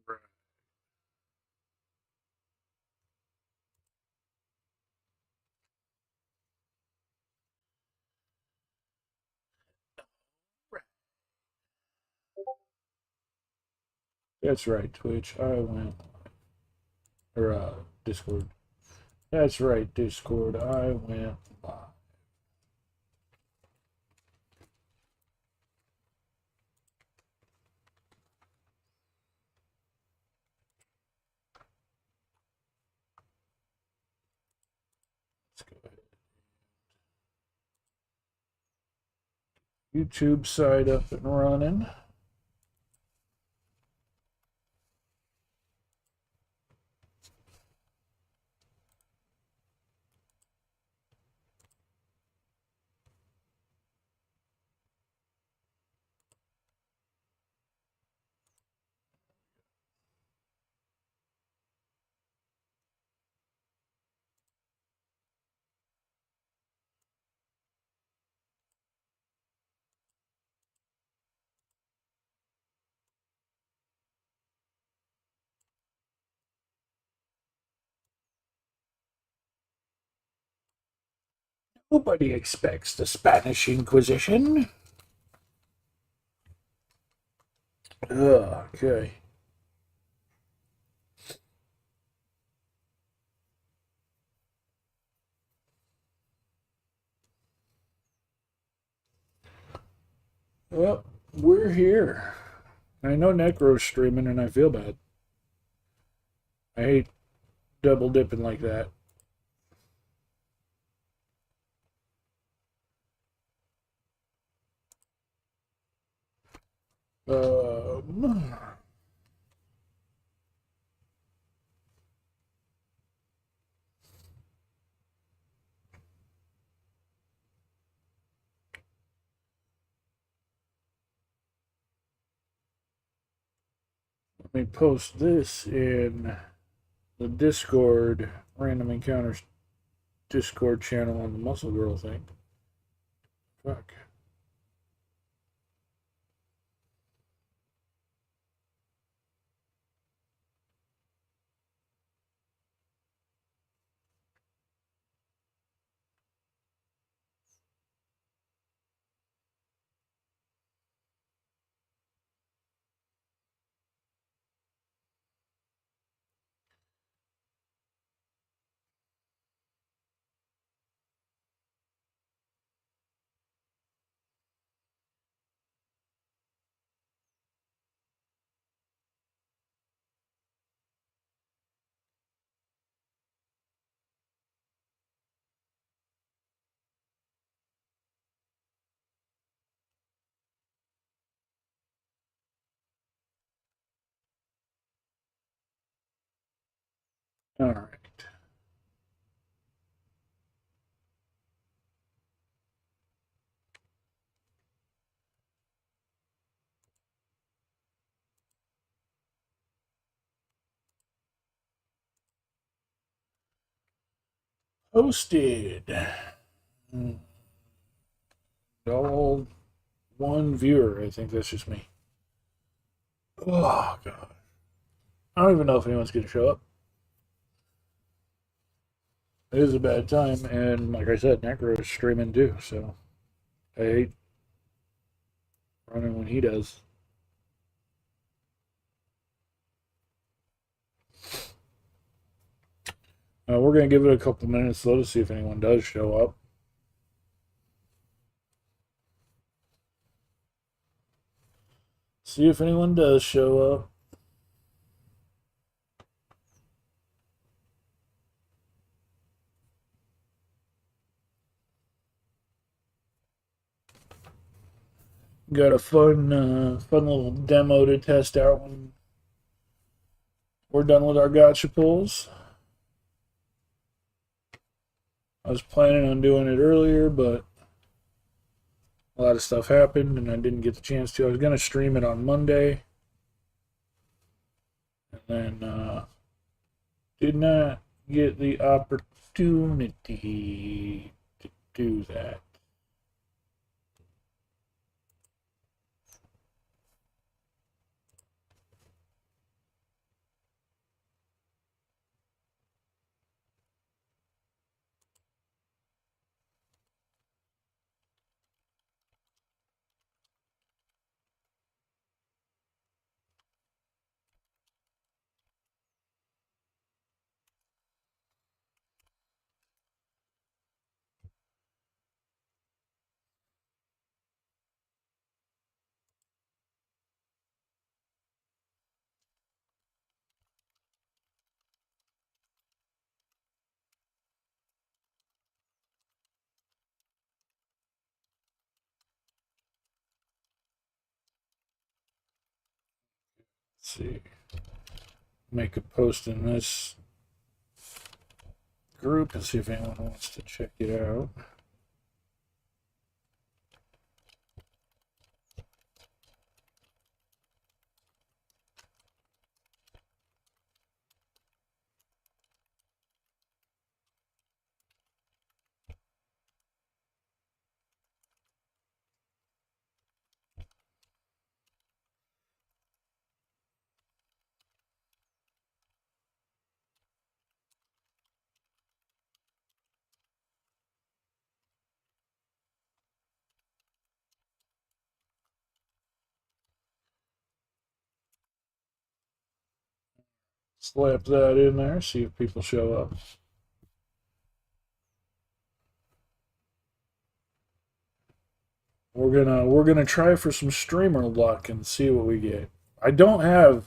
Right. That's right, Twitch. I went. Or, Discord. That's right, Discord. I went live. Let's go ahead. YouTube side up and running. Nobody expects the Spanish Inquisition. Ugh, okay. Well, we're here. I know Necro's streaming and I feel bad. I hate double dipping like that. Um, Let me post this in the Discord Random Encounters Discord channel on the Muscle Girl thing. Fuck. All right. Posted. All one viewer. I think that's just me. Oh, God. I don't even know if anyone's going to show up. It is a bad time, and like I said, Necro is streaming too, so I hate running when he does. We're going to give it a couple minutes though to see if anyone does show up. See if anyone does show up. Got a fun little demo to test out when we're done with our gotcha pulls. I was planning on doing it earlier, but a lot of stuff happened and I didn't get the chance to. I was going to stream it on Monday, and then did not get the opportunity to do that. see. Make a post in this group and see if anyone wants to check it out. Slap that in there, see if people show up. We're gonna try for some streamer luck and see what we get. I don't have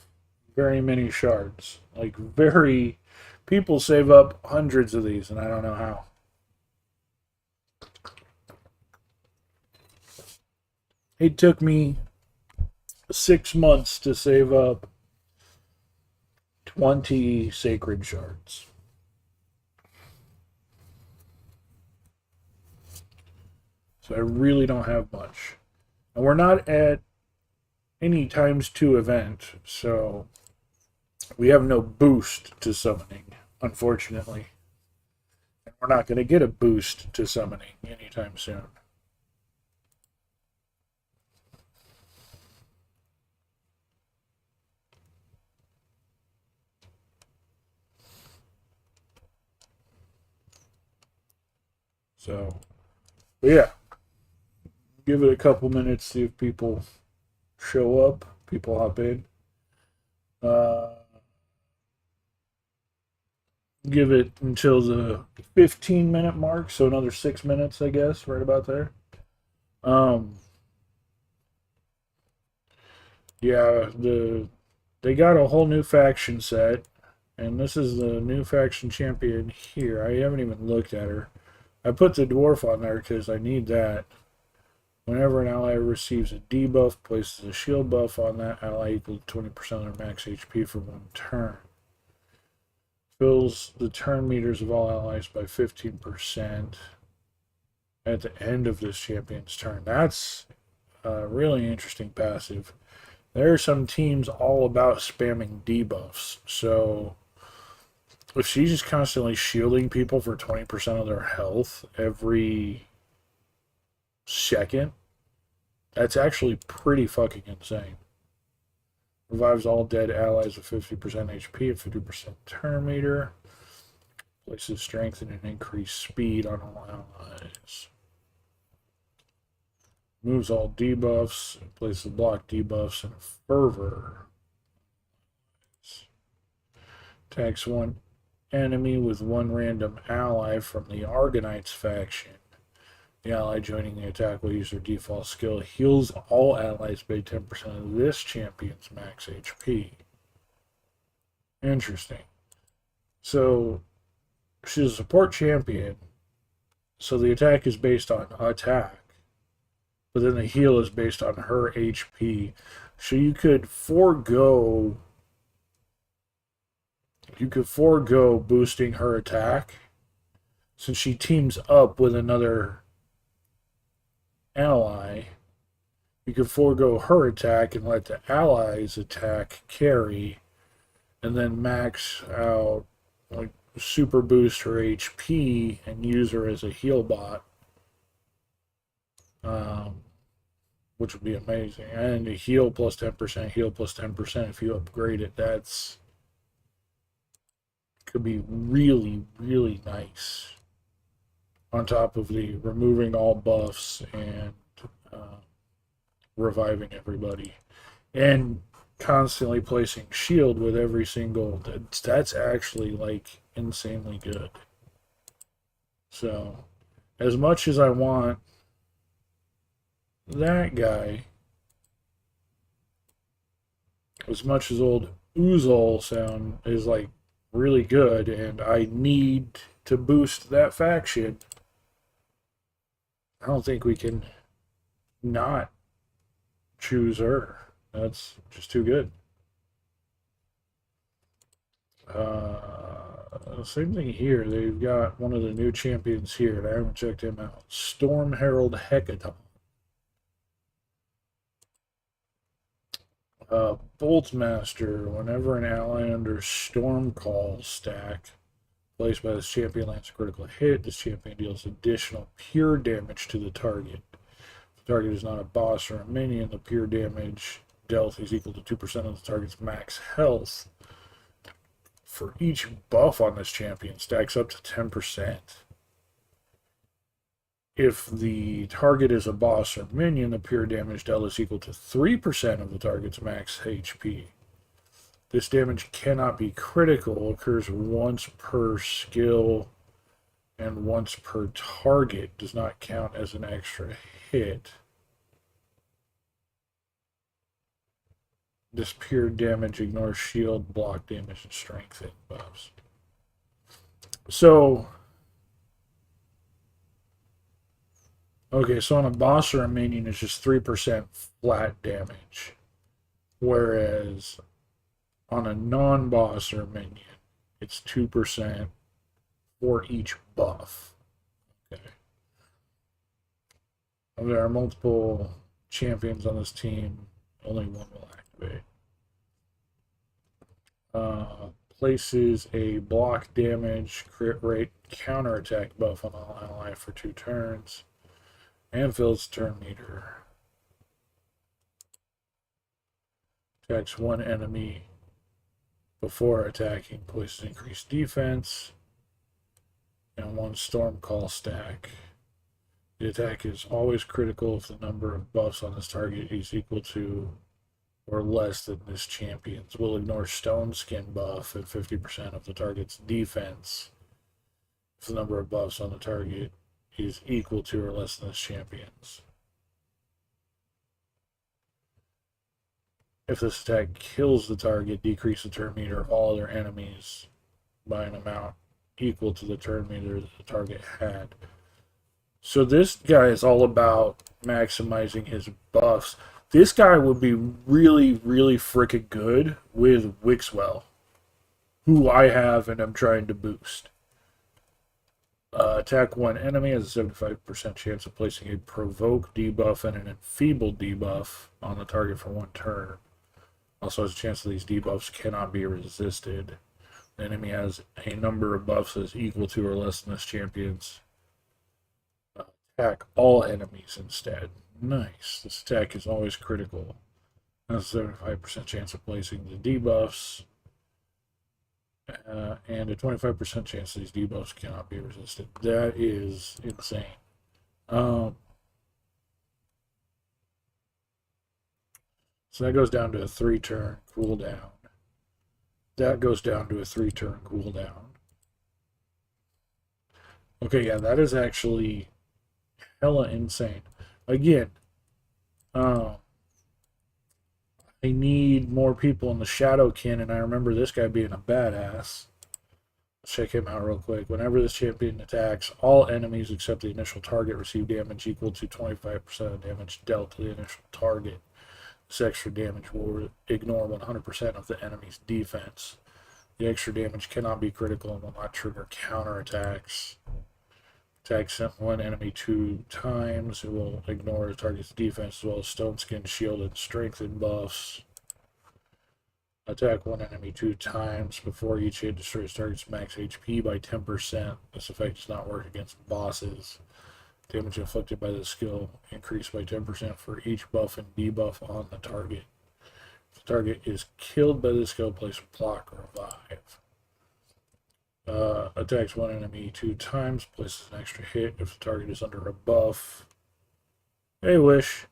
very many shards. Like very people save up hundreds of these and I don't know how. It took me 6 months to save up 20 sacred shards. So I really don't have much. And we're not at any ×2 event, so we have no boost to summoning, unfortunately. And we're not going to get a boost to summoning anytime soon. So, but yeah, give it a couple minutes, see if people show up, people hop in. Give it until the 15-minute mark, so another 6 minutes, I guess, right about there. Yeah, they got a whole new faction set, and this is the new faction champion here. I haven't even looked at her. I put the dwarf on there because I need that. Whenever an ally receives a debuff, places a shield buff on that ally equal to 20% of their max HP for 1 turn. Fills the turn meters of all allies by 15% at the end of this champion's turn. That's a really interesting passive. There are some teams all about spamming debuffs, so if she's just constantly shielding people for 20% of their health every second, that's actually pretty fucking insane. Revives all dead allies with 50% HP and 50% turn meter. Places strength and increased speed on all allies. Moves all debuffs. Places block debuffs and fervor. Attacks one enemy with one random ally from the Argonauts faction. The ally joining the attack will use their default skill. Heals all allies by 10% of this champion's max HP. Interesting. So, she's a support champion. So the attack is based on attack. But then the heal is based on her HP. So you could forego boosting her attack since she teams up with another ally. You could forego her attack and let the allies attack carry and then max out, like super boost her HP and use her as a heal bot, which would be amazing. And a heal plus 10%, heal plus 10% if you upgrade it. That's could be really, really nice. On top of the removing all buffs and reviving everybody. And constantly placing shield with every single... That's actually, like, insanely good. So, as much as I want that guy, as much as old Uzol sound is, like, really good, and I need to boost that faction, I don't think we can not choose her. That's just too good. Same thing here. They've got one of the new champions here, and I haven't checked him out. Storm Herald Hecaton. Boltmaster. Whenever an ally under Storm Call stack placed by this champion lands a critical hit, this champion deals additional pure damage to the target. If the target is not a boss or a minion, the pure damage dealt is equal to 2% of the target's max health. For each buff on this champion stacks up to 10%. If the target is a boss or minion, the pure damage dealt is equal to 3% of the target's max HP. This damage cannot be critical, occurs once per skill and once per target, does not count as an extra hit. This pure damage ignores shield, block damage, and strength hit buffs. So, okay, so on a boss or a minion, it's just 3% flat damage. Whereas on a non-boss or minion, it's 2% for each buff. Okay. There are multiple champions on this team. Only one will activate. Places a block damage, crit rate, counterattack buff on all ally for 2 turns. And fills turn meter. Attacks one enemy before attacking, places increased defense. And 1 storm call stack. The attack is always critical if the number of buffs on this target is equal to or less than this champion's. Will ignore stone skin buff at 50% of the target's defense if the number of buffs on the target is equal to or less than this champion's. If this attack kills the target, decrease the turn meter of all other enemies by an amount equal to the turn meter that the target had. So this guy is all about maximizing his buffs. This guy would be really, really freaking good with Wixwell, who I have and I'm trying to boost. Attack one enemy has a 75% chance of placing a provoke debuff and an enfeeble debuff on the target for 1 turn. Also has a chance that these debuffs cannot be resisted. The enemy has a number of buffs that is equal to or less than this champion's. Attack all enemies instead. Nice. This attack is always critical. Has a 75% chance of placing the debuffs. And a 25% chance these debuffs cannot be resisted. That is insane. So that goes down to a 3-turn cooldown. That goes down to a 3-turn cooldown. Okay, yeah, that is actually hella insane. Again, I need more people in the Shadow Cannon. I remember this guy being a badass. Let's check him out real quick. Whenever this champion attacks, all enemies except the initial target receive damage equal to 25% of damage dealt to the initial target. This extra damage will ignore 100% of the enemy's defense. The extra damage cannot be critical and will not trigger counterattacks. Attacks one enemy 2 times. It will ignore the target's defense as well as stone skin, shield, and strengthen buffs. Attack one enemy 2 times. Before each hit destroys target's max HP by 10%. This effect does not work against bosses. Damage inflicted by this skill increased by 10% for each buff and debuff on the target. If the target is killed by this skill, place block or revive. Attacks one enemy 2 times, places an extra hit if the target is under a buff. Hey, wish.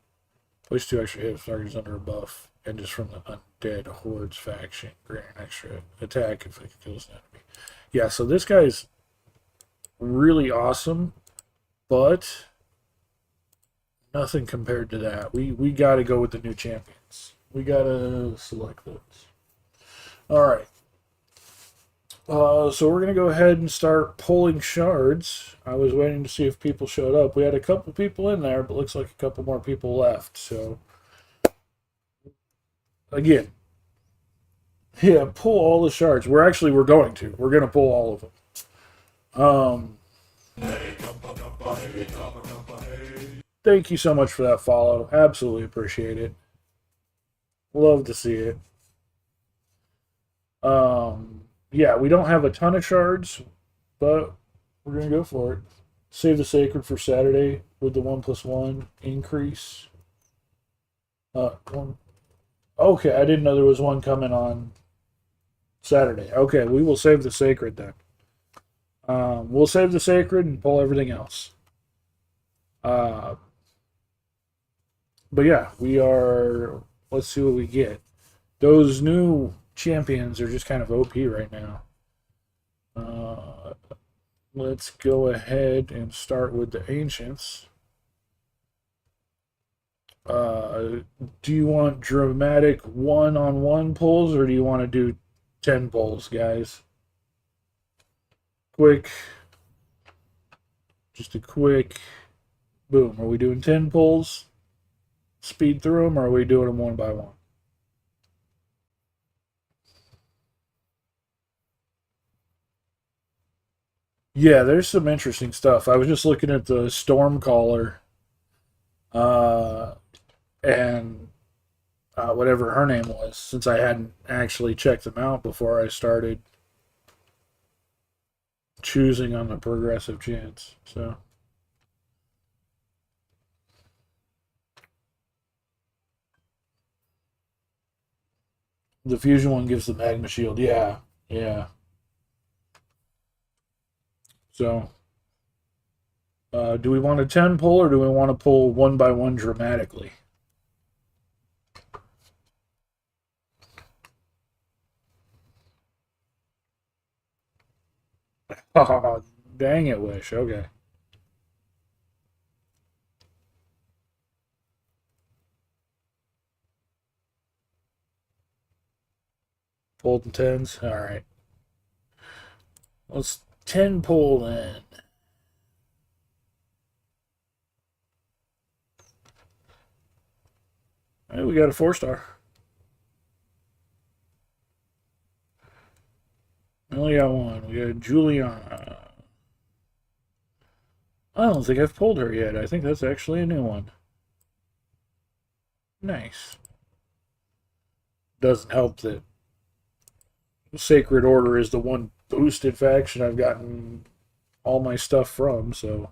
Place 2 extra hits if the target is under a buff. And just from the Undead Hordes faction, grant an extra attack if it kills an enemy. Yeah, so this guy's really awesome, but nothing compared to that. We got to go with the new champions. We got to select those. All right. So we're going to go ahead and start pulling shards. I was waiting to see if people showed up. We had a couple people in there, but looks like a couple more people left. So, again, Yeah, pull all the shards. We're going to. We're going to pull all of them. Thank you so much for that follow. Absolutely appreciate it. Love to see it. Yeah, we don't have a ton of shards, but we're going to go for it. Save the sacred for Saturday with the 1+1 increase. Okay, I didn't know there was one coming on Saturday. Okay, we will save the sacred then. We'll save the sacred and pull everything else. But yeah, we are. Let's see what we get. Those new champions are just kind of OP right now. Let's go ahead and start with the ancients. Do you want dramatic one-on-one pulls, or do you want to do 10 pulls, guys? Quick. Just a quick boom. Are we doing 10 pulls? Speed through them, or are we doing them one by one? Yeah, there's some interesting stuff. I was just looking at the Stormcaller, uh, and whatever her name was, since I hadn't actually checked them out before I started choosing on the progressive chance. So the fusion one gives the magma shield. Yeah, yeah. So do we want a 10 pull, or do we want to pull one by one dramatically? Oh, dang it, Wish. Okay. Pulled in tens. All right. Let's 10 pull then. Hey, we got a 4-star. We only got one. We got Juliana. I don't think I've pulled her yet. I think that's actually a new one. Nice. Doesn't help that Sacred Order is the one boosted faction I've gotten all my stuff from, so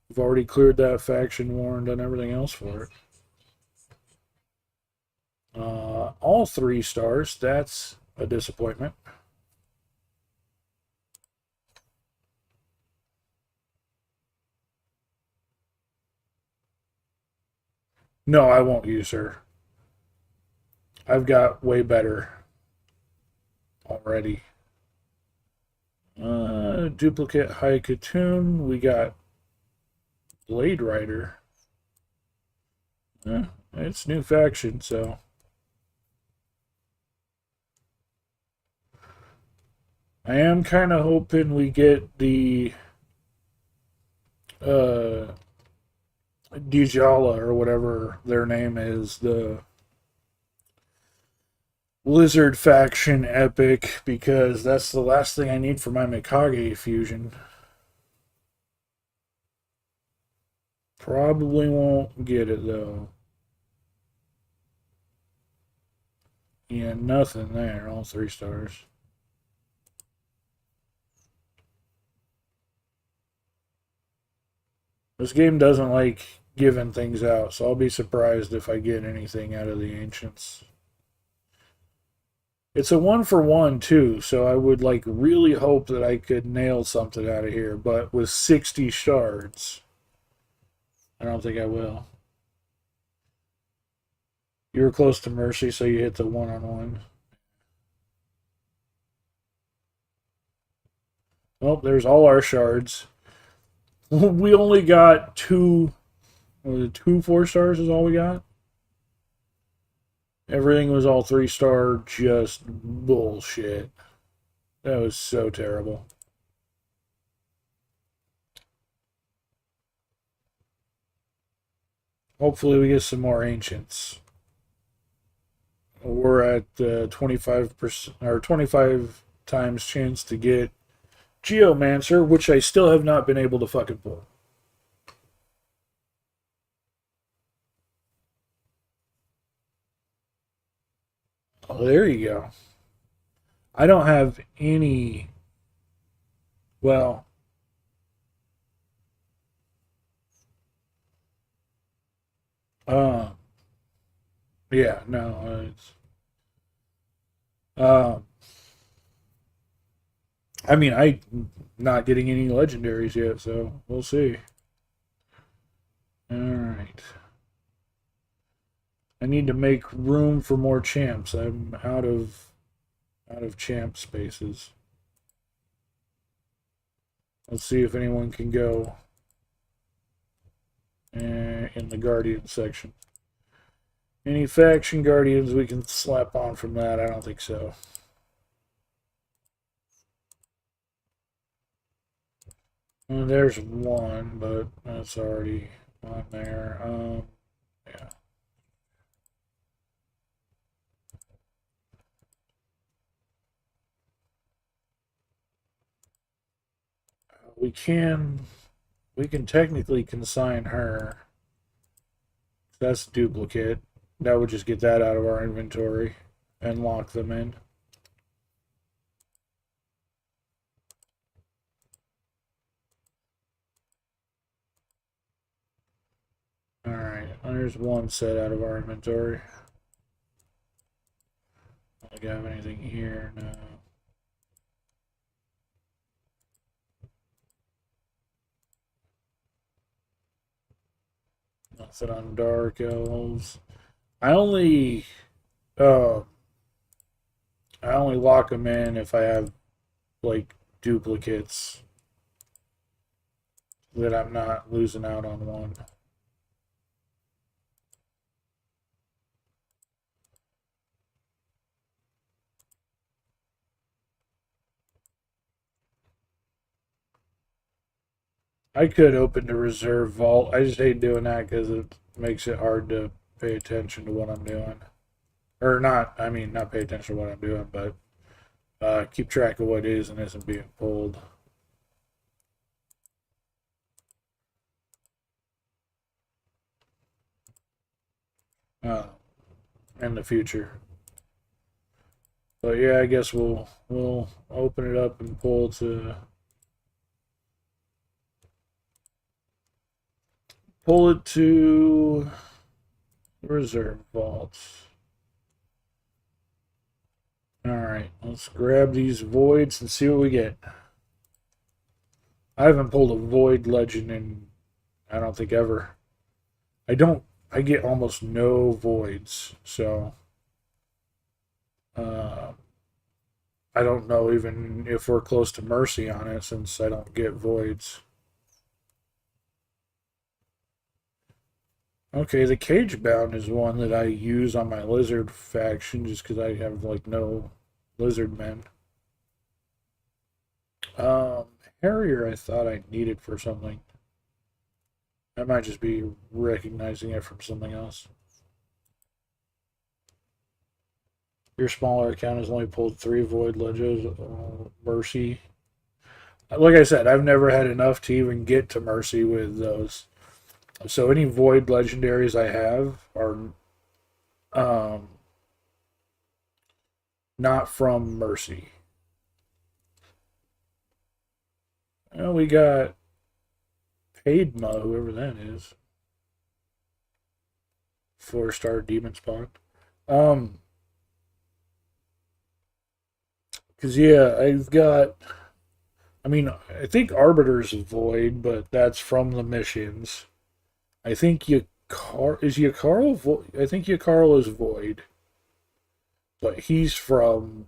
we've already cleared that faction war and done everything else for it. All 3 stars. That's a disappointment. No, I won't use her. I've got way better already. Duplicate High Katoon. We got Blade Rider. It's new faction, so. I am kind of hoping we get the Djala or whatever their name is, the Lizard faction epic, because that's the last thing I need for my Mikage fusion. Probably won't get it though. Yeah, nothing there. All 3 stars. This game doesn't like giving things out, so I'll be surprised if I get anything out of the Ancients. It's a 1-for-1 too, so I would like really hope that I could nail something out of here, but with 60 shards, I don't think I will. You were close to Mercy, so you hit the one-on-one. Oh, there's all our shards. We only got 2. Was it 2 4-stars is all we got? Everything was all 3-star, just bullshit. That was so terrible. Hopefully we get some more ancients. we're at 25% or 25 times chance to get Geomancer, which I still have not been able to fucking pull. Oh, there you go. I don't have any. Well, uh, yeah, no, it's. Uh, I mean, I'm not getting any legendaries yet, so we'll see. All right. I need to make room for more champs. I'm out of champ spaces. Let's see if anyone can go in the Guardian section. Any faction Guardians we can slap on from that? I don't think so. Well, there's one, but that's already on there. Yeah. We can technically consign her. That's duplicate. That would just get that out of our inventory and lock them in. Alright, there's one set out of our inventory. I don't think I have anything here, no. Nothing on Dark Elves. I only uh I only lock them in if I have like duplicates that I'm not losing out on one. I could open the reserve vault. I just hate doing that because it makes it hard to pay attention to what I'm doing. Or not, I mean, not pay attention to what I'm doing, but keep track of what is and isn't being pulled. Uh, in the future. But yeah, I guess we'll open it up and pull it to reserve vaults. Alright, let's grab these voids and see what we get. I haven't pulled a void legend in I don't think ever. I get almost no voids, so uh, I don't know even if we're close to mercy on it since I don't get voids. Okay, the cage bound is one that I use on my lizard faction just because I have like no lizard men. Um, Harrier I thought I needed for something. I might just be recognizing it from something else. Your smaller account has only pulled 3 void ledges. Mercy. Like I said, I've never had enough to even get to mercy with those. So any void legendaries I have are um, not from mercy. Well, we got Paidma, whoever that is. 4-star demon spawn. Um, cause yeah, I've got. I mean, I think Arbiter's void, but that's from the missions. I think Yakarl void. I think Yakarl is void, but he's from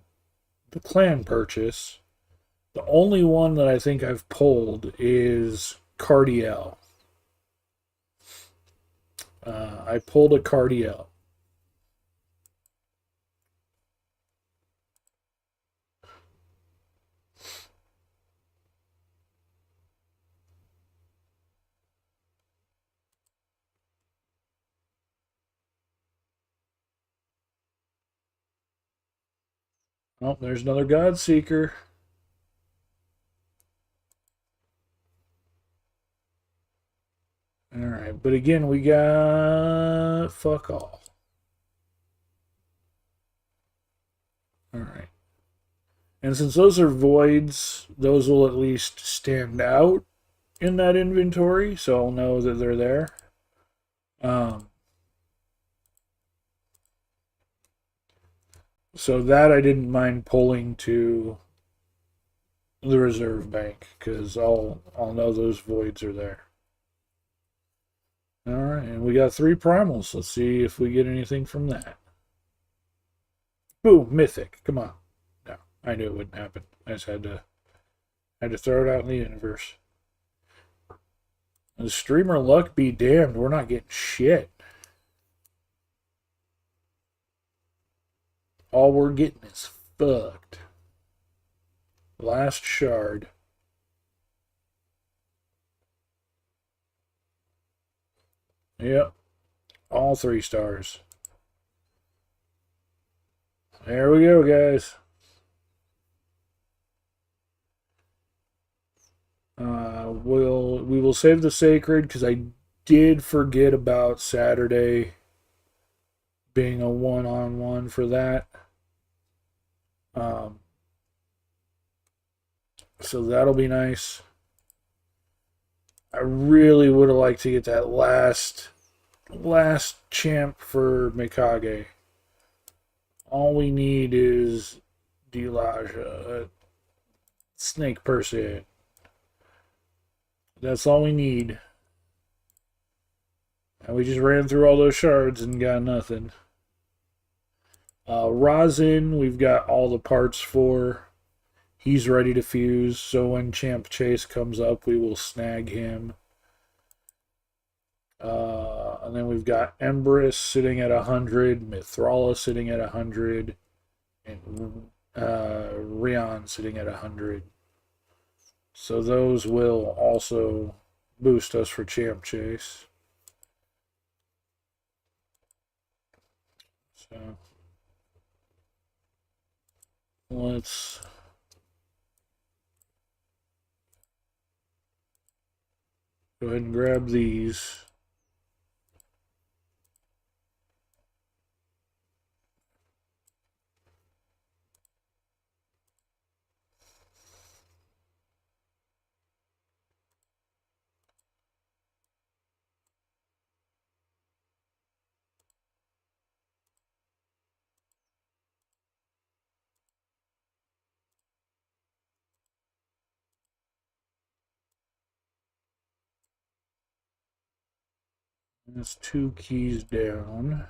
the clan purchase. The only one that I think I've pulled is Cardiel. I pulled a Cardiel. Oh, there's another God Seeker. Alright, but again, we got fuck all. Alright. And since those are voids, those will at least stand out in that inventory, so I'll know that they're there. So that I didn't mind pulling to the reserve bank, because I'll know those voids are there. Alright, and we got 3 primals. Let's see if we get anything from that. Boom, mythic. Come on. No, I knew it wouldn't happen. I just had to throw it out in the universe. The streamer luck be damned, we're not getting shit. All we're getting is fucked. Last shard. Yep. All 3 stars. There we go, guys. We will save the sacred because I did forget about Saturday being a one-on-one for that. So that'll be nice. I really would have liked to get that last champ for Mikage. All we need is Delaja, snake person. That's all we need. And we just ran through all those shards and got nothing. Rosin, we've got all the parts for. He's ready to fuse, so when Champ Chase comes up, we will snag him. And then we've got Empress sitting at 100, Mithrala sitting at 100, and Rion sitting at 100. So those will also boost us for Champ Chase. So let's go ahead and grab these. That's 2 keys down.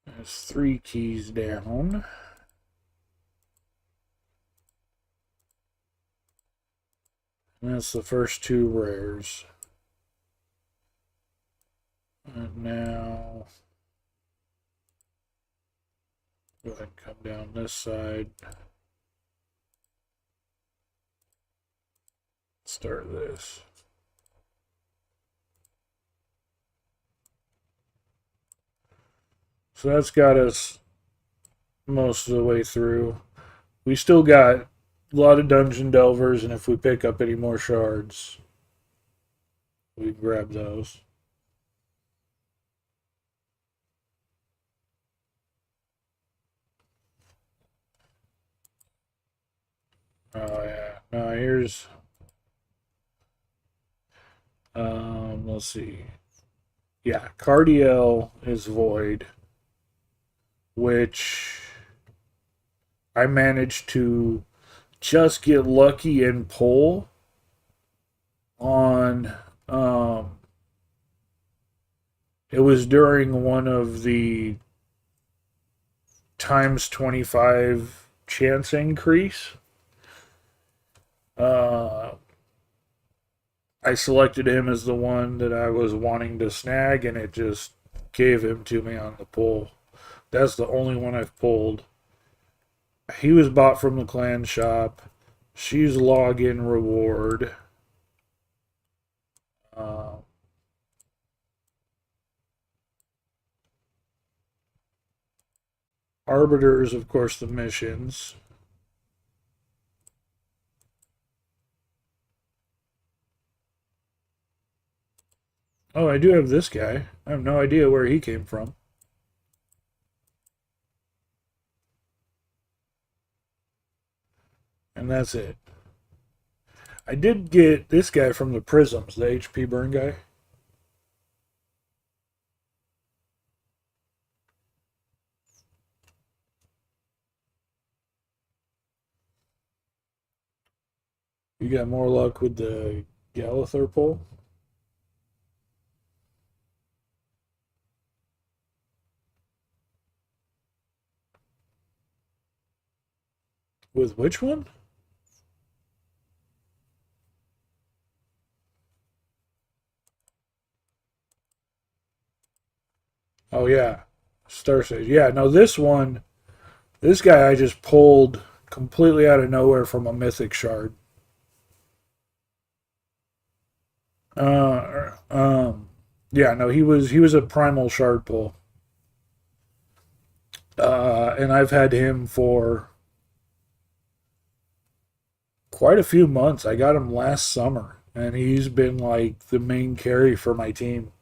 That's 3 keys down. And that's the first 2 rares. And now go ahead and come down this side. Start this. So that's got us most of the way through. We still got a lot of dungeon delvers, and if we pick up any more shards, we can grab those. Oh yeah. Now here's let's see. Yeah, Cardiel is void, which I managed to just get lucky and pull on. It was during one of the times 25 chance increase. I selected him as the one that I was wanting to snag, and it just gave him to me on the pull. That's the only one I've pulled. He was bought from the clan shop. She's login reward. Arbiter is, of course, the missions. Oh, I do have this guy. I have no idea where he came from. And that's it. I did get this guy from the Prisms, the HP burn guy. You got more luck with the Galathor pole? With which one? Oh, yeah. Star Sage. Yeah, no, this guy I just pulled completely out of nowhere from a mythic shard. Yeah, no, he was a primal shard pull. And I've had him for quite a few months. I got him last summer, and he's been like the main carry for my team.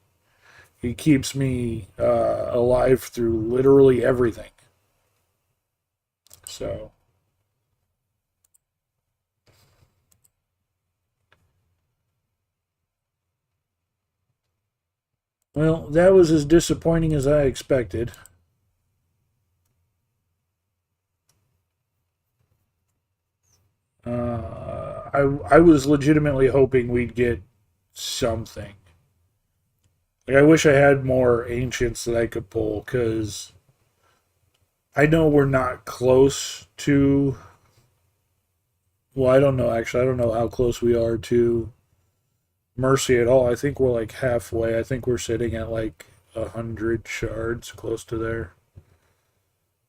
He keeps me alive through literally everything. So, well, that was as disappointing as I expected. I was legitimately hoping we'd get something. Like I wish I had more ancients that I could pull because I know we're not close to. Well, I don't know actually. I don't know how close we are to Mercy at all. I think we're like halfway. I think we're sitting at like 100 shards, close to there.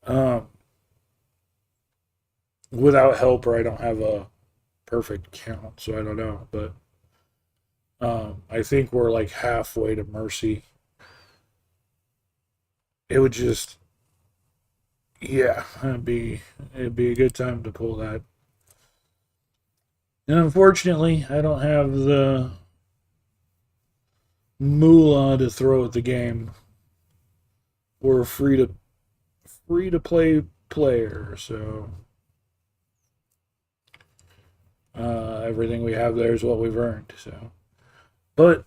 Um, without helper, I don't have a perfect count, so I don't know. But I think we're like halfway to Mercy. It would just, yeah, it'd be a good time to pull that. And unfortunately, I don't have the moolah to throw at the game. We're a free to play player, so everything we have there is what we've earned. So, but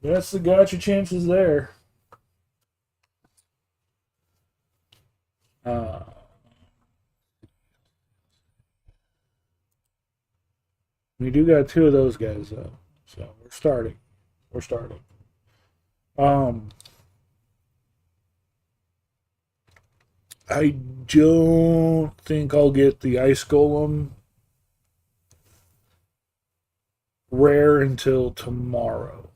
that's the gotcha chances there. Uh, we do got two of those guys though, so we're starting. We're starting. Um, I don't think I'll get the ice golem rare until tomorrow.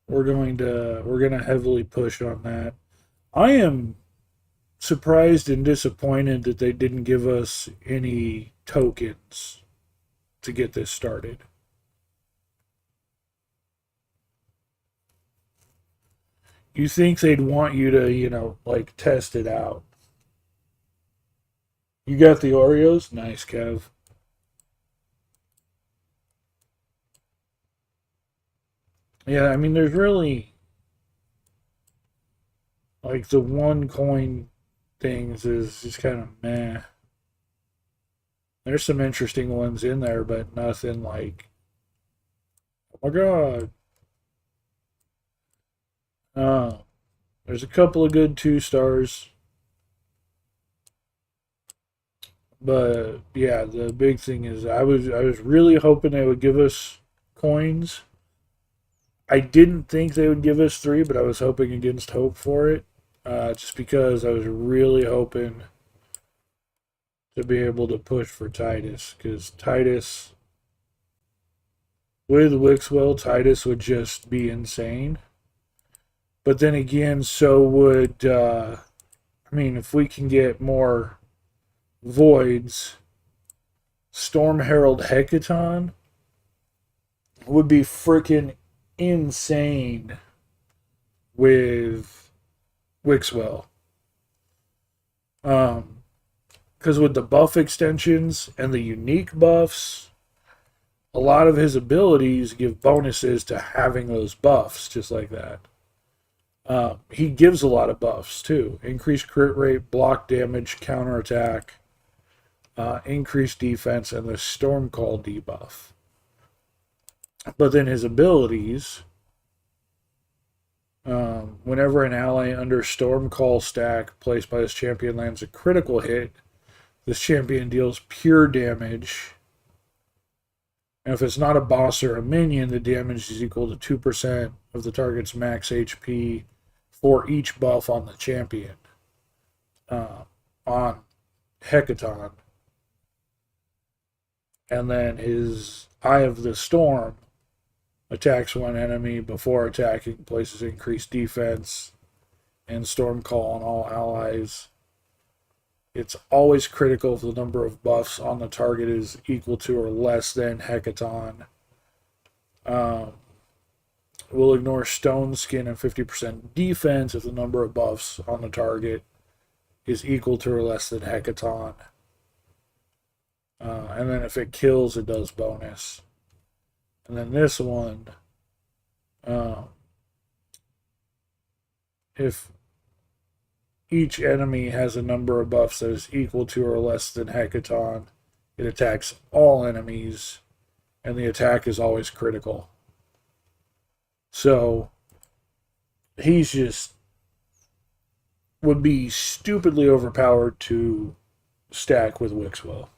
We're gonna heavily push on that. I am surprised and disappointed that they didn't give us any tokens to get this started. You think they'd want you to, like test it out. You got the Oreos? Nice, Kev. Yeah, I mean, there's really like the one coin things is just kind of meh. There's some interesting ones in there, but nothing like, oh my god. Uh, there's a couple of good 2 stars, but yeah, the big thing is I was really hoping they would give us coins. I didn't think they would give us three, but I was hoping against hope for it. Just because I was really hoping to be able to push for Titus, because Titus with Wixwell, Titus would just be insane. But then again, so would I mean, if we can get more voids, Storm Herald Hecaton would be freaking insane with Wixwell. Because with the buff extensions and the unique buffs, a lot of his abilities give bonuses to having those buffs, just like that. He gives a lot of buffs too. Increased crit rate, block damage, counterattack, increased defense, and the Storm Call debuff. But then his abilities, whenever an ally under Storm Call stack placed by this champion lands a critical hit, this champion deals pure damage. And if it's not a boss or a minion, the damage is equal to 2% of the target's max HP for each buff on the champion. On Hecaton. And then his Eye of the Storm attacks one enemy before attacking, places increased defense, and Storm Call on all allies. It's always critical if the number of buffs on the target is equal to or less than Hecaton. We'll ignore Stone Skin and 50% defense if the number of buffs on the target is equal to or less than Hecaton. And then if it kills, it does bonus. And then this one, if each enemy has a number of buffs that is equal to or less than Hecaton, it attacks all enemies, and the attack is always critical. So, he's just would be stupidly overpowered to stack with Wixwell.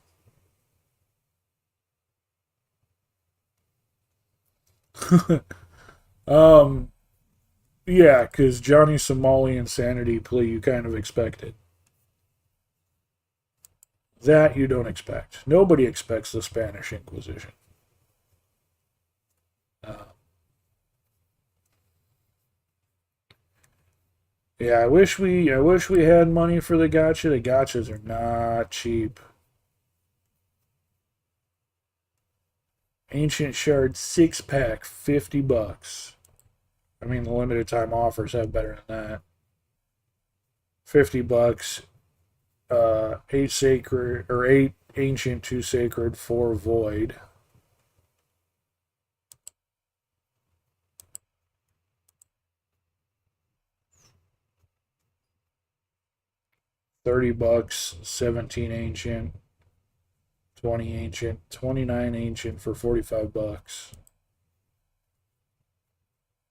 Yeah, because Johnny Somali Insanity play you kind of expected. That you don't expect. Nobody expects the Spanish Inquisition. Yeah, I wish we had money for the gacha. The gachas are not cheap. Ancient Shard 6-pack, $50. I mean, the limited time offers have better than that. $50. 8 sacred or 8 ancient, 2 sacred, 4 void. $30, 17 ancient, 20 ancient, 29 ancient for $45.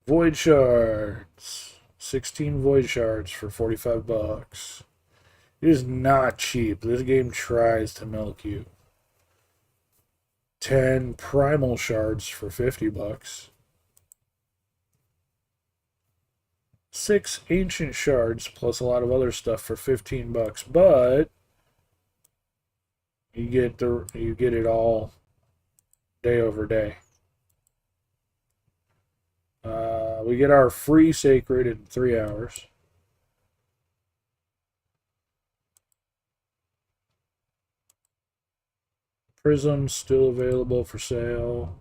Void shards, 16 void shards for $45. It is not cheap. This game tries to milk you. 10 primal shards for $50. 6 ancient shards plus a lot of other stuff for $15, but you get it all day over day. We get our free sacred in 3 hours. Prism still available for sale.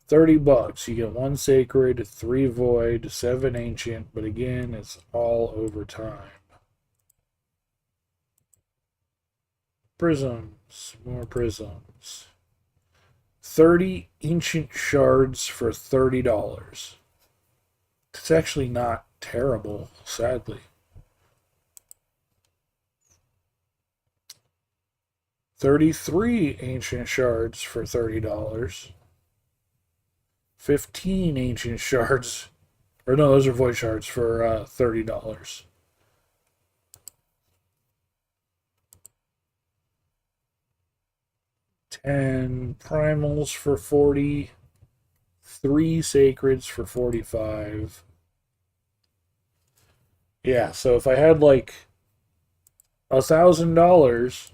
$30. You get 1 sacred, 3 void, 7 ancient, but again, it's all over time. Prisms, more prisms. 30 ancient shards for $30. It's actually not terrible, sadly. 33 ancient shards for $30. 15 ancient shards, or no, those are void shards for $30. $10 primals for $40. 3 sacreds for $45. Yeah, so if I had like $1,000,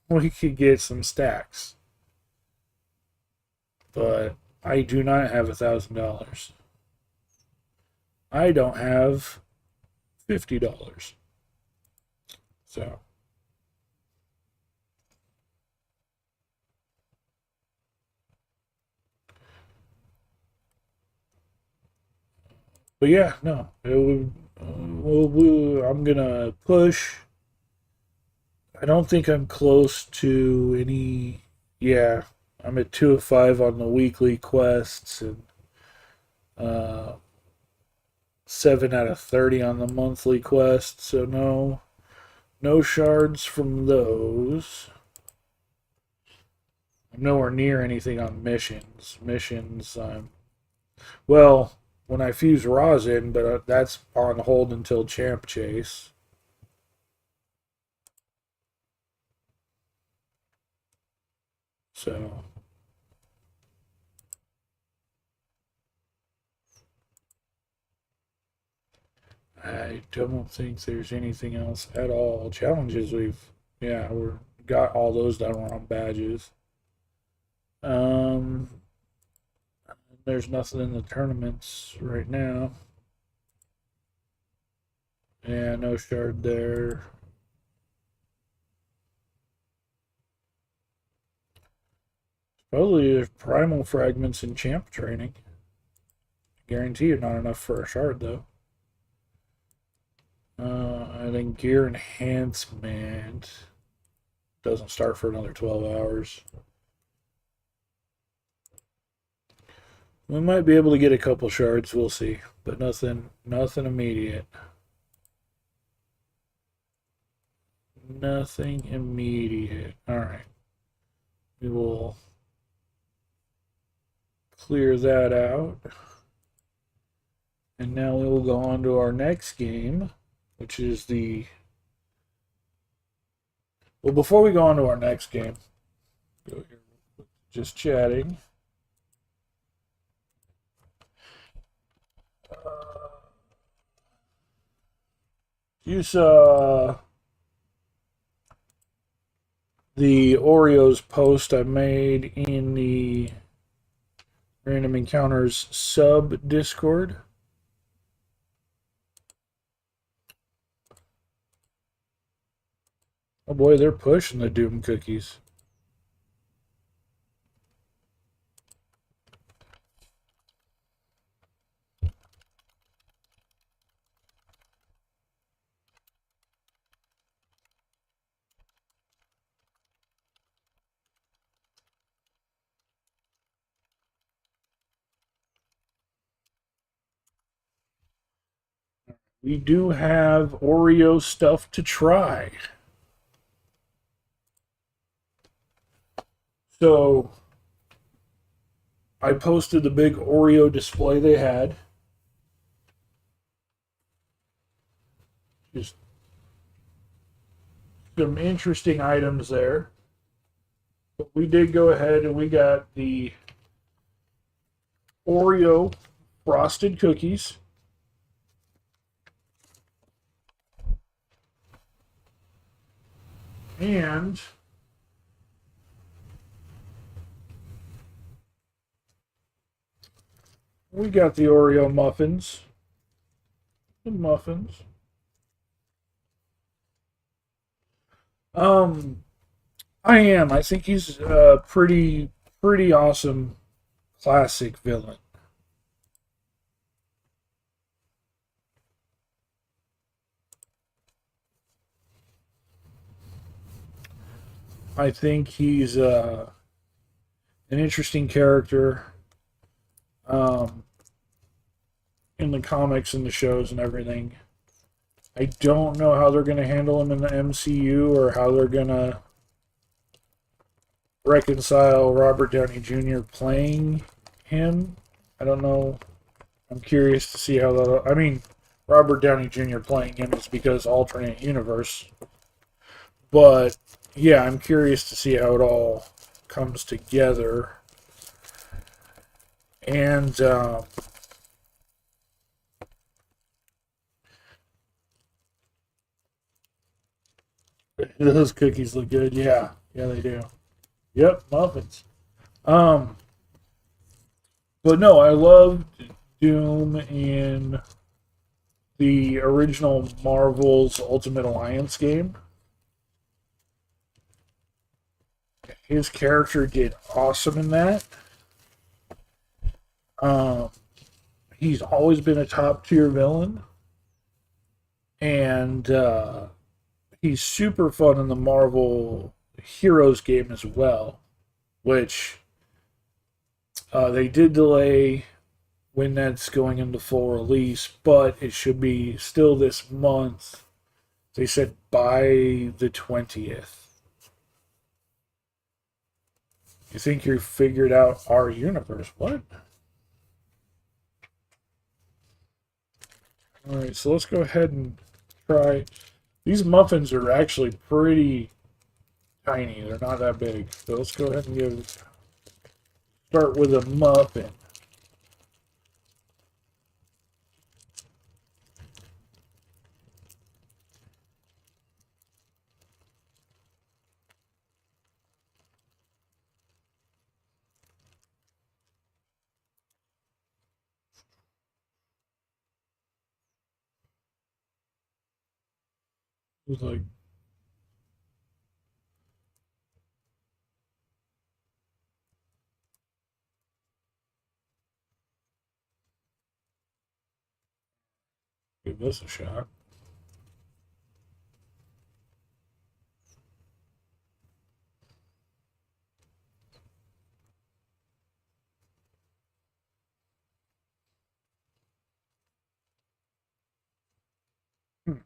we could get some stacks. But I do not have $1,000. I don't have $50. So. But yeah, no, it would. I'm gonna push. I don't think I'm close to any. Yeah, I'm at 2 of 5 on the weekly quests and uh, 7 out of 30 on the monthly quest. So no shards from those. I'm nowhere near anything on missions. Missions, well, when I fuse rosin, but that's on hold until Champ Chase. So I don't think there's anything else at all. Challenges we're got all those that were on badges. Um, there's nothing in the tournaments right now. Yeah, no shard there. Probably there's primal fragments in champ training. Guarantee you not enough for a shard though. And then gear enhancement doesn't start for another 12 hours. We might be able to get a couple shards, we'll see, but nothing immediate. Nothing immediate. All right. We will clear that out. And now we will go on to our next game, which is the... Well, before we go on to our next game, just chatting. You saw the Oreos post I made in the Random Encounters sub Discord. Oh boy, they're pushing the Doom cookies. We do have Oreo stuff to try. So I posted the big Oreo display they had. Just some interesting items there. But we did go ahead and we got the Oreo frosted cookies. And we got the Oreo muffins. The muffins. I am. I think he's a pretty awesome classic villain. I think he's an interesting character in the comics and the shows and everything. I don't know how they're going to handle him in the MCU or how they're going to reconcile Robert Downey Jr. playing him. I don't know. I'm curious to see how that. I mean, Robert Downey Jr. playing him is because alternate universe. But yeah, I'm curious to see how it all comes together. And those cookies look good. Yeah, they do. Yep, muffins. But no, I loved Doom in the original Marvel's Ultimate Alliance game. His character did awesome in that. he's always been a top tier villain, and he's super fun in the Marvel Heroes game as well, which they did delay when that's going into full release, but it should be still this month. They said by the 20th. You think you figured out our universe? What? Alright, so let's go ahead and try. These muffins are actually pretty tiny. They're not that big. So let's go ahead and start with a muffin. It's like, give this a shot. Hmm,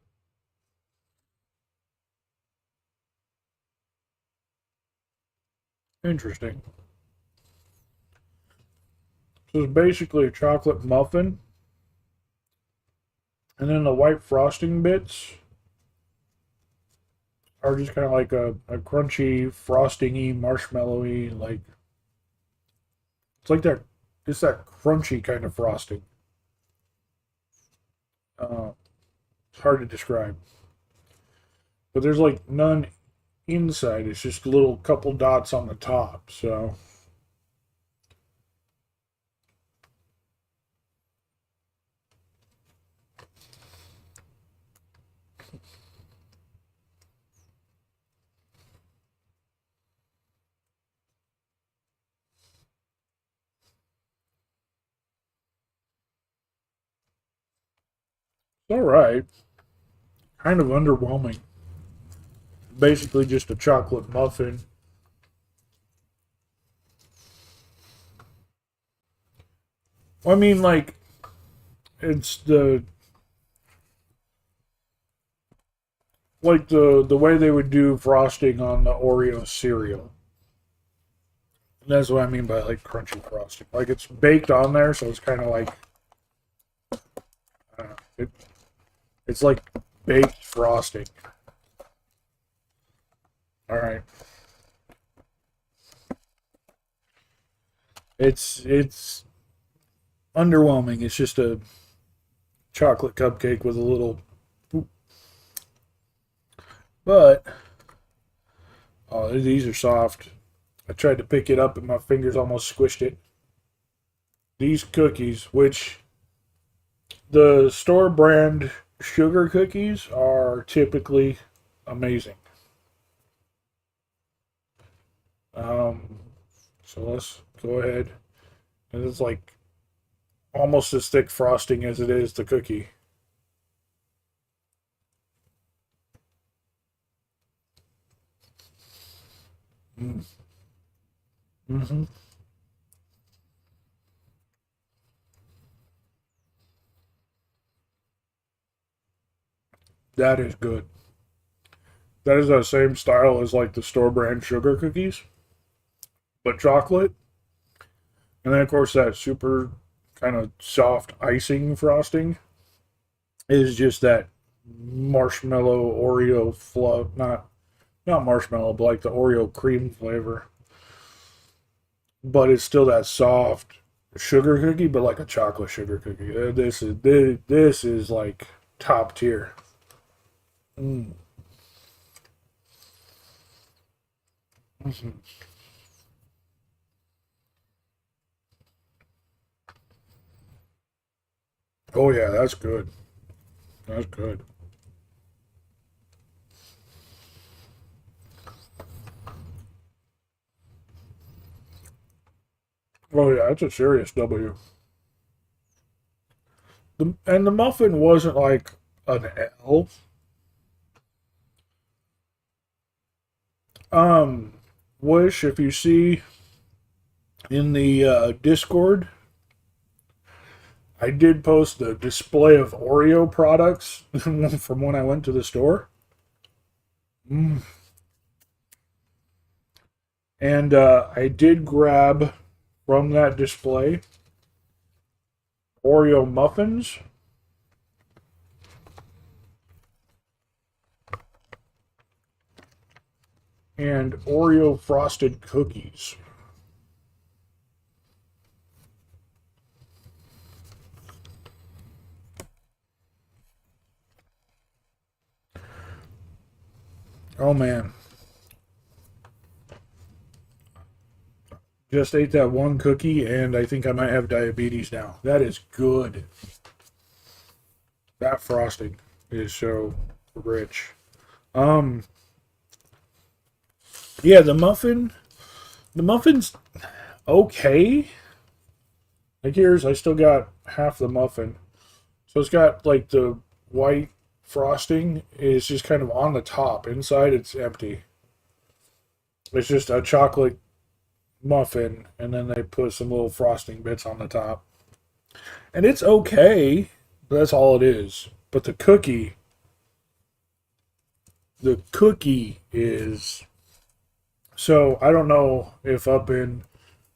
interesting. So it's basically a chocolate muffin, and then the white frosting bits are just kind of like a crunchy, frostingy, marshmallowy, like it's like that. It's that crunchy kind of frosting. Uh, it's hard to describe, but there's like none inside. It's just a little couple dots on the top. So it's all right. Kind of underwhelming. Basically, just a chocolate muffin. I mean, like it's the way they would do frosting on the Oreo cereal. That's what I mean by like crunchy frosting. Like it's baked on there, so it's kind of like it, it's like baked frosting. All right, it's underwhelming. It's just a chocolate cupcake with a little, but oh, these are soft. I tried to pick it up and my fingers almost squished it. These cookies, which the store brand sugar cookies are typically amazing. Um, so let's go ahead. And it's like almost as thick frosting as it is the cookie. Mm. Hmm. That is good. That is the same style as like the store brand sugar cookies, but chocolate. And then of course that super kind of soft icing frosting is just that marshmallow Oreo fluff, not marshmallow, but like the Oreo cream flavor. But it's still that soft sugar cookie, but like a chocolate sugar cookie. This is like top tier. Mm. Mhm. Oh yeah, that's good. That's good. Oh yeah, that's a serious W. And the muffin wasn't like an L. Um, Wish, if you see in the Discord, I did post the display of Oreo products from when I went to the store. Mm. And I did grab from that display Oreo muffins and Oreo frosted cookies. Oh man. Just ate that one cookie and I think I might have diabetes now. That is good. That frosting is so rich. Um yeah, the muffin's okay. Like here's I still got half the muffin. So it's got like the white frosting is just kind of on the top. Inside it's empty. It's just a chocolate muffin and then they put some little frosting bits on the top. And it's okay, but that's all it is. But the cookie is so I don't know if up in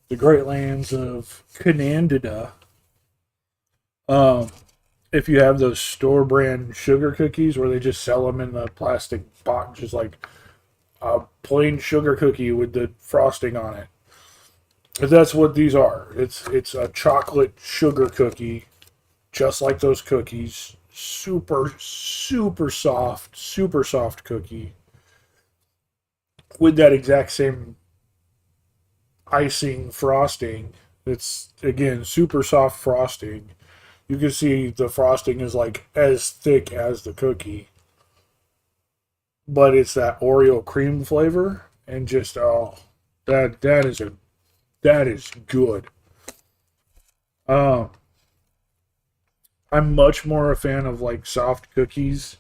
the Great Lands of Canandida, um, if you have those store brand sugar cookies where they just sell them in the plastic box, just like a plain sugar cookie with the frosting on it. But that's what these are. It's a chocolate sugar cookie, just like those cookies. Super soft cookie with that exact same icing frosting. It's again super soft frosting. You can see the frosting is like as thick as the cookie, but it's that Oreo cream flavor and just oh, that is good. Um, I'm much more a fan of like soft cookies.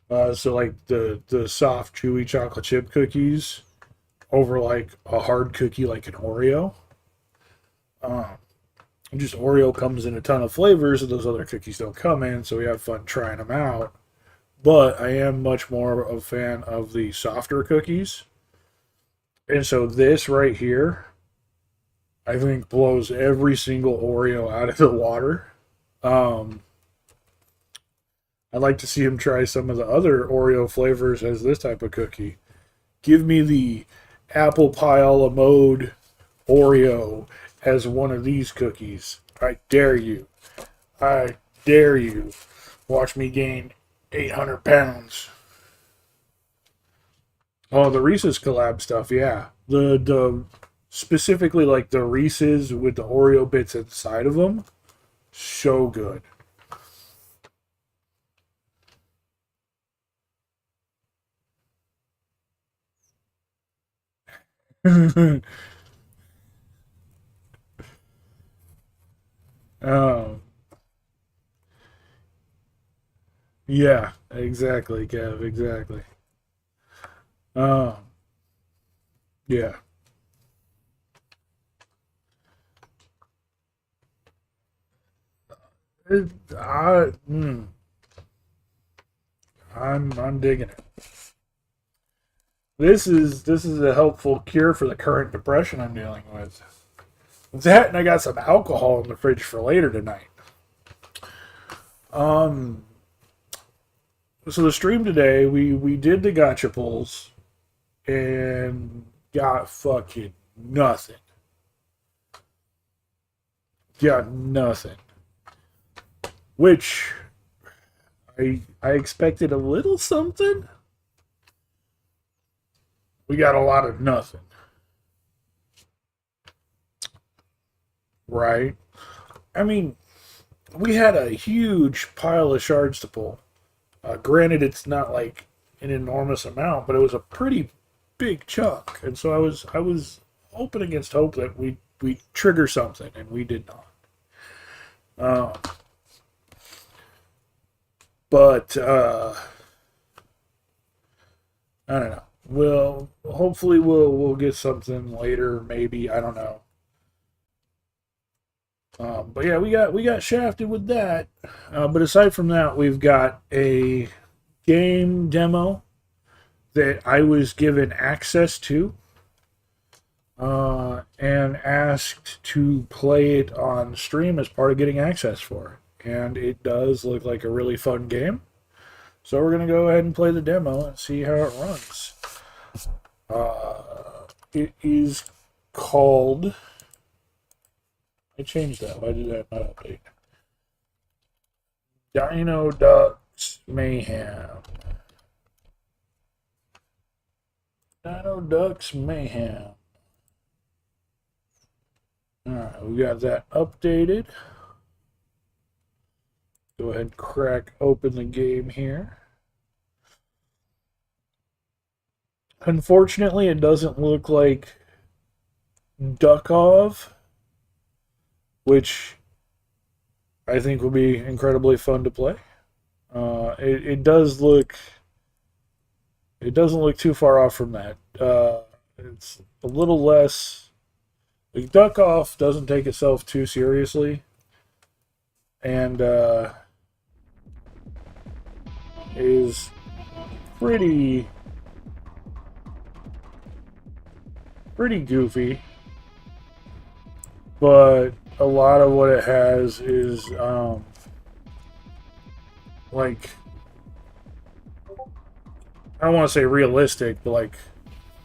So like the soft chewy chocolate chip cookies over like a hard cookie like an Oreo. Um, just Oreo comes in a ton of flavors that those other cookies don't come in, so we have fun trying them out. But I am much more of a fan of the softer cookies. And so this right here, I think blows every single Oreo out of the water. Um, I'd like to see him try some of the other Oreo flavors as this type of cookie. Give me the apple pie a la mode Oreo as one of these cookies. I dare you. I dare you. Watch me gain 800 pounds. Oh, the Reese's collab stuff, yeah. The specifically like the Reese's with the Oreo bits inside of them, so good. um, yeah, exactly, Kev, exactly. Um, yeah. It, I, mm, I'm digging it. This is a helpful cure for the current depression I'm dealing with. That and I got some alcohol in the fridge for later tonight. Um, so the stream today, we did the gotcha pulls and got fucking nothing. Got nothing. Which I expected a little something. We got a lot of nothing, right? I mean, we had a huge pile of shards to pull. Granted, it's not like an enormous amount, but it was a pretty big chunk, and so I was hoping against hope that we trigger something, and we did not. Uh, But I don't know. Hopefully we'll get something later. Maybe, I don't know. But yeah, we got shafted with that. But aside from that, we've got a game demo that I was given access to and asked to play it on stream as part of getting access for it. And it does look like a really fun game. So we're going to go ahead and play the demo and see how it runs. It is called... I changed that. Why did that not update? Dino-Ducks Mayhem. Dino-Ducks Mayhem. Alright, we got that updated. Go ahead and crack open the game here. Unfortunately, it doesn't look like Duckov, which I think will be incredibly fun to play. It does look... It doesn't look too far off from that. It's a little less... Like, Duck-Off doesn't take itself too seriously. And is pretty goofy. But a lot of what it has is like, I don't want to say realistic, but like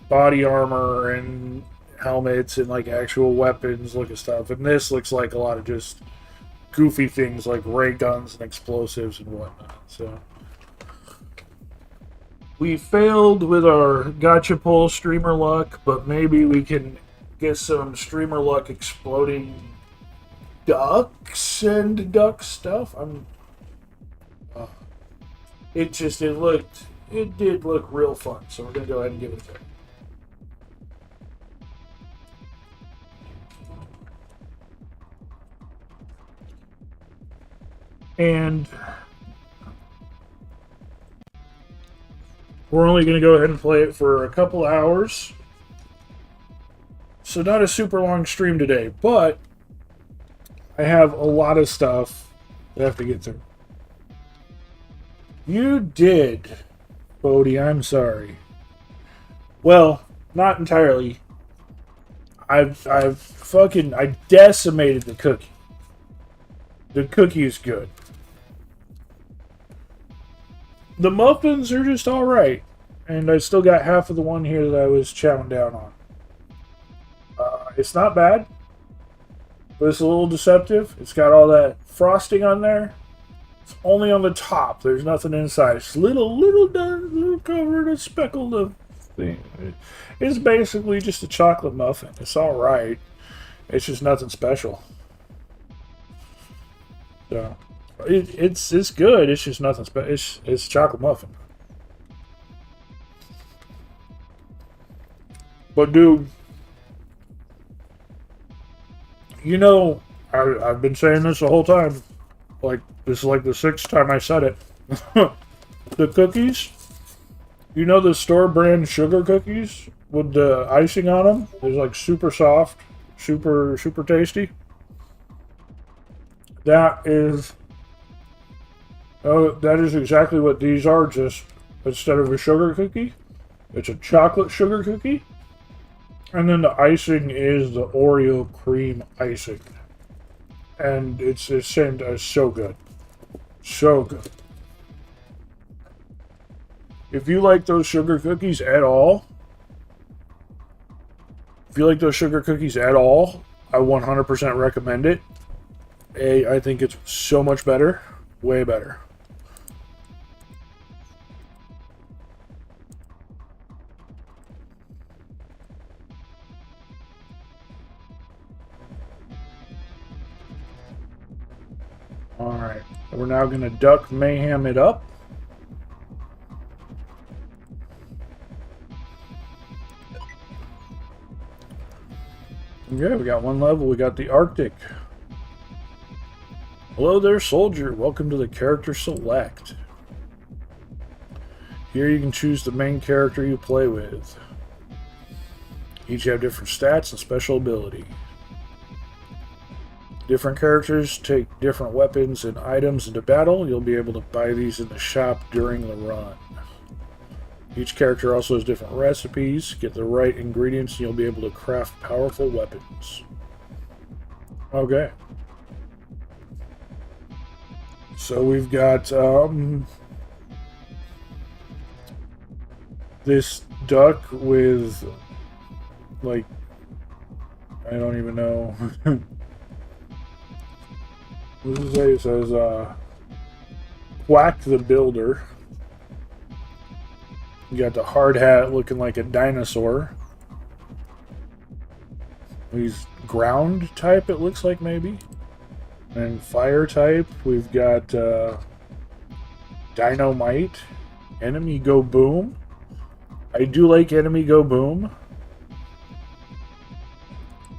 body armor and helmets and like actual weapons looking stuff. And this looks like a lot of just goofy things like ray guns and explosives and whatnot. So we failed with our gotcha pull streamer luck, but maybe we can get some streamer luck exploding ducks and duck stuff. It did look real fun, so we're gonna go ahead and give it a try. And we're only going to go ahead and play it for a couple hours. So not a super long stream today, but I have a lot of stuff that I have to get through. You did, Bodie, I'm sorry. Well, not entirely. I decimated the cookie. The cookie is good. The muffins are just alright. And I still got half of the one here that I was chowing down on. It's not bad. But it's a little deceptive. It's got all that frosting on there. It's only on the top. There's nothing inside. It's little covered and speckled thing. It's basically just a chocolate muffin. It's alright. It's just nothing special. So, it's good. It's just nothing special. It's chocolate muffin. But dude, you know, I've been saying this the whole time. Like, this is like the 6th time I said it. The cookies, you know, the store brand sugar cookies with the icing on them. They're like super soft, super tasty. That is exactly what these are. Just instead of a sugar cookie, it's a chocolate sugar cookie. And then the icing is the Oreo cream icing. And it's so good. So good. If you like those sugar cookies at all, I 100% recommend it. I think it's so much better. Way better. Alright, we're now going to duck mayhem it up. Okay, we got one level. We got the Arctic. Hello there, soldier. Welcome to the character select. Here you can choose the main character you play with. Each have different stats and special ability. Different characters take different weapons and items into battle. You'll be able to buy these in the shop during the run. Each character also has different recipes. Get the right ingredients and you'll be able to craft powerful weapons. Okay. So we've got this duck with, like, I don't even know. What does it say? It says, Quack the Builder. You got the hard hat looking like a dinosaur. He's ground type, it looks like, maybe. And fire type, we've got Dynamite. Enemy Go Boom. I do like Enemy Go Boom.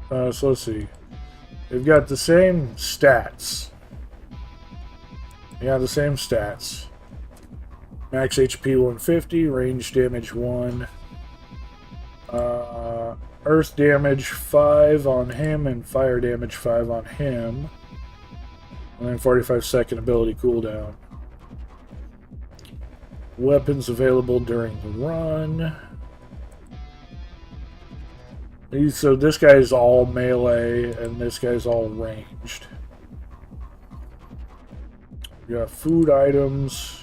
So let's see. They've got the same stats. Yeah, the same stats. Max HP 150, range damage 1. Earth damage 5 on him, and fire damage 5 on him. And then 45-second ability cooldown. Weapons available during the run. So this guy's all melee, and this guy's all ranged. We got food items.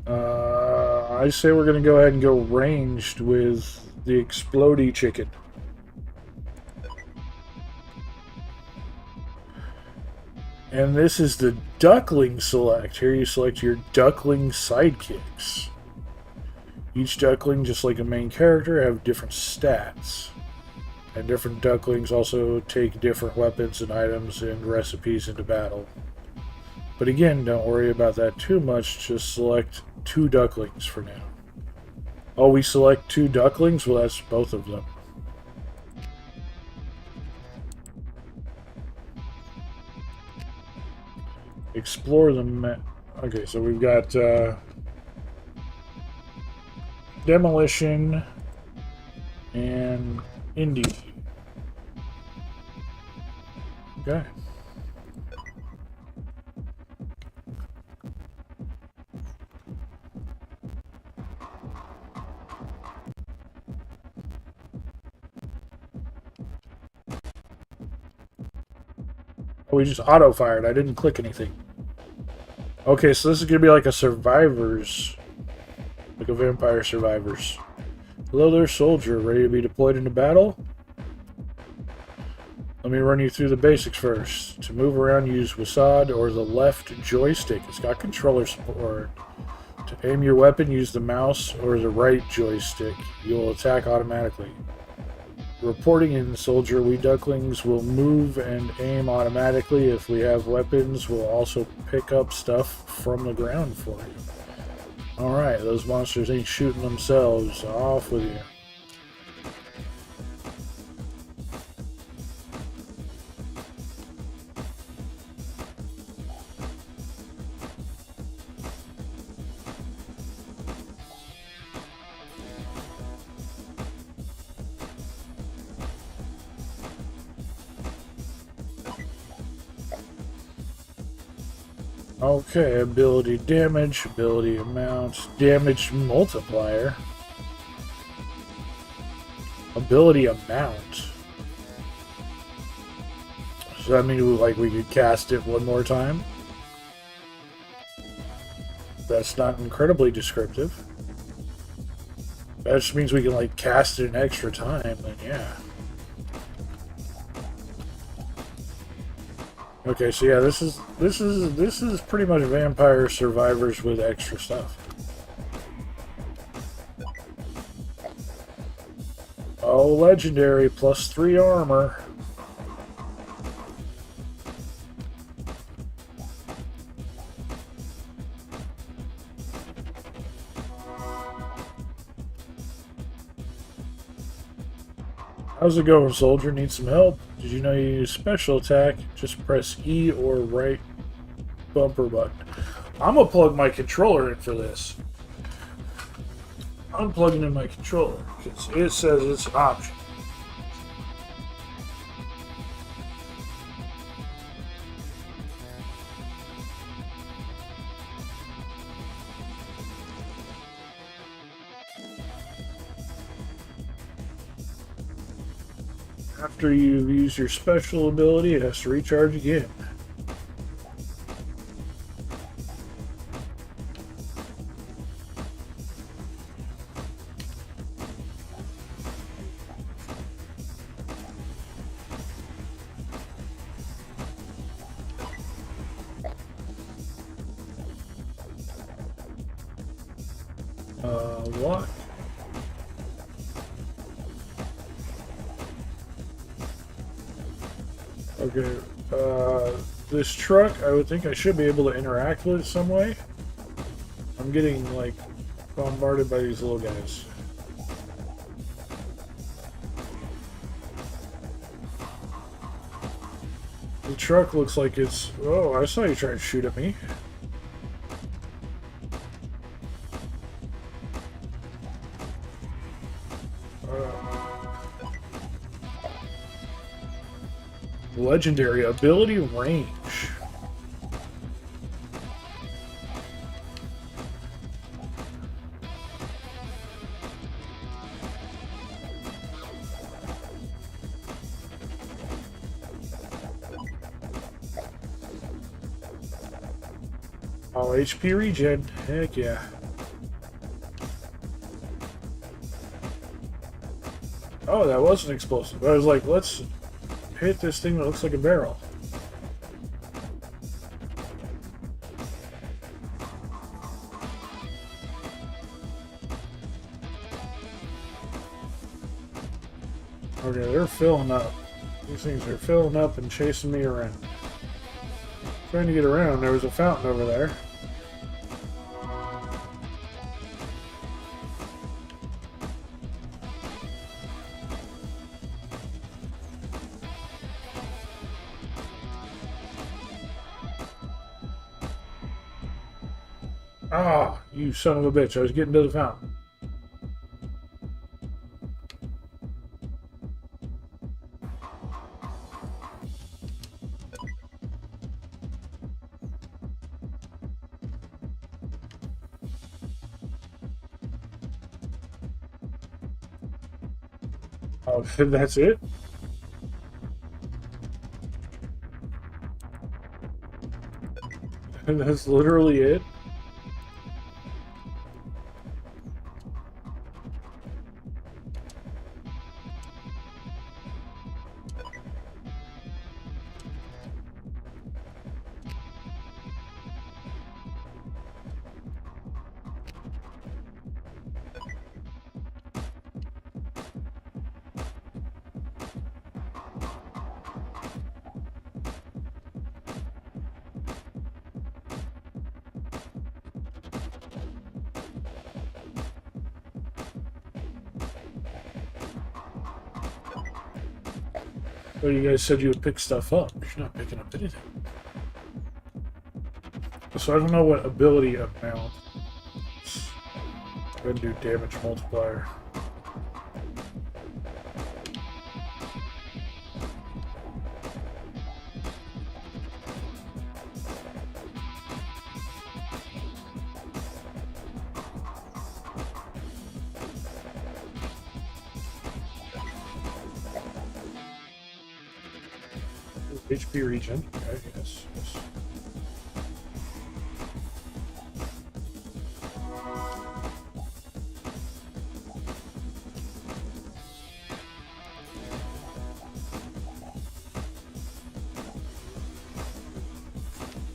I say we're going to go ahead and go ranged with the Explodey Chicken. And this is the Duckling Select. Here you select your Duckling sidekicks. Each Duckling, just like a main character, have different stats. And different Ducklings also take different weapons and items and recipes into battle. But again, don't worry about that too much. Just select 2 Ducklings for now. Oh, we select 2 Ducklings? Well, that's both of them. Explore the map. Okay, so we've got Demolition and Indie. Okay. Oh, we just auto-fired. I didn't click anything. Okay, so this is going to be like a Survivors. Like a Vampire Survivors. Hello there, soldier. Ready to be deployed into battle? Let me run you through the basics first. To move around, use WASD or the left joystick. It's got controller support. To aim your weapon, use the mouse or the right joystick. You'll attack automatically. Reporting in, soldier. We Ducklings will move and aim automatically. If we have weapons, we'll also pick up stuff from the ground for you. Alright, those monsters ain't shooting themselves. Off with you. Okay, ability damage, ability amount, damage multiplier, ability amount. So that means like we could cast it one more time? That's not incredibly descriptive. That just means we can like cast it an extra time, then yeah. Okay, so yeah, this is pretty much Vampire Survivors with extra stuff. Oh, legendary, +3 armor. How's it going, soldier? Need some help? Did you know you use special attack? Just press E or right bumper button. I'm gonna plug my controller in for this. I'm plugging in my controller because it says it's an option. After you've used your special ability, it has to recharge again. What? Okay, this truck, I would think I should be able to interact with it some way. I'm getting, like, bombarded by these little guys. The truck looks like it's... Oh, I saw you try to shoot at me. Legendary ability range. All HP regen. Heck yeah. Oh, that was an explosive. I was like, let's hit this thing that looks like a barrel. Okay, they're filling up. These things are filling up and chasing me around. Trying to get around, there was a fountain over there. Ah, you son of a bitch. I was getting to the fountain. Oh, that's it? That's literally it? Well, you guys said you would pick stuff up. You're not picking up anything. So I don't know what ability amount. Go ahead and do damage multiplier. HP regen. Okay, yes, yes.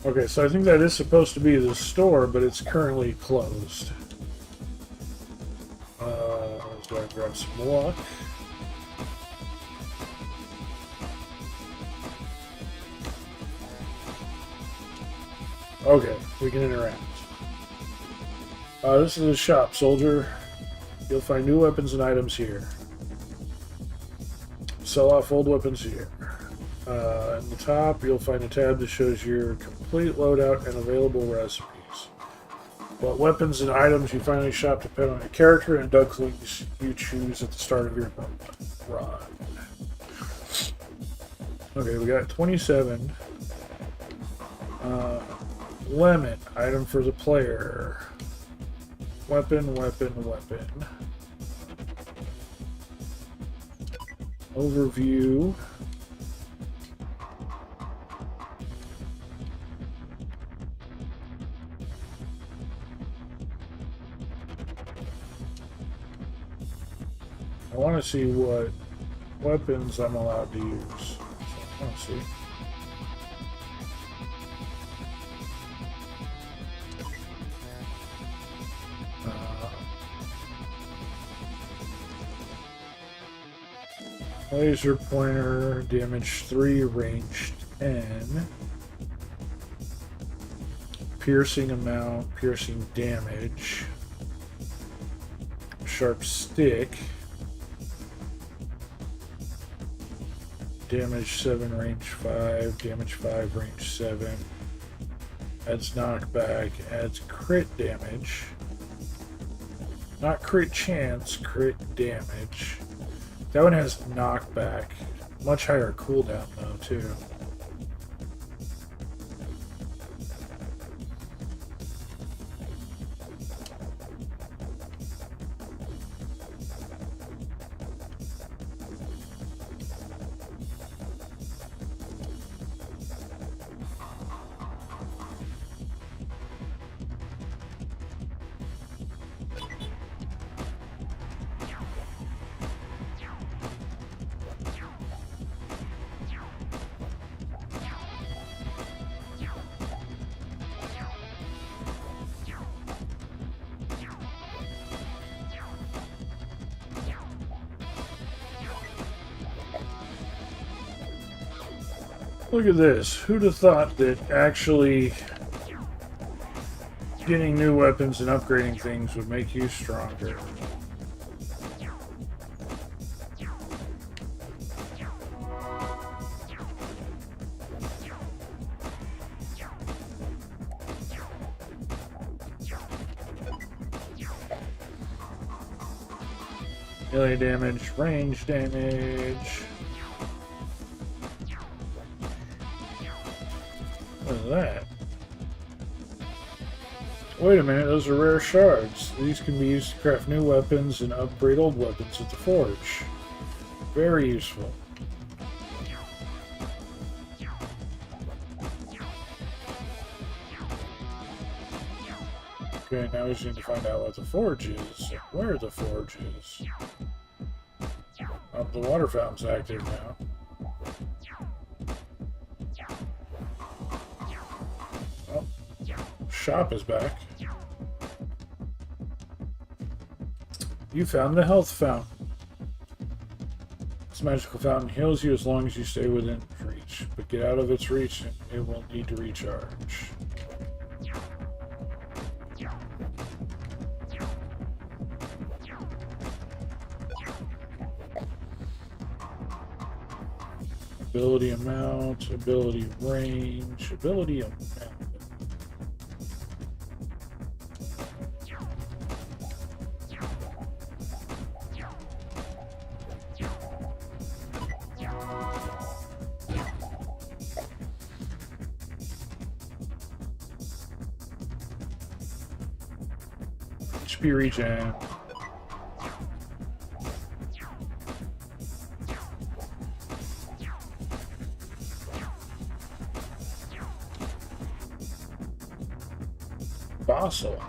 Okay, so I think that is supposed to be the store, but it's currently closed. Let's go ahead and grab some luck. Okay, we can interact. This is a shop, soldier. You'll find new weapons and items here. Sell off old weapons here. In the top, you'll find a tab that shows your complete loadout and available recipes. What weapons and items you finally shop depend on your character and ducklings you choose at the start of your run. Okay, we got 27. Lemon, item for the player. Weapon, weapon, weapon. Overview. I want to see what weapons I'm allowed to use. I want to see. Laser pointer, damage 3, range 10. Piercing amount, piercing damage. Sharp stick. Damage 7, range 5. Damage 5, range 7. Adds knockback, adds crit damage. Not crit chance, crit damage. That one has knockback. Much higher cooldown though, too. Look at this. Who'd have thought that actually getting new weapons and upgrading things would make you stronger? Melee damage, range damage. What is that? Wait a minute, those are rare shards. These can be used to craft new weapons and upgrade old weapons at the forge. Very useful. Okay, now we just need to find out what the forge is. Where the forge is. Oh, the water fountain's active now. Oh, shop is back. You found the health fountain. This magical fountain heals you as long as you stay within reach, but get out of its reach and it will need to recharge. Ability amount, ability range, ability amount. HP regen. Fossil.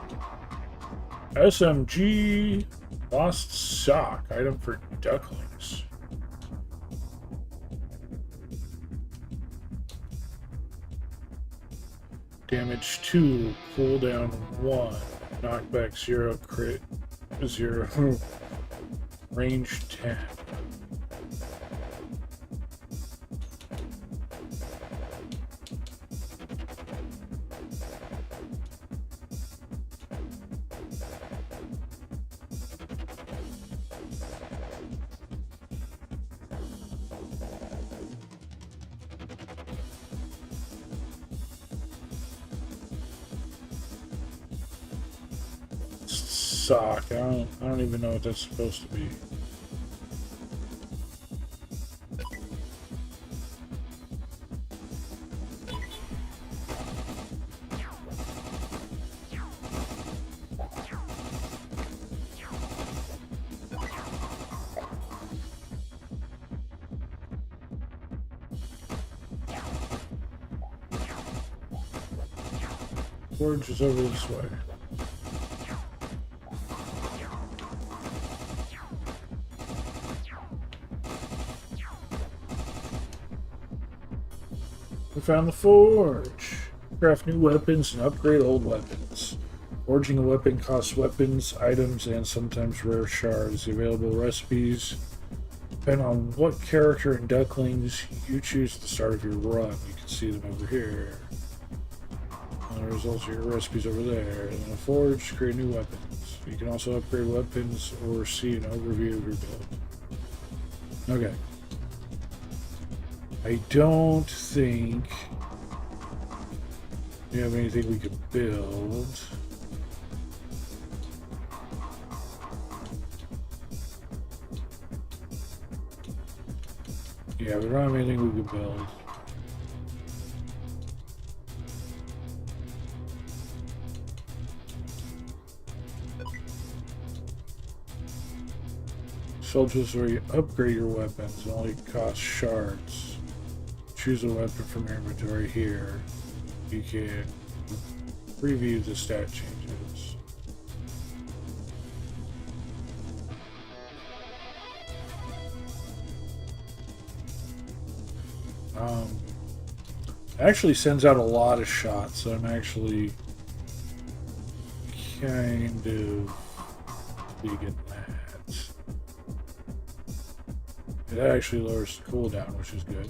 SMG Lost Sock. Item for ducklings. Damage 2. Cooldown 1. Knockback 0. Crit 0. Range 10. sock. I don't even know what that's supposed to be. Forge is over this way. We found the forge. Craft new weapons and upgrade old weapons. Forging a weapon costs weapons, items, and sometimes rare shards. The available recipes depend on what character and ducklings you choose at the start of your run. You can see them over here. And the results of your recipes over there. And then a forge, create new weapons. You can also upgrade weapons or see an overview of your build. Okay. I don't think we have anything we could build. Yeah, we don't have anything we could build. Soldiers where you upgrade your weapons only cost shards. Choose a weapon from your inventory here. You can preview the stat changes. It actually sends out a lot of shots, so I'm actually kind of digging that. It actually lowers the cooldown, which is good.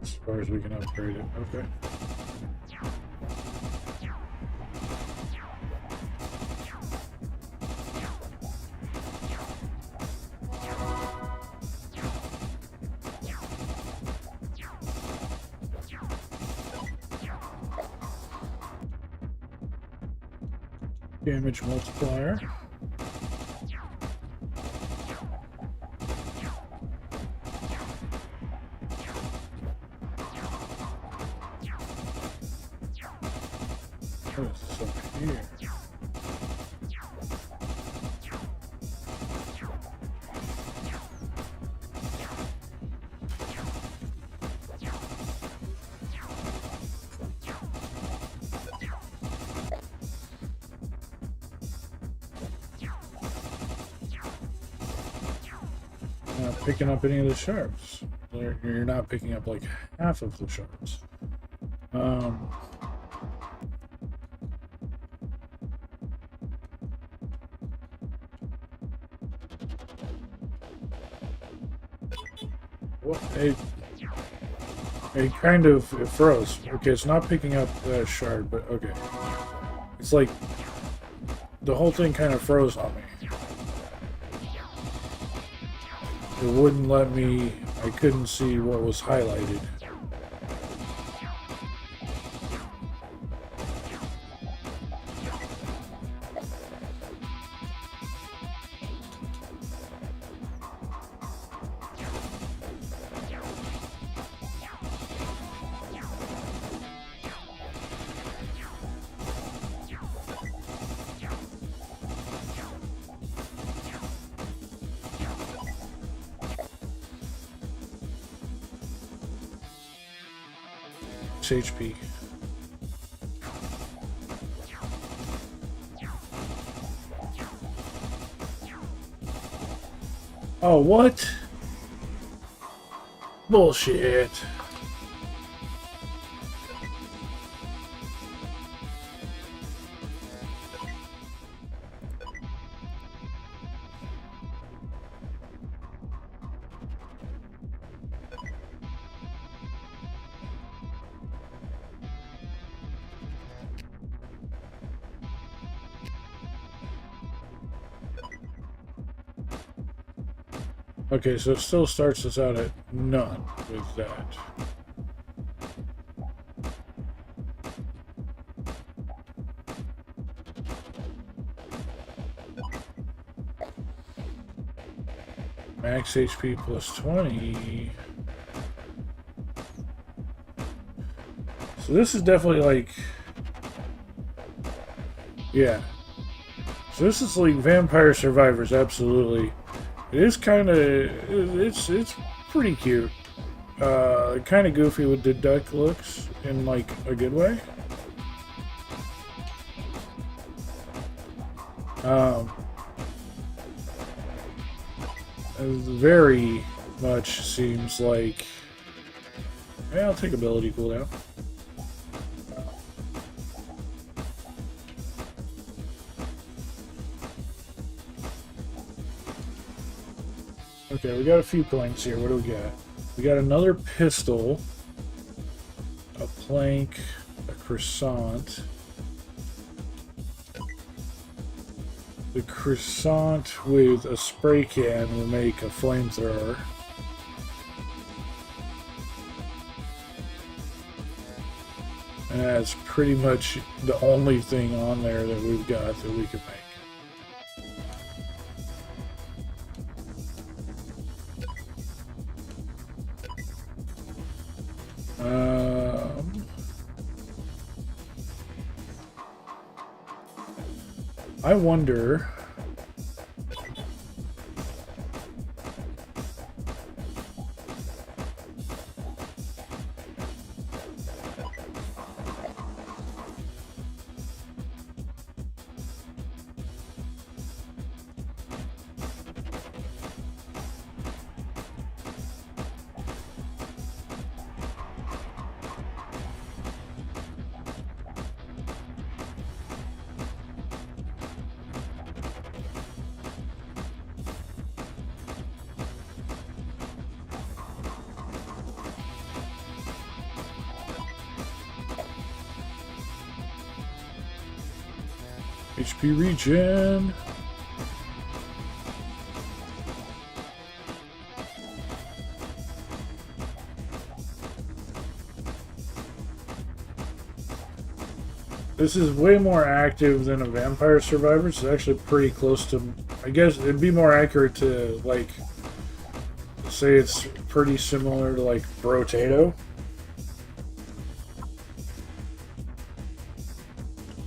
As far as we can upgrade it, okay. Damage multiplier. What is this up here? Not picking up any of the shards. You're not picking up like half of the shards. Well, it kind of it froze. Okay, it's not picking up that shard, but okay. It's like the whole thing kind of froze on me. It wouldn't let me, I couldn't see what was highlighted. HP. Oh, what? Bullshit. Okay, so it still starts us out at none with that. Max HP plus 20. So this is definitely like... Yeah. So this is like Vampire Survivors, absolutely. It is kind of... It's pretty cute. Kind of goofy with the duck looks in like a good way. It very much seems like... Yeah, I'll take ability cooldown. Okay, we got a few planks here. What do we got? We got another pistol, a plank, a croissant. The croissant with a spray can will make a flamethrower. And that's pretty much the only thing on there that we've got that we can make. I wonder... HP regen. This is way more active than a Vampire Survivor. It's actually pretty close to... I guess it'd be more accurate to, like, say it's pretty similar to, like, Brotato.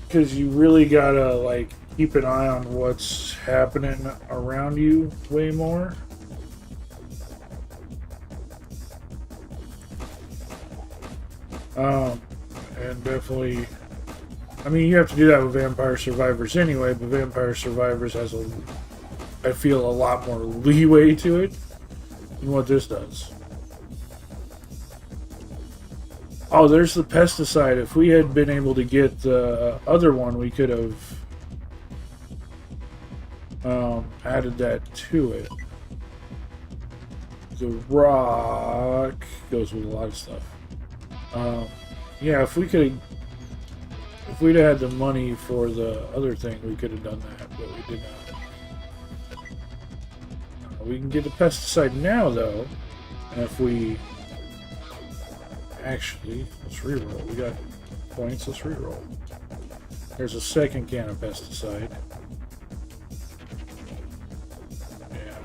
Because you really gotta, like, keep an eye on what's happening around you way more. And definitely... I mean, you have to do that with Vampire Survivors anyway, but Vampire Survivors has a... I feel a lot more leeway to it than what this does. Oh, there's the pesticide. If we had been able to get the other one, we could have added that to it. The rock goes with a lot of stuff. Yeah, if we'd have had the money for the other thing, we could have done that, but we did not. We can get the pesticide now, though, and if we... Actually, let's reroll. We got points. Let's reroll. There's a second can of pesticide. Yeah.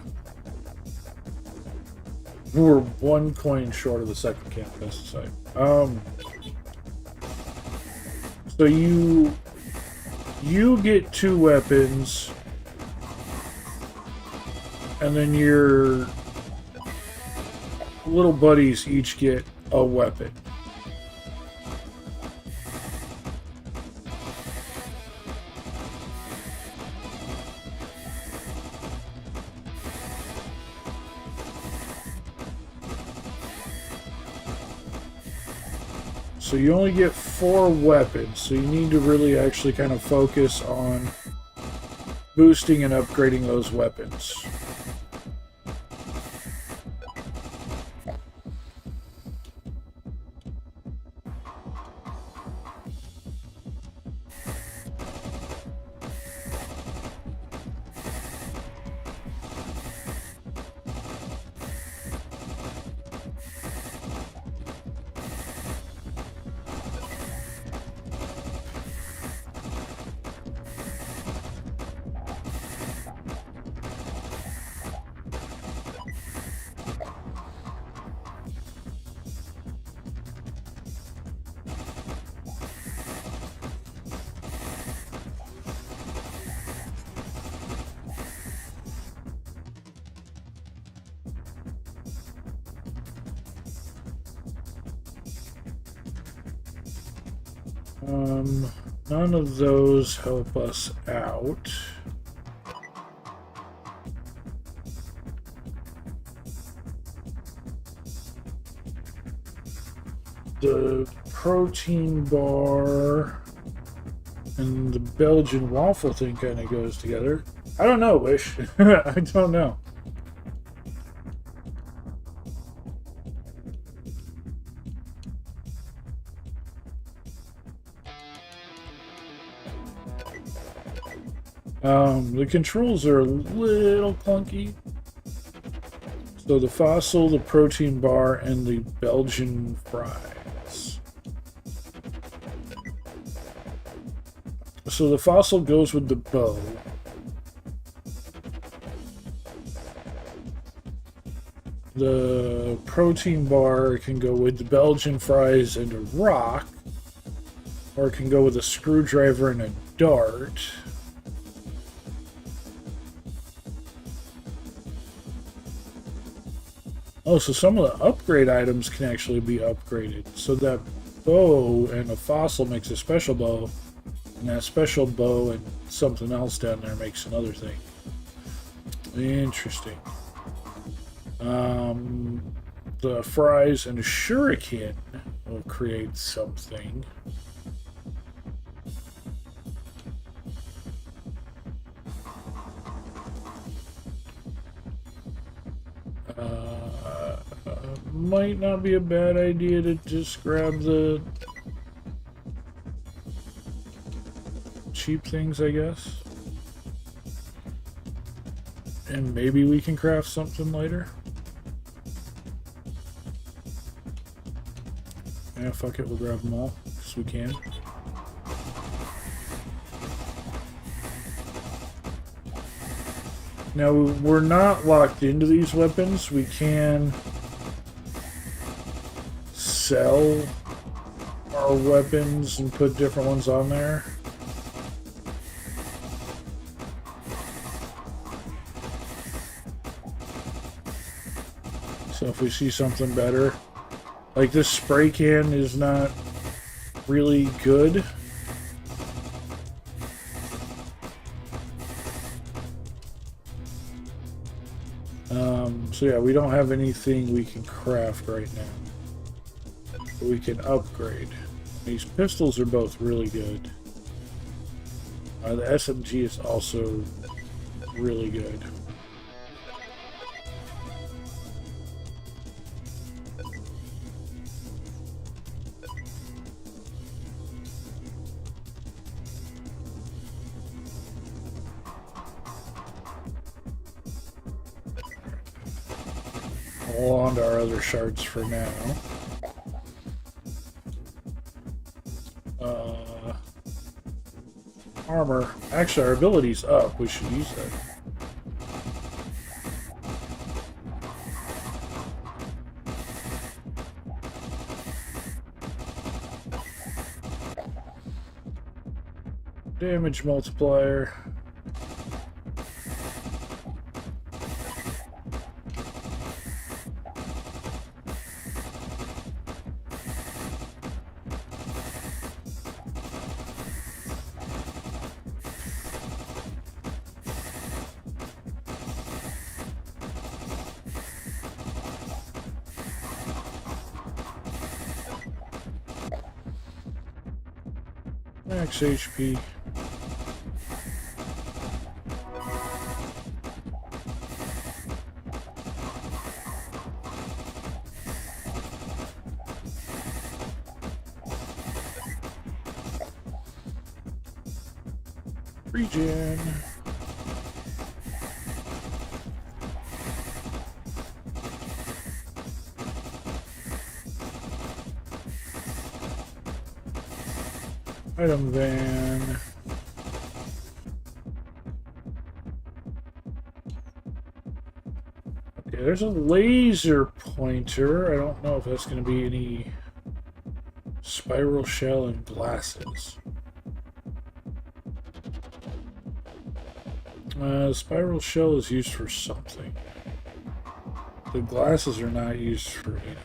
We're 1 coin short of the second can of pesticide. So you get 2 weapons, and then your little buddies each get a weapon. So you only get 4 weapons, so you need to really actually kind of focus on boosting and upgrading those weapons. None of those help us out. The protein bar and the Belgian waffle thing kind of goes together. I don't know, Wish. I don't know. The controls are a little clunky. So the fossil, the protein bar, and the Belgian fries. So the fossil goes with the bow. The protein bar can go with the Belgian fries and a rock. Or it can go with a screwdriver and a dart. Oh, so some of the upgrade items can actually be upgraded. So that bow and a fossil makes a special bow, and that special bow and something else down there makes another thing. Interesting. The fries and a shuriken will create something. Might not be a bad idea to just grab the cheap things, I guess. And maybe we can craft something later. Yeah, fuck it, we'll grab them all, because we can. Now, we're not locked into these weapons. We can sell our weapons and put different ones on there. So if we see something better, like this spray can is not really good. So yeah, we don't have anything we can craft right now. But we can upgrade. These pistols are both really good. The SMG is also really good. Hold on to our other shards for now. Armor. Actually, our ability's up. We should use that. Damage multiplier. Max HP. Regen. Item van. Okay, there's a laser pointer. I don't know if that's going to be any spiral shell and glasses. Spiral shell is used for something. The glasses are not used for anything.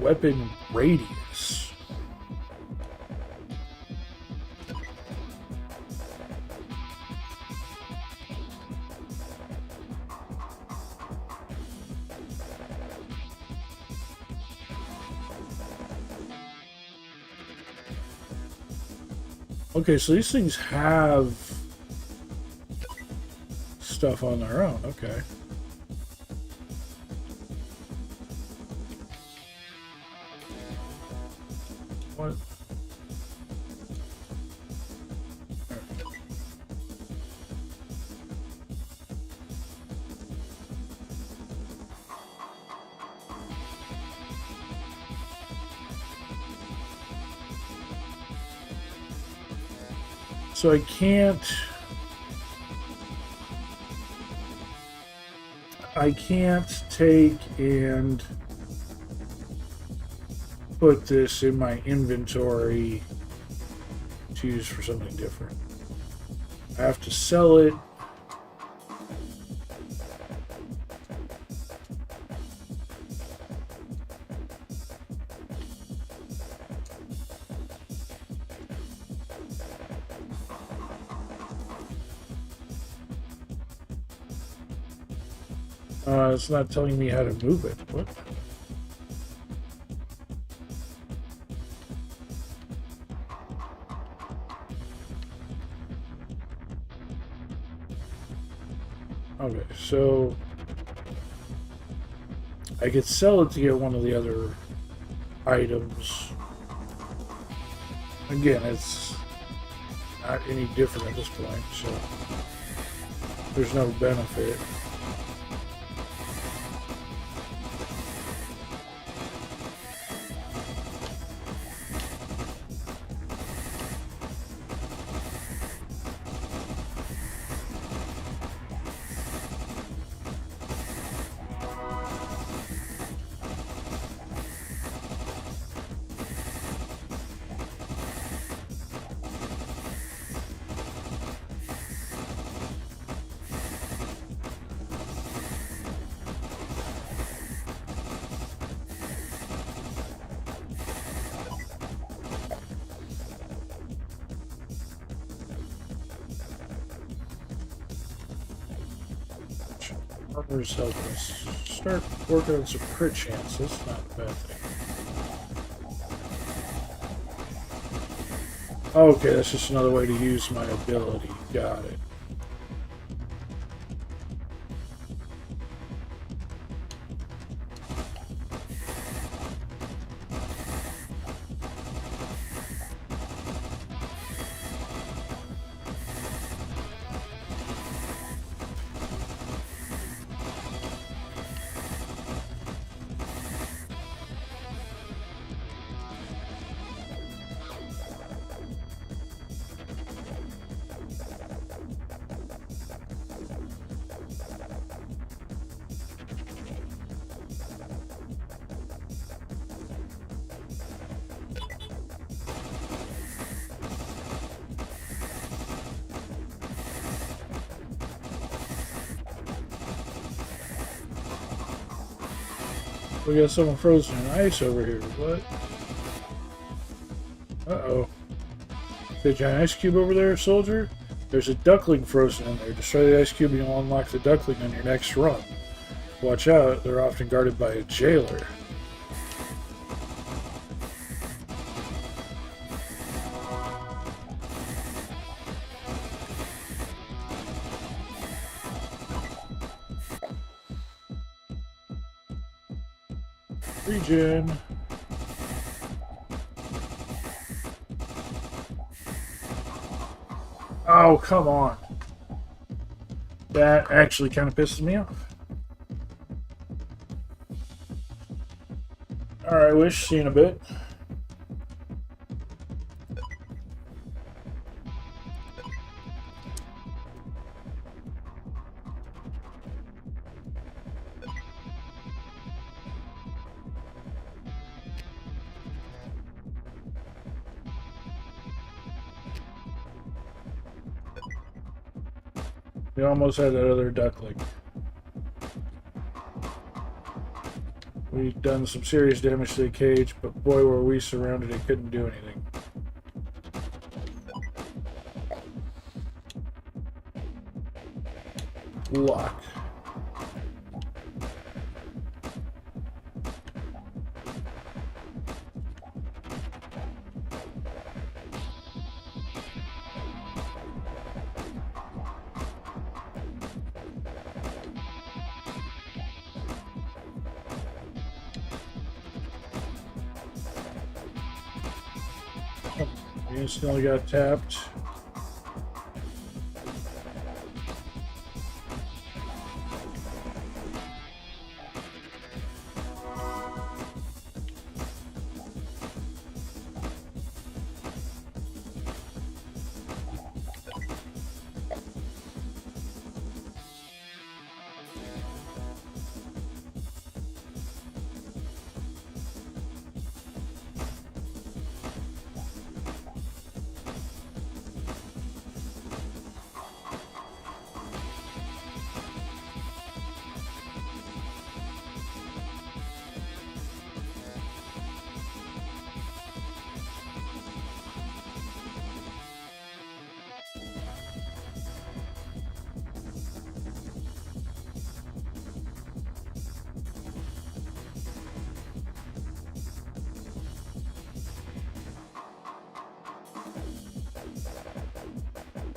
weapon radius. Okay, so these things have stuff on their own. Okay. What? So I can't take and put this in my inventory to use for something different. I have to sell it. It's not telling me how to move it. What? Okay, so I could sell it to get one of the other items. Again, it's not any different at this point, so there's no benefit. Partners help us start working on some crit chances. Not a bad thing. Okay, that's just another way to use my ability. Got it. We got someone frozen in ice over here. What? Uh-oh. Is there a giant ice cube over there, soldier? There's a duckling frozen in there. Destroy the ice cube and you'll unlock the duckling on your next run. Watch out, they're often guarded by a jailer. Regen. Oh, come on. That actually kind of pisses me off. Alright, Wish, see you in a bit. We almost had that other duckling. We'd done some serious damage to the cage, but boy, were we surrounded, it couldn't do anything. Lock. Instantly got tapped.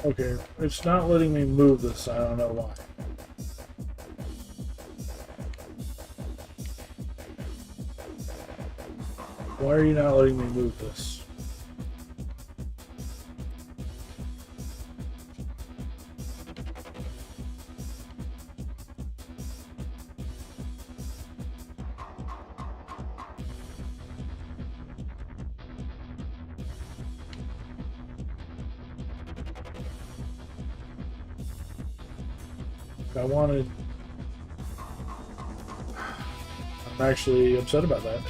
Okay, it's not letting me move this, I don't know why. Why are you not letting me move this? I'm actually upset about that.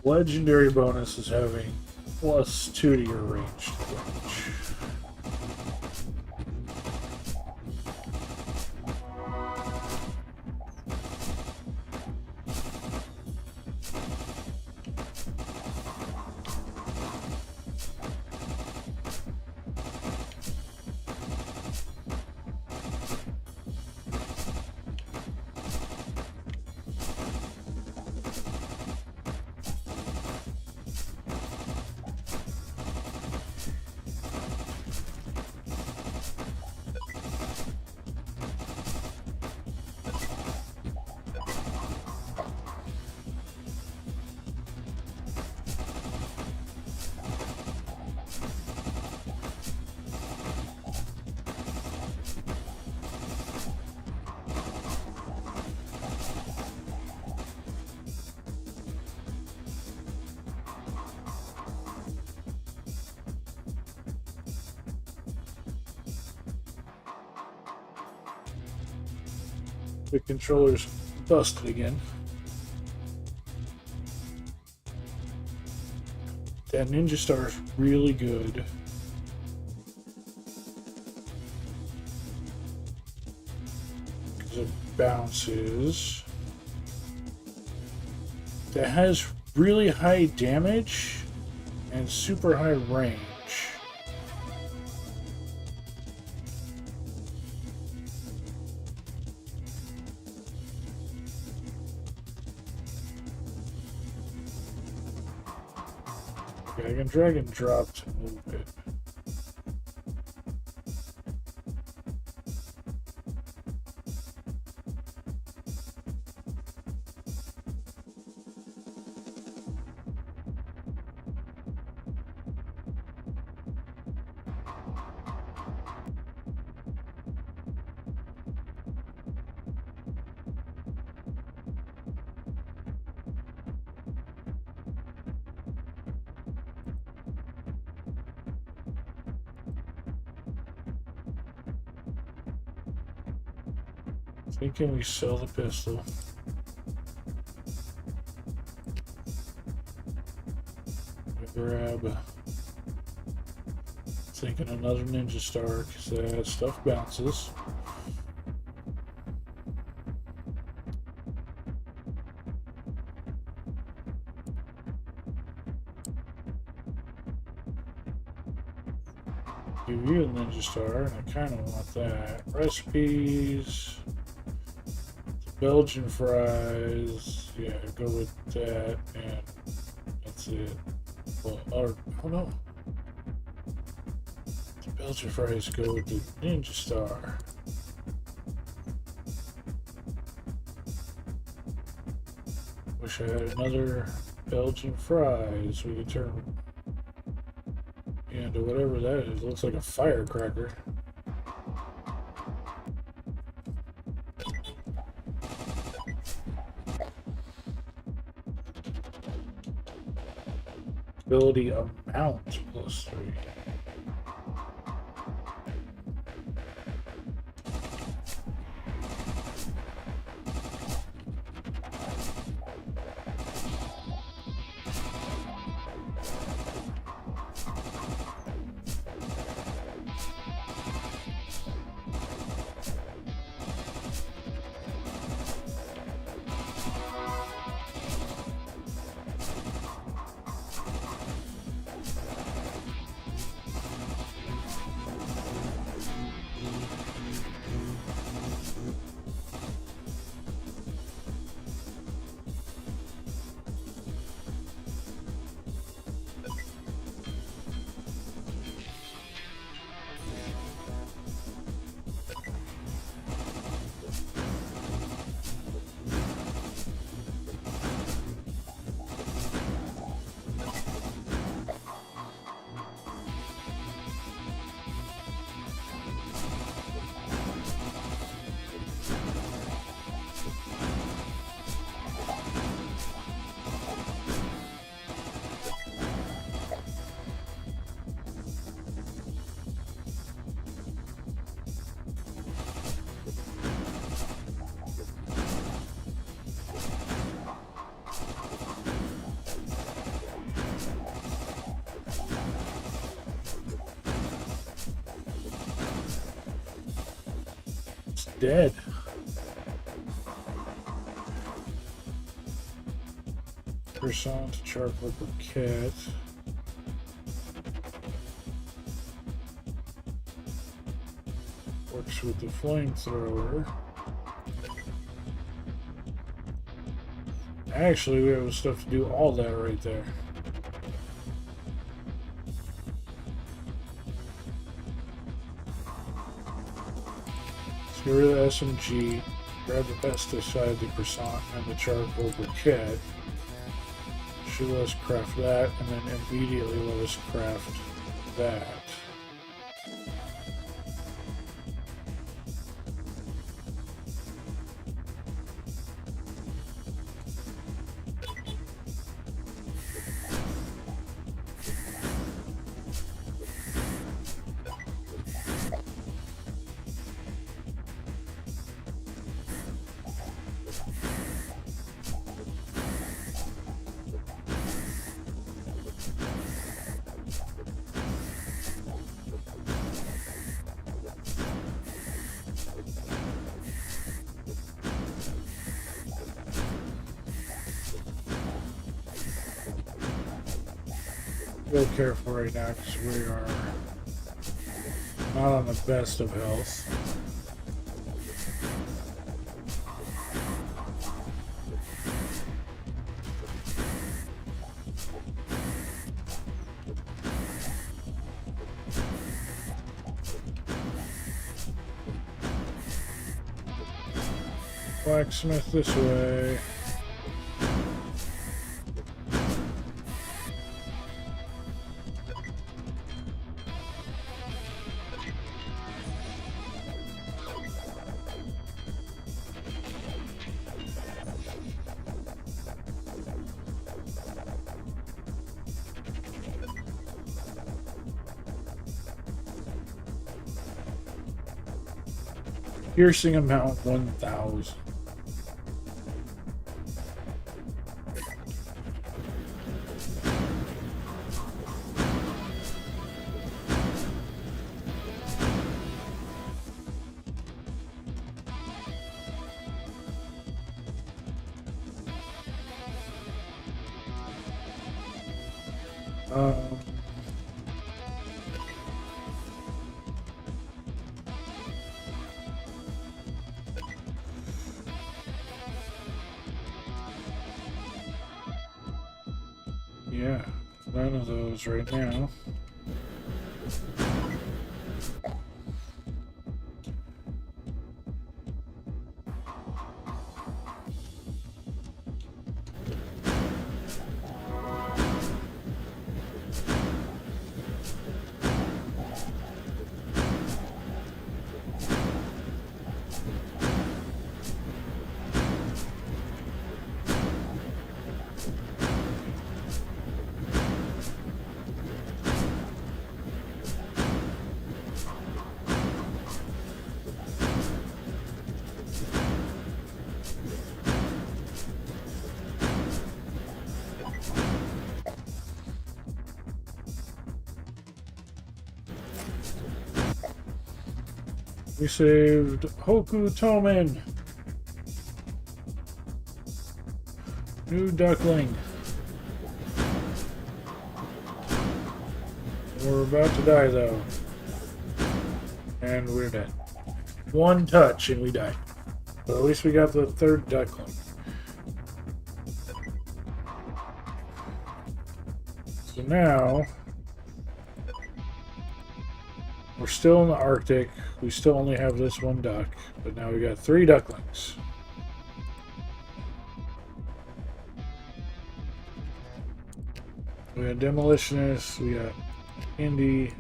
legendary bonus is having +2 to your ranged damage. The controller's busted again. That Ninja Star is really good. Because it bounces. That has really high damage and super high range. I can drag and drop to move it. Thinking we sell the pistol. Grab. Thinking another Ninja Star because that stuff bounces. Give you a Ninja Star, and I kind of want that. Recipes. Belgian fries, yeah, go with that, and that's it. Well, oh no. The Belgian fries go with the Ninja Star. Wish I had another Belgian fries. We could turn into whatever that is. Looks like a firecracker. Ability amount +3. dead. Croissant, chocolate cat. Works with the flamethrower. Actually, we have stuff to do all that right there. Let's get rid of the SMG, grab the pesticide, the croissant, and the charcoal briquette. Should let us craft that, and then immediately let us craft that. Real careful right now because we are not on the best of health. Blacksmith this way. Piercing amount 1,000. Yeah, none of those right now. We saved Hoku Tomen. New duckling. We're about to die though. And we're dead. One touch and we died. But at least we got the third duckling. So now we're still in the Arctic. We still only have this one duck, but now we got 3 ducklings. We got Demolitionist, we got Indy,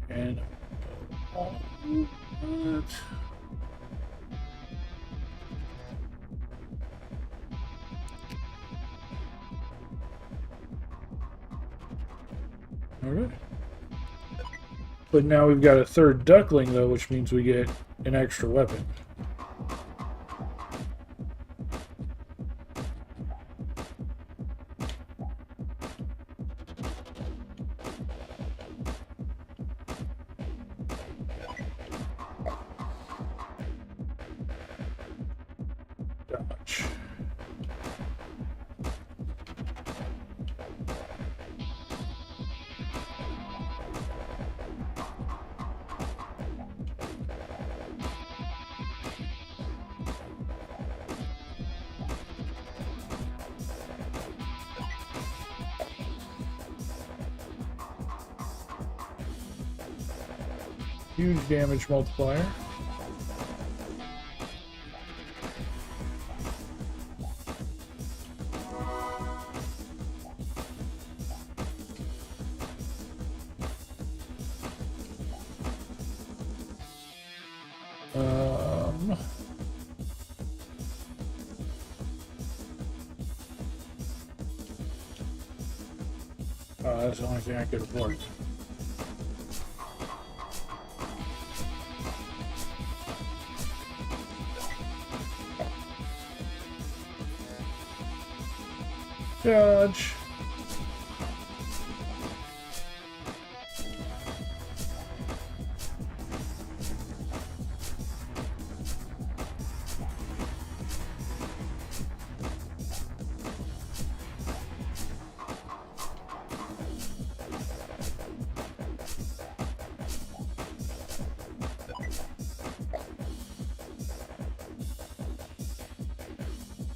and what? Alright. But now we've got a third duckling, though, which means we get an extra weapon. huge damage multiplier. That's the only thing I could afford. Dodge.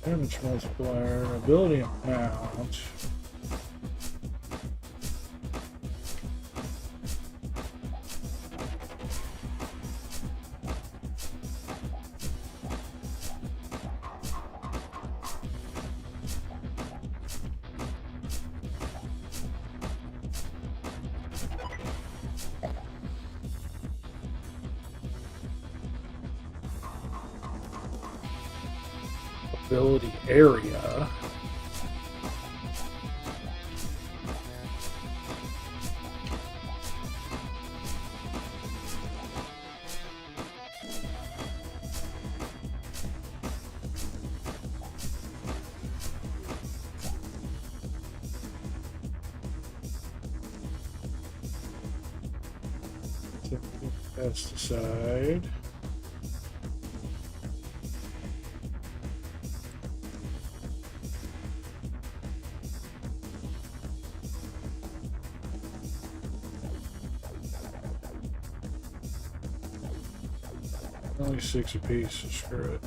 Damage multiplier, ability amount. Ability area. Pesticide. Only 6 apiece, so screw it.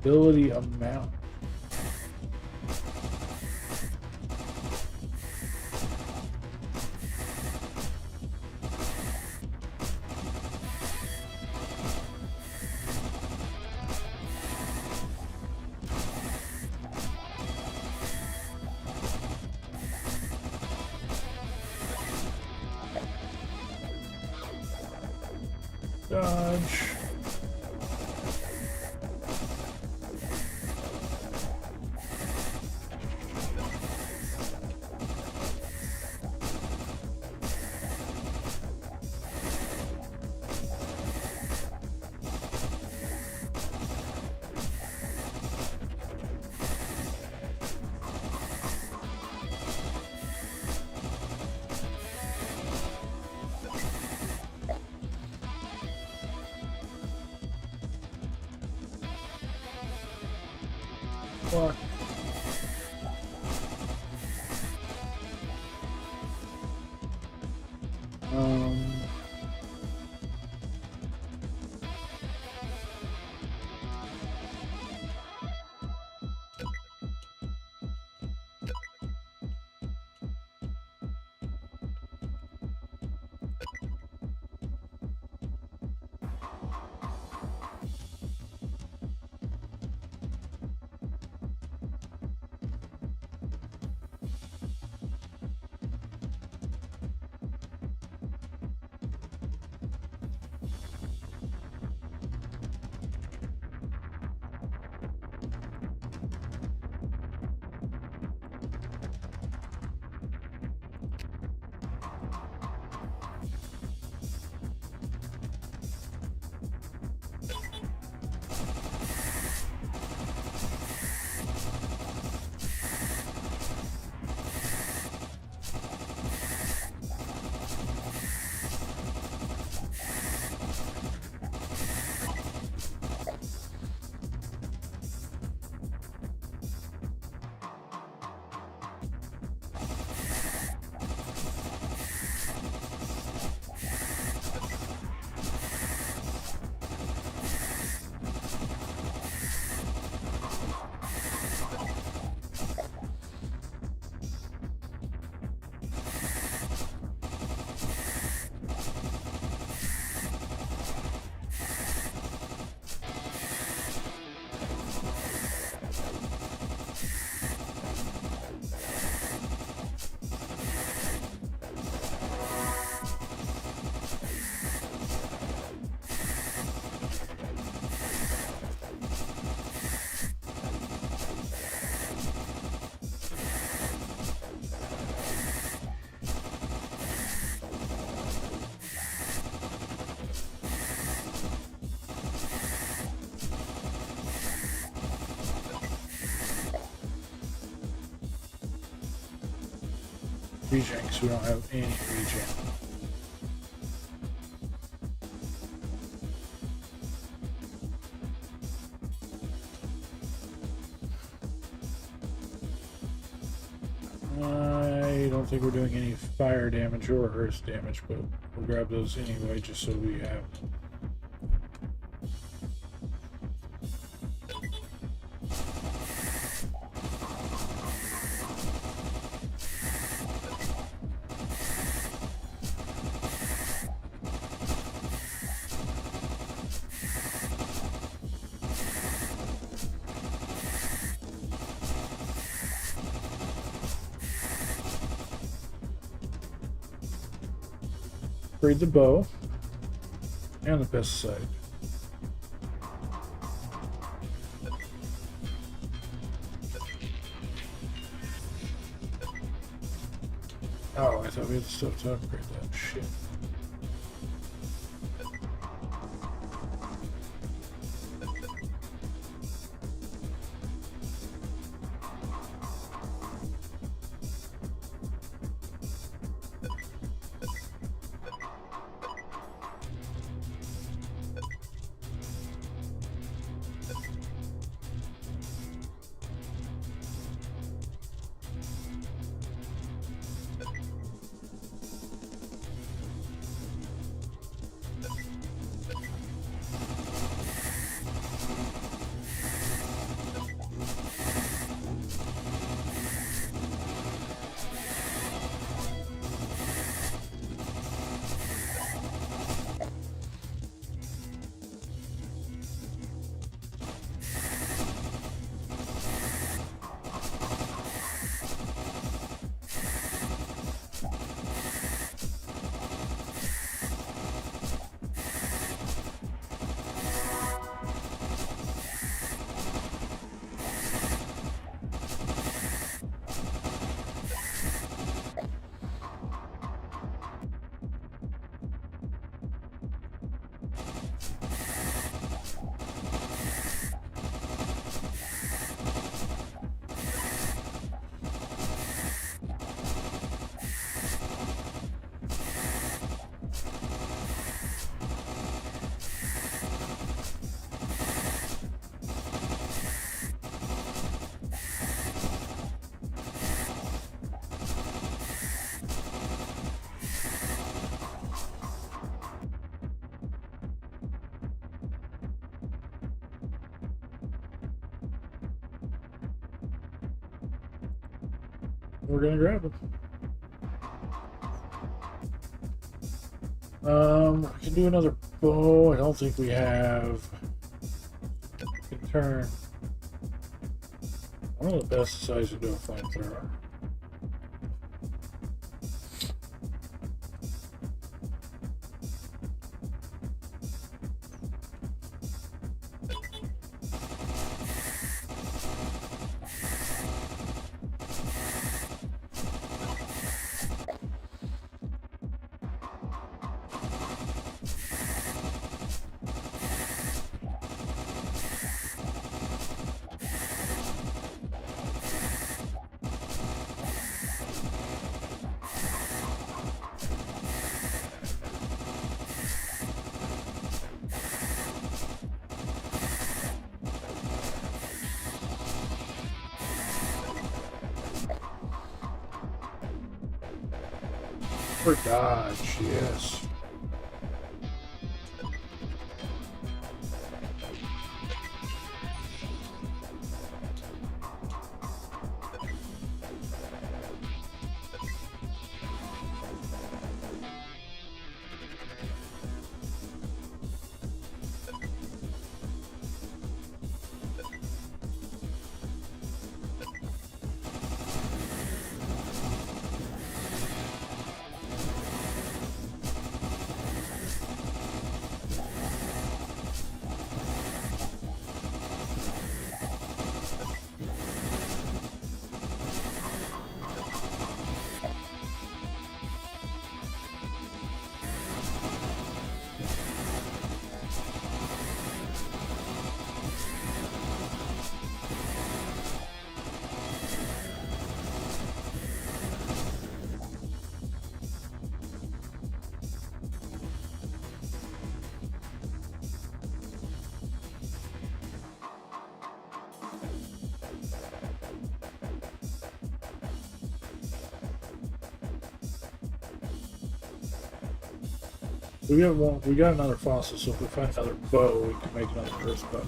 Ability amount. Dodge. Fuck. regen because we don't have any regen. I don't think we're doing any fire damage or earth damage, but we'll grab those anyway just so we have. Upgrade the bow and the pesticide. Oh, I thought we had the stuff to upgrade that. Shit. We're gonna grab them. We can do another bow. I don't think we have. We can turn one of the pesticides into a flamethrower. For dodge, yes. We got one. We got another fossil, so if we find another bow, we can make another earth bow.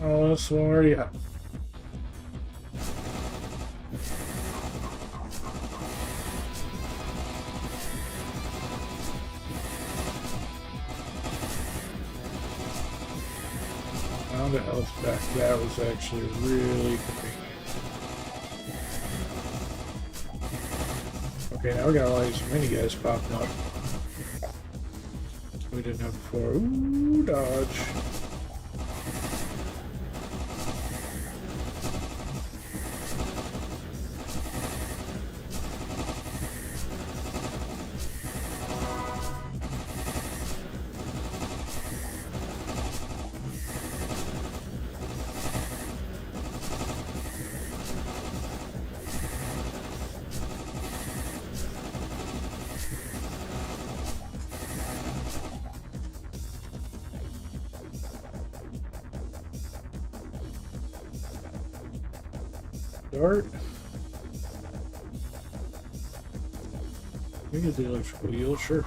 Oh, that's one we already have. Found a health back. That was actually really convenient. Okay, now we got all these mini guys popping up. We didn't have before. Ooh, dodge. Dart. We get the electrical yield, sure.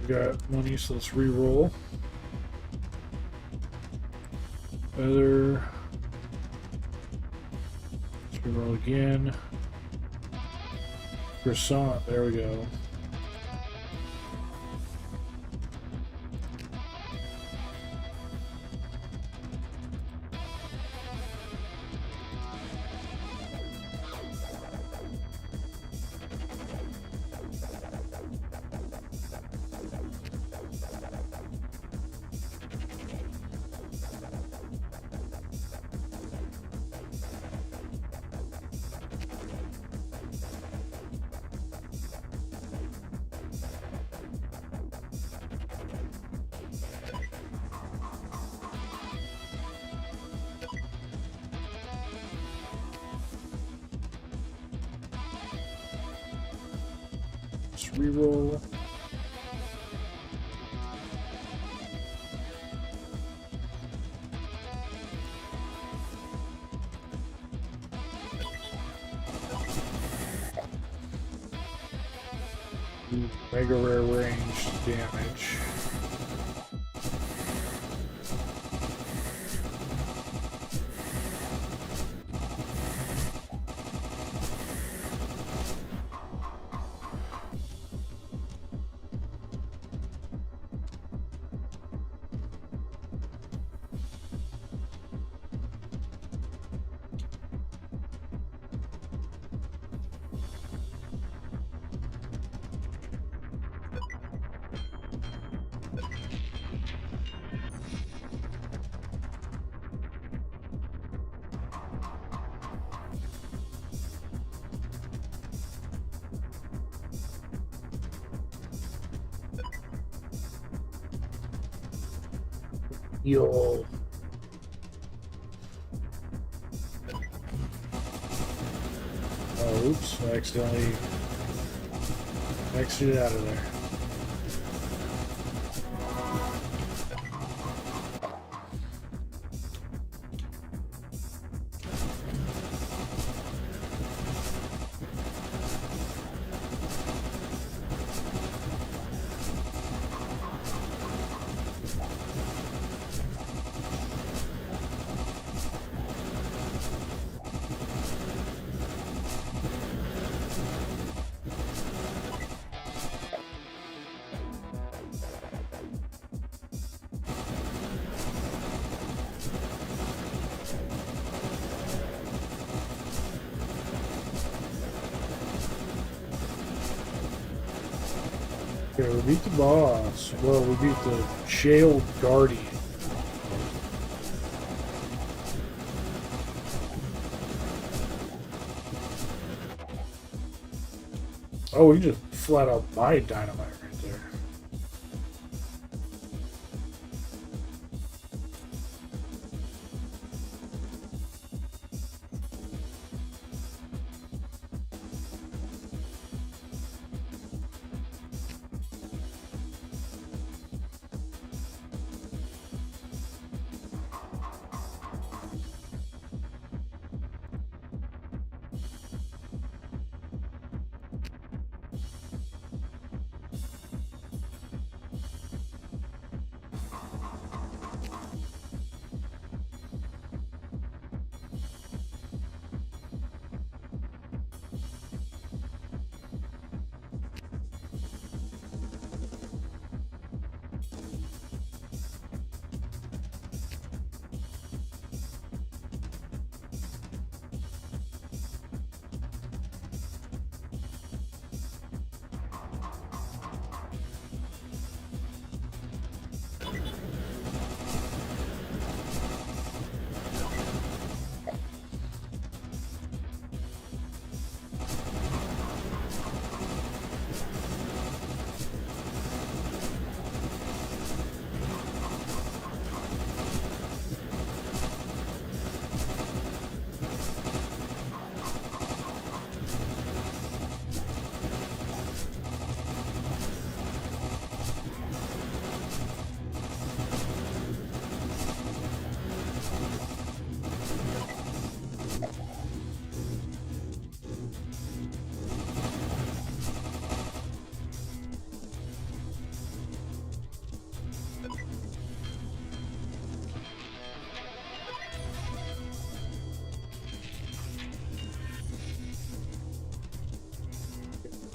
We got money, so let's re-roll. Feather. Let's re-roll again. Croissant, there we go. Reroll. Mega rare range damage. Yo. Oh, oops, I accidentally exited out of there. Okay, we beat the boss. Well, we beat the jailed guardian. Oh, we just flat out buy dynamite right there.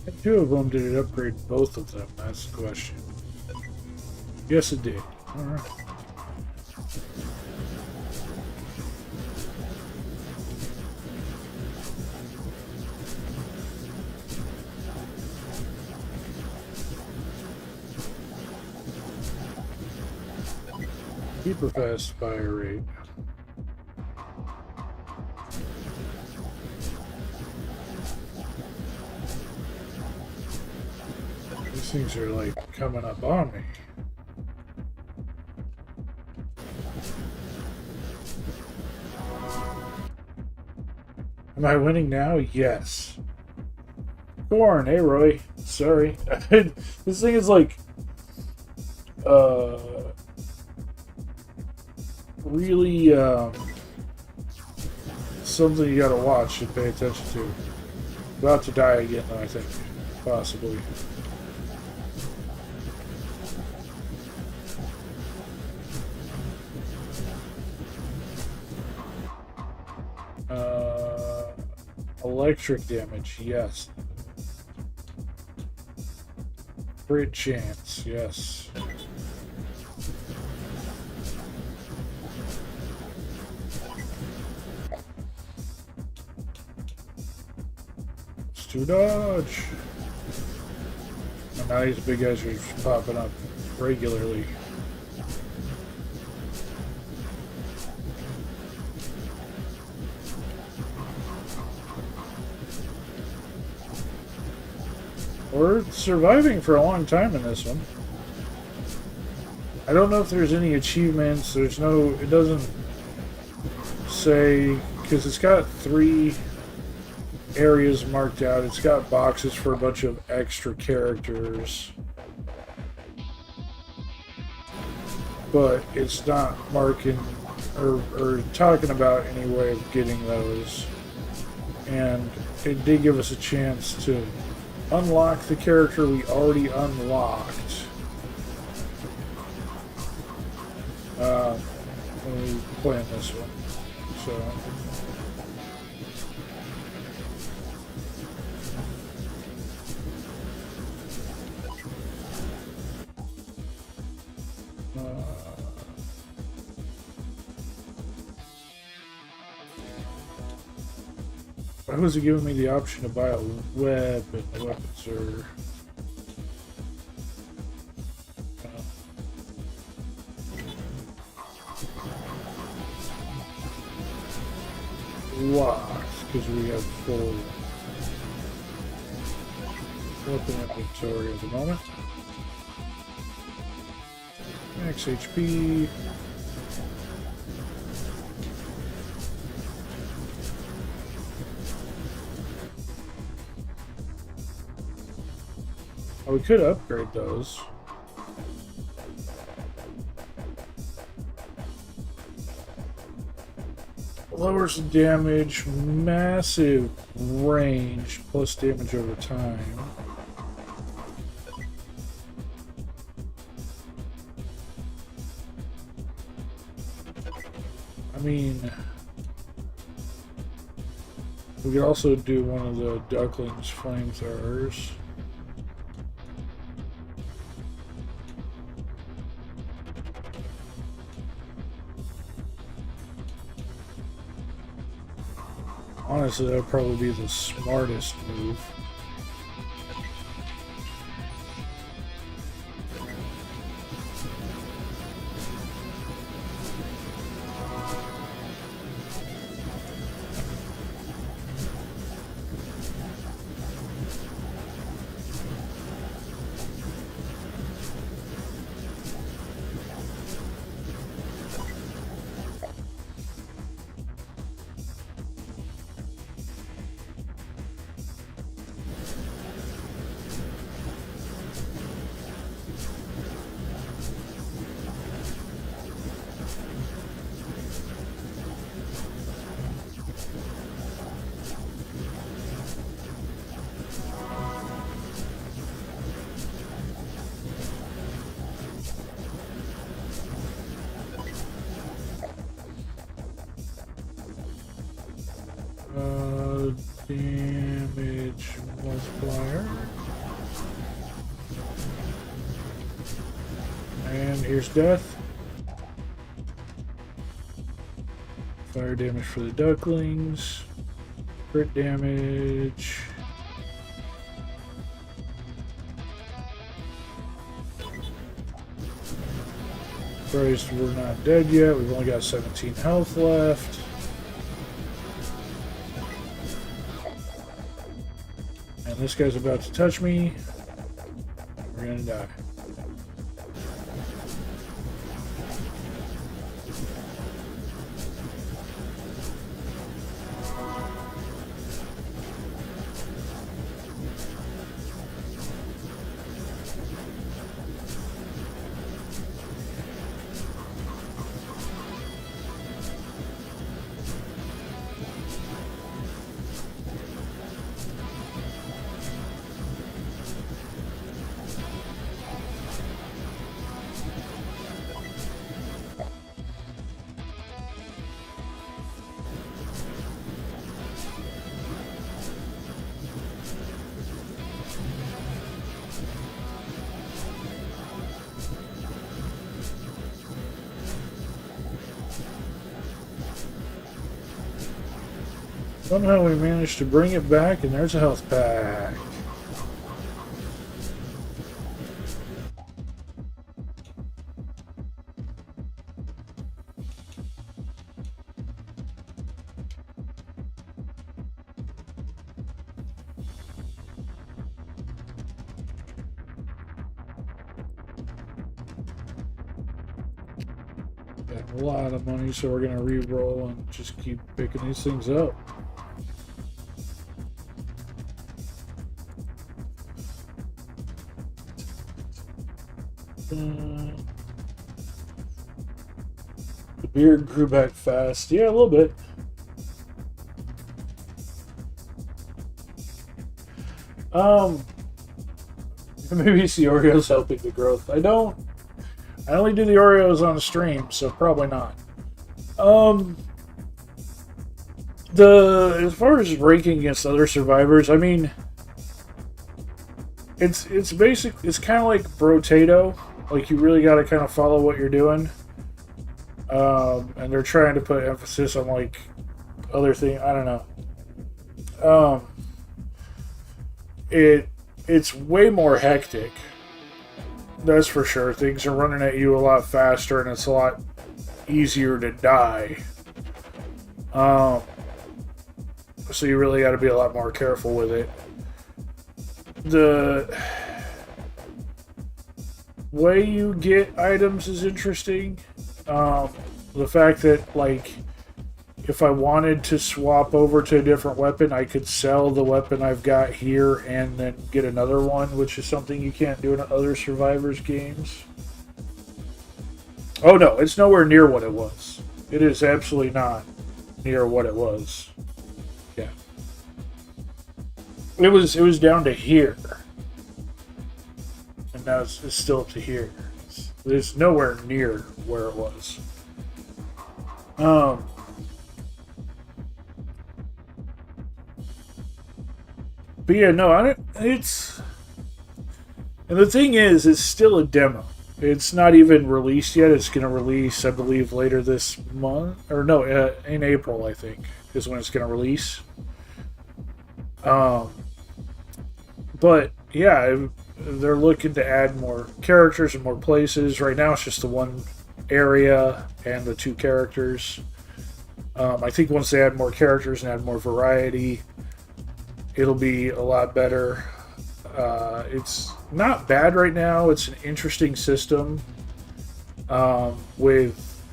And two of them, did it upgrade both of them? That's the question. Yes, it did. Alright. Super fast fire rate. These things are like coming up on me. Am I winning now? Yes. Corn, hey Roy. Sorry. This thing is like really something you gotta watch and pay attention to. About to die again though, I think. Possibly. Electric damage, yes. Crit chance, yes. It's to dodge. And now these big guys are just popping up regularly. We're surviving for a long time in this one. I don't know if there's any achievements. There's no... It doesn't say... Because it's got 3 areas marked out. It's got boxes for a bunch of extra characters. But it's not marking... Or talking about any way of getting those. And it did give us a chance to unlock the character we already unlocked when we were playing this one. So why was it giving me the option to buy a weapon? The weapons are... locked, because we have full weapon inventory at the moment. Max HP. We could upgrade those. Lowers damage, massive range, plus damage over time. I mean, we could also do one of the Ducklings flamethrowers. Honestly, that would probably be the smartest move. Fire. And here's death. Fire damage for the ducklings. Crit damage. Surprised we're not dead yet. We've only got 17 health left. And this guy's about to touch me. We're gonna die. Somehow we managed to bring it back, and there's a health pack. Got a lot of money, so we're gonna re-roll and just keep picking these things up. The beard grew back fast. Yeah, a little bit. Maybe it's the Oreos helping the growth. I only do the Oreos on the stream, so probably not. As far as ranking against other survivors, I mean, it's basic. It's kind of like Brotato. Like, you really got to kind of follow what you're doing. And they're trying to put emphasis on, like, other things. I don't know. It's way more hectic. That's for sure. Things are running at you a lot faster, and it's a lot easier to die. So you really got to be a lot more careful with it. The way you get items is interesting. The fact that, like, if I wanted to swap over to a different weapon, I could sell the weapon I've got here and then get another one, which is something you can't do in other Survivors games. Oh no, it's nowhere near what it was. It is absolutely not near what it was. Yeah. It was down to here. And now it's still up to here. It's nowhere near where it was. But yeah, no, I don't. And the thing is, it's still a demo. It's not even released yet. It's going to release, I believe, later this month, or no, in April, I think, is when it's going to release. But yeah, they're looking to add more characters and more places. Right now, it's just the one area and the two characters. I think once they add more characters and add more variety, it'll be a lot better. It's not bad right now. It's an interesting system with,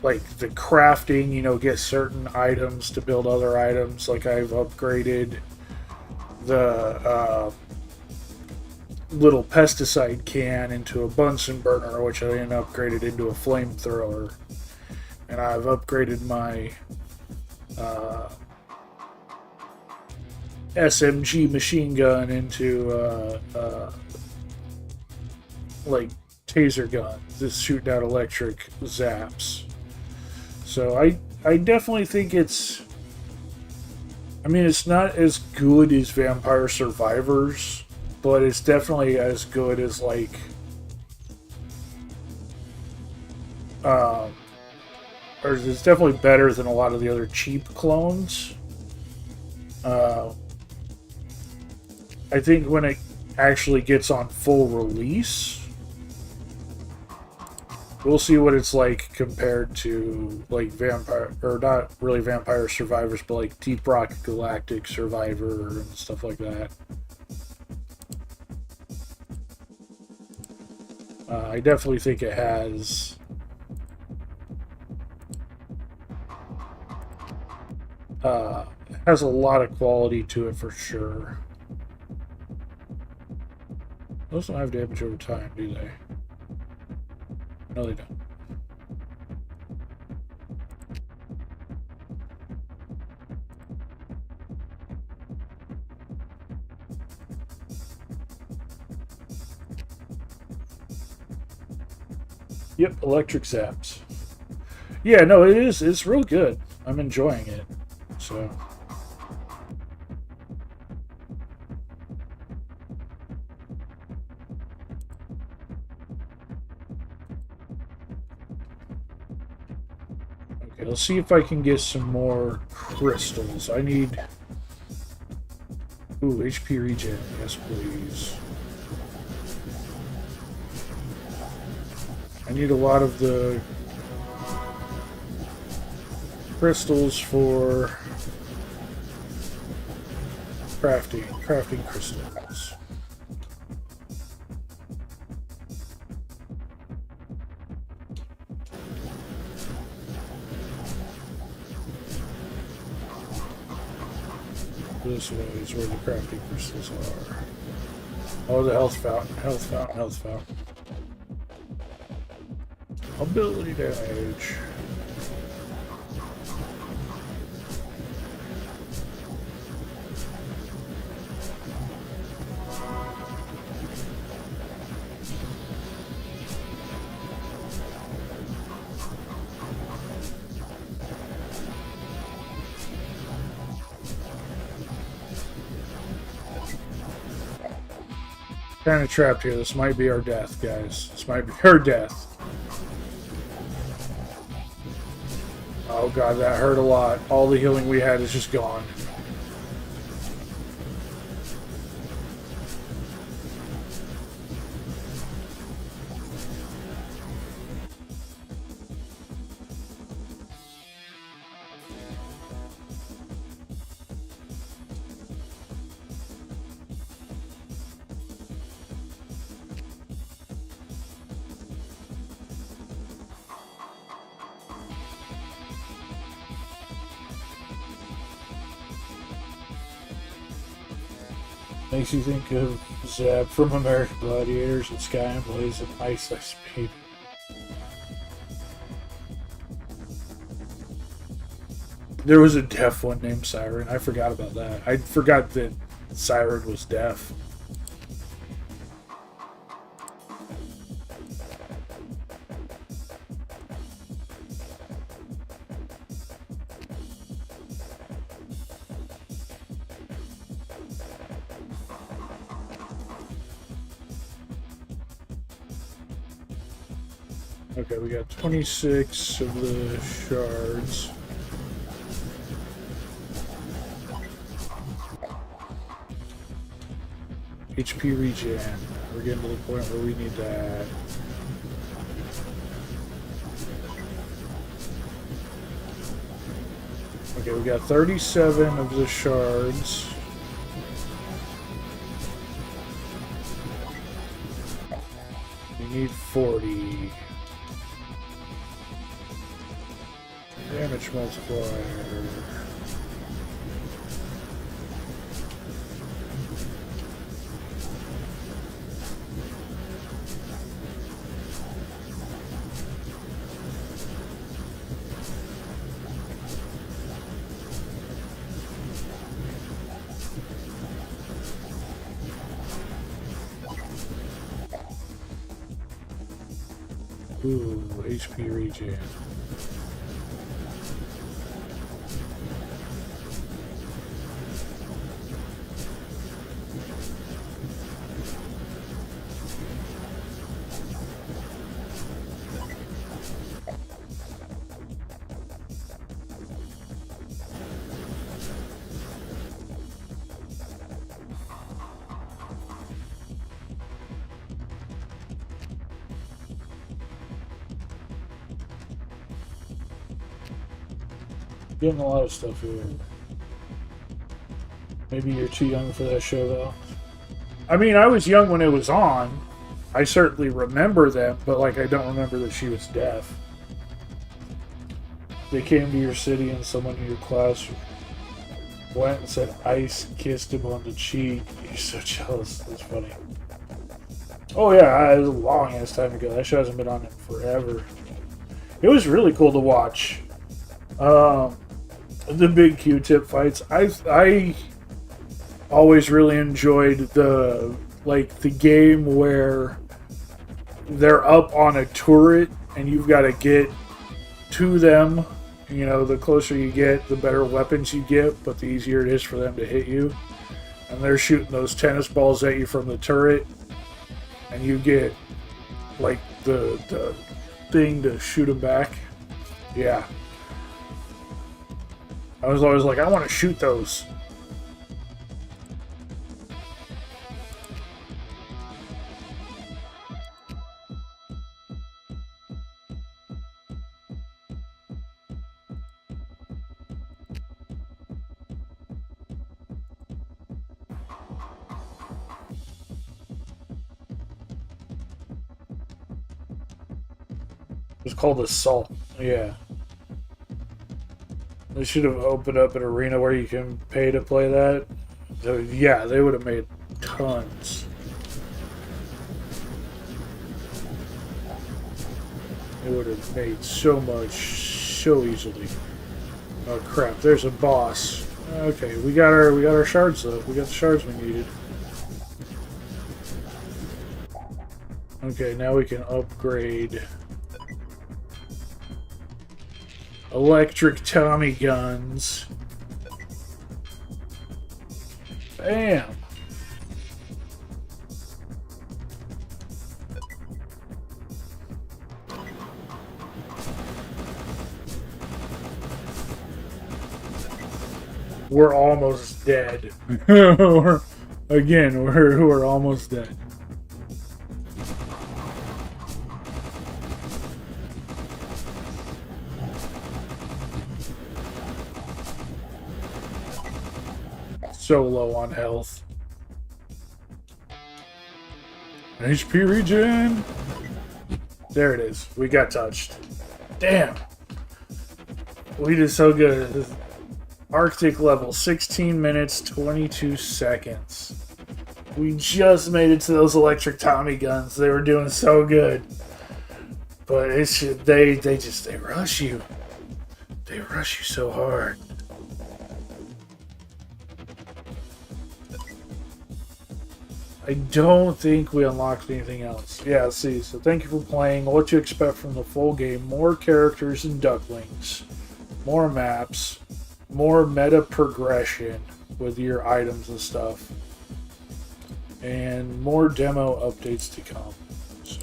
like, the crafting, you know, get certain items to build other items. Like, I've upgraded the little pesticide can into a Bunsen burner, which I then upgraded into a flamethrower. And I've upgraded my SMG machine gun into like taser gun that's shooting out electric zaps. So I definitely think it's I mean, it's not as good as Vampire Survivors, but it's definitely as good as, like, or it's definitely better than a lot of the other cheap clones. I think when it actually gets on full release, we'll see what it's like compared to, like, Vampire, or not really Vampire Survivors, but like Deep Rock Galactic Survivor and stuff like that. I definitely think it has a lot of quality to it for sure. Those don't have damage over time, do they? No, they don't. Yep, electric zaps. Yeah, no, it is. It's real good. I'm enjoying it. So. Okay, let's see if I can get some more crystals. I need... Ooh, HP regen. Yes, please. I need a lot of the crystals for crafting crystals. This way is where the crafting crystals are. Oh, the health fountain, health fountain, health fountain. Ability damage. Kind of trapped here. This might be our death, guys. This might be our death. Oh god, that hurt a lot. All the healing we had is just gone. Makes you think of Zeb from American Gladiators and Sky and Blaze and Ice Ice Baby. There was a deaf one named Siren. I forgot about that. I forgot that Siren was deaf. Okay, we got 26 of the shards. HP regen. We're getting to the point where we need that. Okay, we got 37 of the shards. We need 40. Damage multiplier. Ooh, HP regen. Getting a lot of stuff here. Maybe you're too young for that show, though. I mean, I was young when it was on. I certainly remember them, but like I don't remember that she was deaf. They came to your city and someone in your class went and said Ice kissed him on the cheek. You're so jealous. That's funny. Oh yeah, it was a long ass time ago. That show hasn't been on in forever. It was really cool to watch. The big Q-tip fights. I always really enjoyed the game where they're up on a turret and you've got to get to them. You know, the closer you get, the better weapons you get, but the easier it is for them to hit you. And they're shooting those tennis balls at you from the turret, and you get like the thing to shoot them back. Yeah. I was always like, I want to shoot those. It's called Assault. Yeah. They should have opened up an arena where you can pay to play that. So, yeah, they would have made tons. They would have made so much so easily. Oh crap! There's a boss. Okay, we got our shards though. We got the shards we needed. Okay, now we can upgrade. Electric Tommy guns. Bam! We're almost dead. Again, we're almost dead. So low on health. HP regen. There it is. We got touched. Damn. We did so good. Arctic level, 16 minutes, 22 seconds. We just made it to those electric Tommy guns. They were doing so good. But it's just, they rush you. They rush you so hard. I don't think we unlocked anything else. Yeah, see, so thank you for playing. What you expect from the full game. More characters and ducklings. More maps. More meta progression with your items and stuff. And more demo updates to come. So.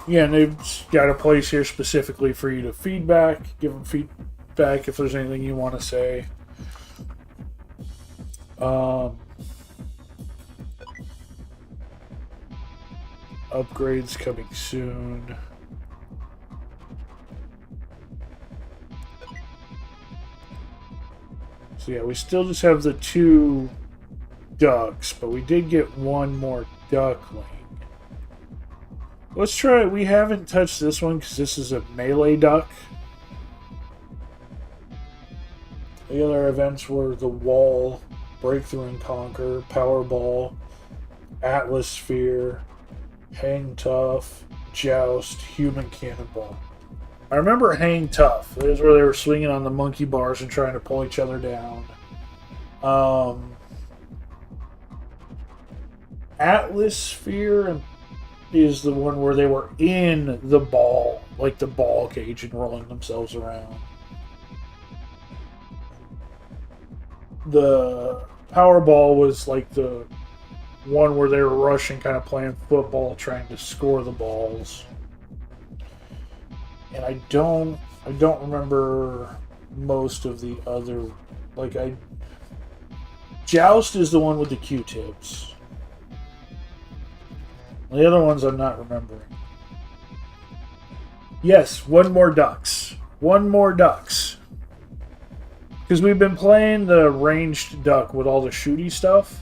Yeah, and they've got a place here specifically for you to feedback. Give them feedback if there's anything you want to say. Upgrades coming soon. So yeah, we still just have the 2 ducks, but we did get 1 more duckling. Let's try it. We haven't touched this one because this is a melee duck. The other events were the wall, breakthrough and conquer, powerball, atmosphere, hang tough, joust, human cannonball. I remember hang tough. It was where they were swinging on the monkey bars and trying to pull each other down. Atmosphere is the one where they were in the ball, like the ball cage, and rolling themselves around. The Powerball was like the one where they were rushing, kind of playing football, trying to score the balls. And I don't remember most of the other, Joust is the one with the Q-tips. The other ones I'm not remembering. Yes, one more ducks. One more ducks. Because we've been playing the ranged duck with all the shooty stuff.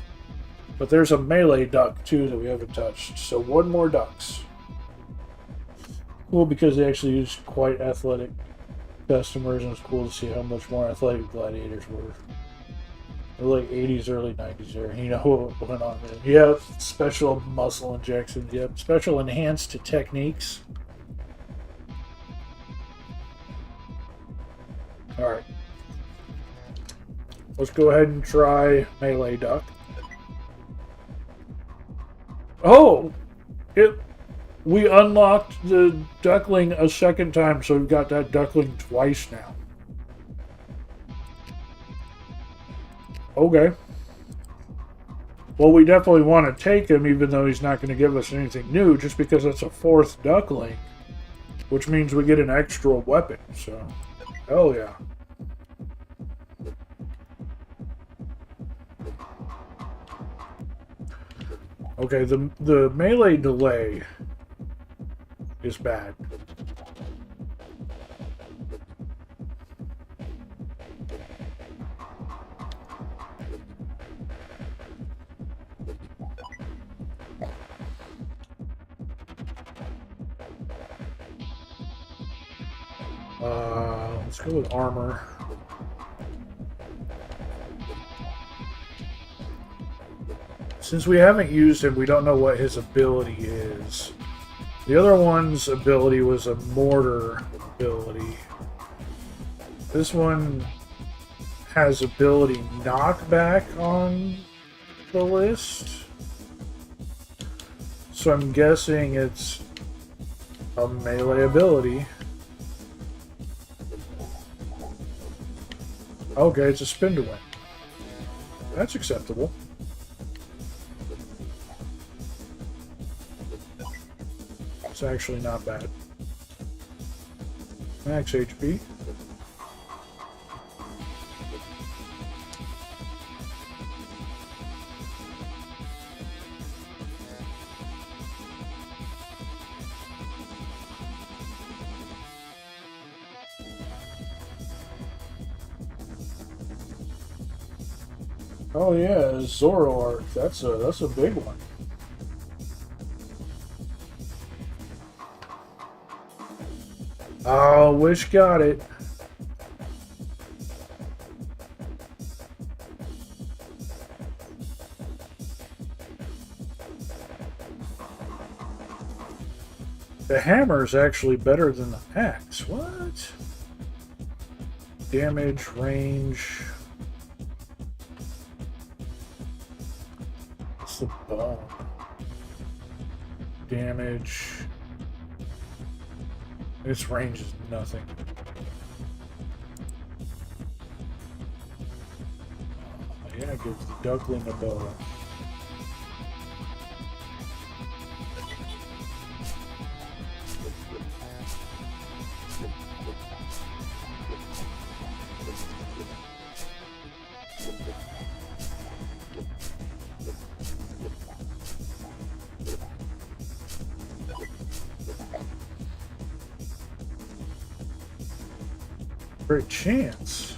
But there's a melee duck, too, that we haven't touched. So one more ducks. Cool, because they actually use quite athletic customers, and it's cool to see how much more athletic gladiators were. They're like 80s, early 90s there. You know what went on there. Yep, special muscle injections. Yep, special enhanced techniques. Alright. Let's go ahead and try melee duck. Oh! We unlocked the duckling a second time, so we've got that duckling twice now. Okay. Well, we definitely want to take him, even though he's not going to give us anything new, just because it's a 4th duckling, which means we get an extra weapon, so hell yeah. Okay, the melee delay is bad. Let's go with armor. Since we haven't used him, we don't know what his ability is. The other one's ability was a mortar ability. This one has ability knockback on the list. So I'm guessing it's a melee ability. Okay, it's a spin to win. That's acceptable. It's actually not bad. Max HP. Oh yeah, Zoroark. That's a big one. Oh, Wish got it. The hammer is actually better than the axe. What? Damage, range. What's the bone? Damage. Its range is nothing. Yeah, it gives the duckling a bow. Great chance.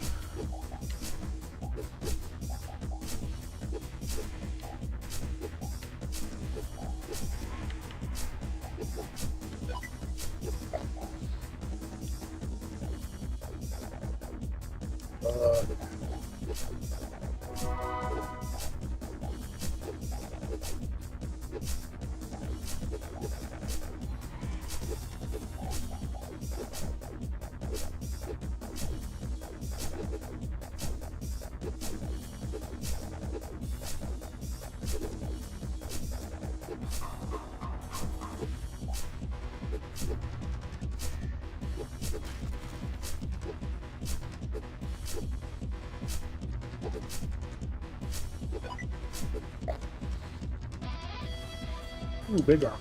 Ooh, big armor.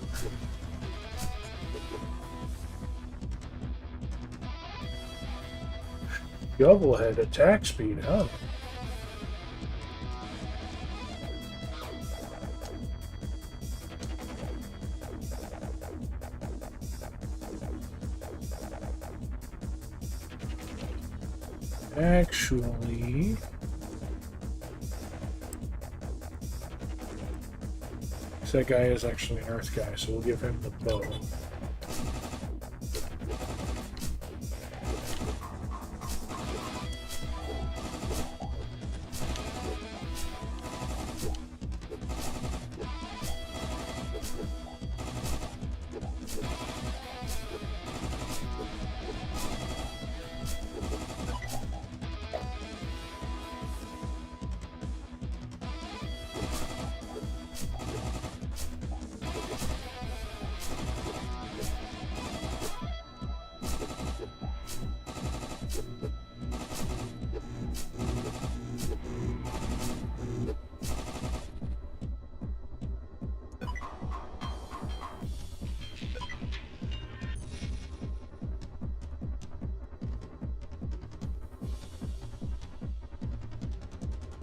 Shovelhead attack speed, huh? Actually, that guy is actually an earth guy, so we'll give him the bow.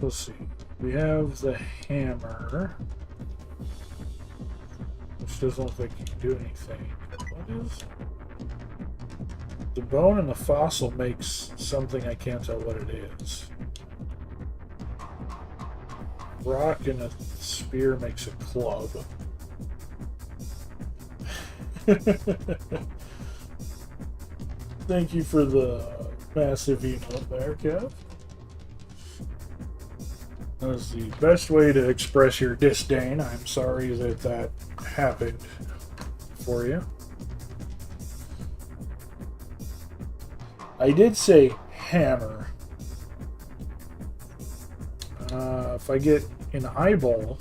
Let's see. We have the hammer, which doesn't look like you can do anything. What is the bone and the fossil makes something I can't tell what it is. Rock and a spear makes a club. Thank you for the massive emote there, Kev. That was the best way to express your disdain. I'm sorry that that happened for you. I did say hammer. If I get an eyeball,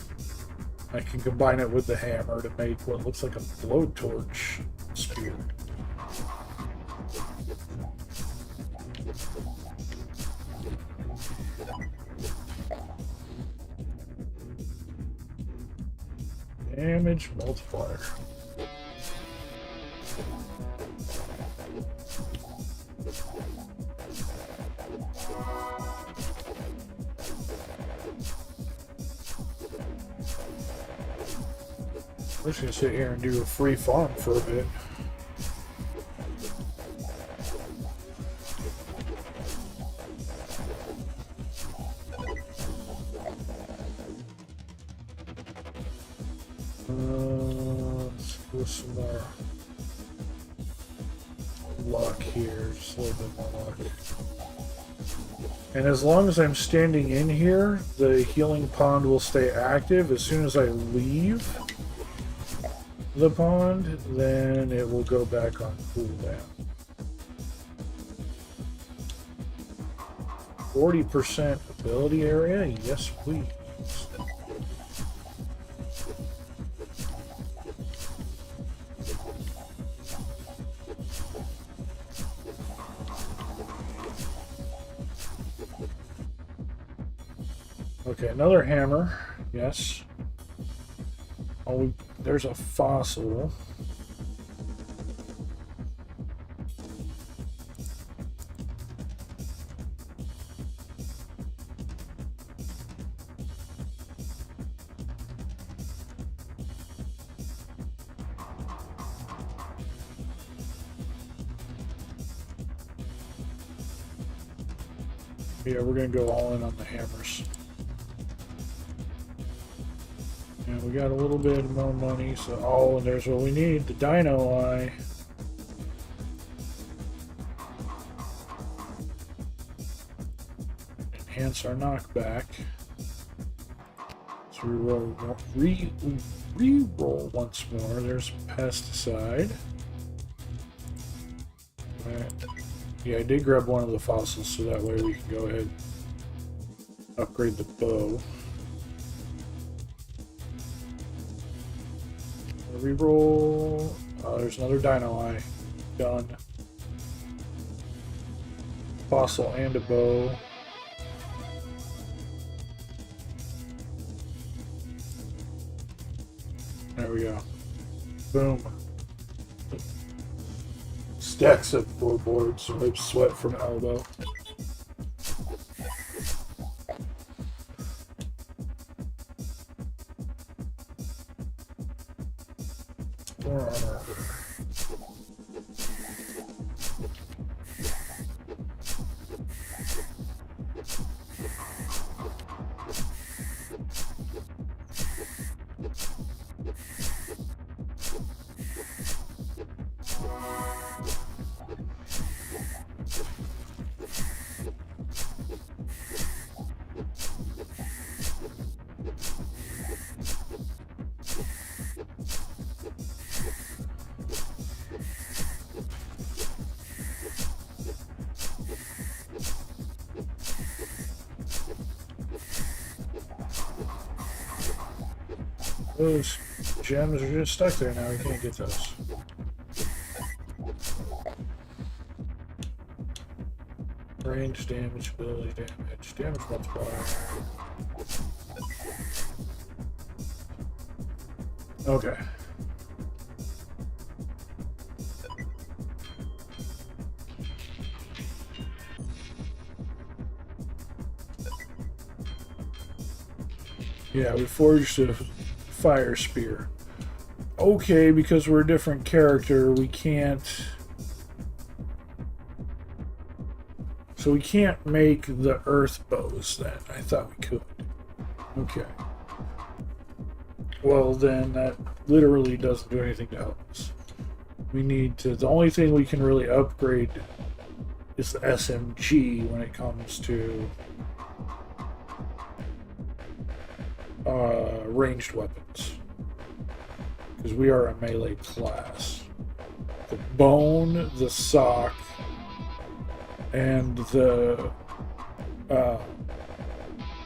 I can combine it with the hammer to make what looks like a blowtorch spear. Damage multiplier. We're just gonna sit here and do a free farm for a bit. Let's go some more luck here, just a little bit more luck. And as long as I'm standing in here, the healing pond will stay active. As soon as I leave the pond, then it will go back on cooldown. 40% ability area? Yes, please. Okay, another hammer. Yes. Oh, there's a fossil. Yeah, we're gonna go all in on the hammers. And we got a little bit more money, so and there's what we need, the Dino Eye. Enhance our knockback. So we re-roll once more. There's pesticide. Right. Yeah, I did grab one of the fossils, so that way we can go ahead and upgrade the bow. Reroll. There's another Dino Eye. Done. Fossil and a bow. There we go. Boom. Stacks of floorboards. Wipe sweat from elbow. Those gems are just stuck there now. We can't get those. Range damage, ability damage, damage multiplier. Okay. Yeah, we forged a fire spear. Okay, because we're a different character, we can't... So we can't make the earth bows then. I thought we could. Okay. Well, then that literally doesn't do anything to help us. We need to... The only thing we can really upgrade is the SMG when it comes to ranged weapons. Because we are a melee class. The bone, the sock, and the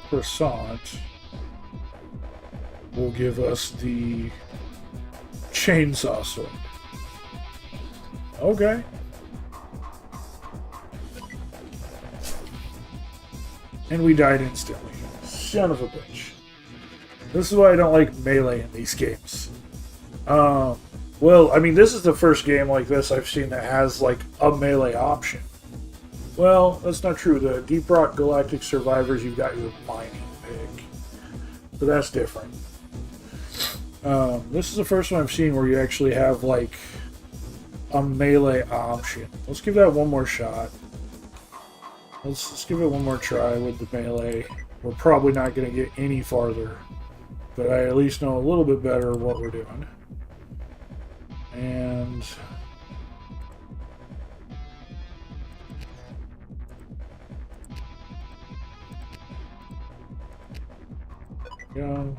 croissant will give us the chainsaw sword. Okay. And we died instantly. Son of a bitch. This is why I don't like melee in these games. Well, I mean, this is the first game like this I've seen that has, like, a melee option. Well, that's not true. The Deep Rock Galactic Survivors, you've got your mining pick. So that's different. This is the first one I've seen where you actually have, like, a melee option. Let's give that one more shot. Let's give it one more try with the melee. We're probably not going to get any farther. But I at least know a little bit better what we're doing. And... go.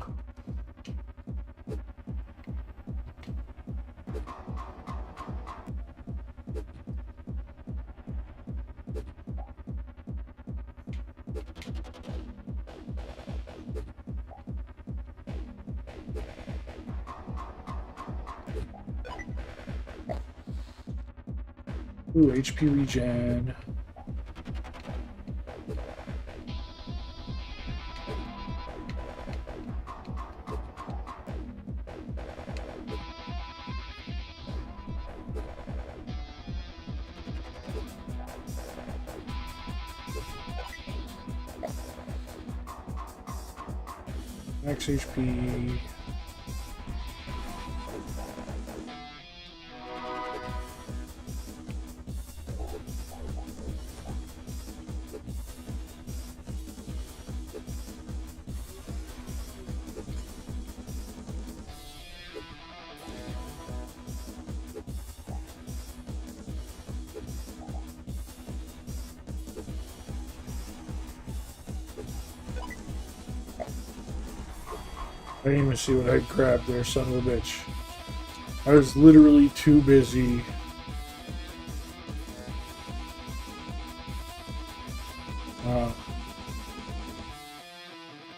Ooh, HP regen. Max HP. I didn't even see what I grabbed there, son of a bitch. I was literally too busy.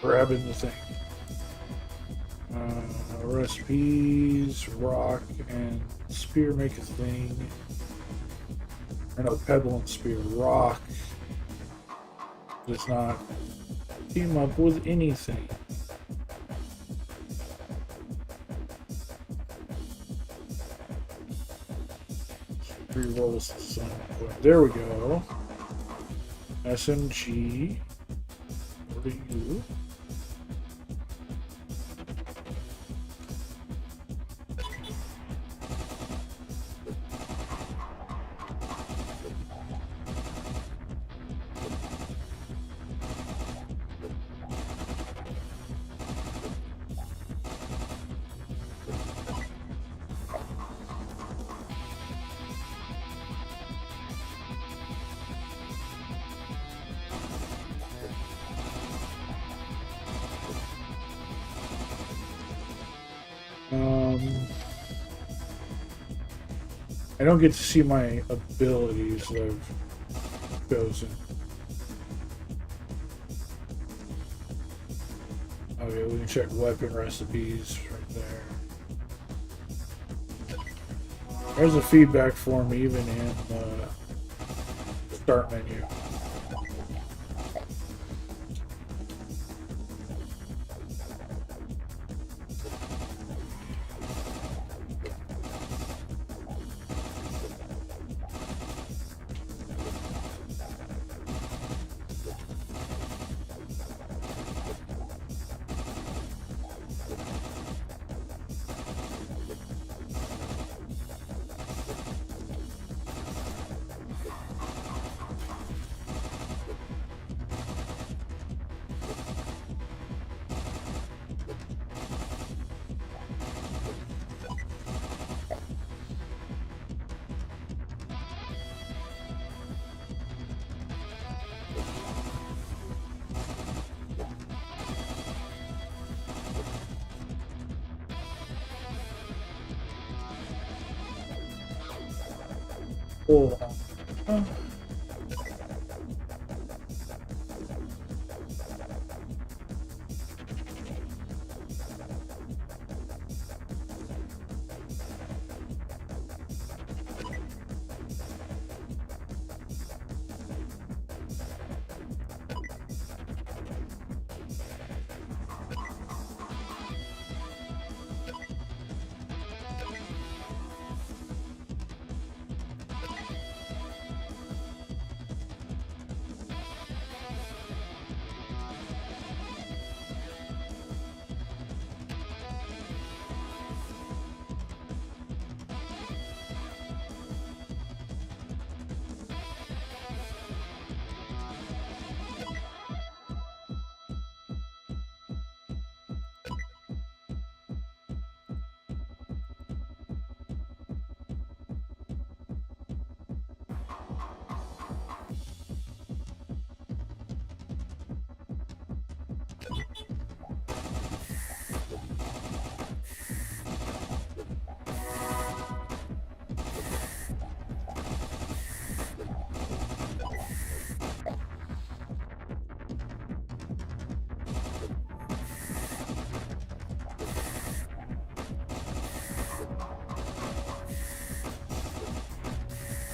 Grabbing the thing. Recipes, rock, and spear make a thing. Or no, pebble and spear. Rock does not team up with anything. Rolls the sun. There we go. SMG. What are you? I don't get to see my abilities that I've chosen. Okay, we can check weapon recipes right there. There's a feedback form even in the start menu. Hold on.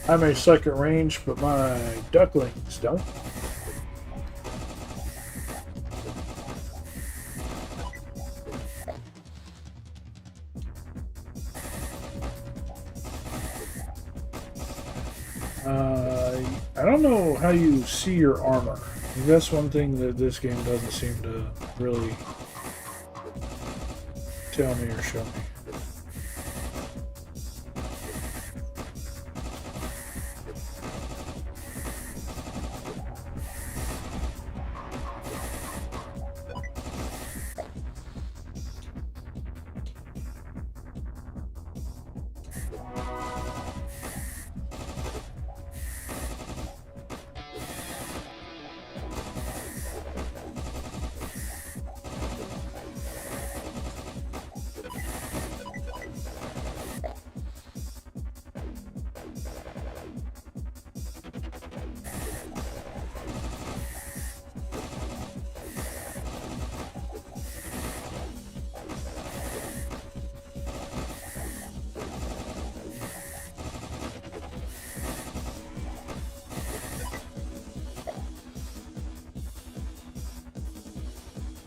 I'm a second range, but my ducklings don't. I don't know how you see your armor. That's one thing that this game doesn't seem to really tell me or show me.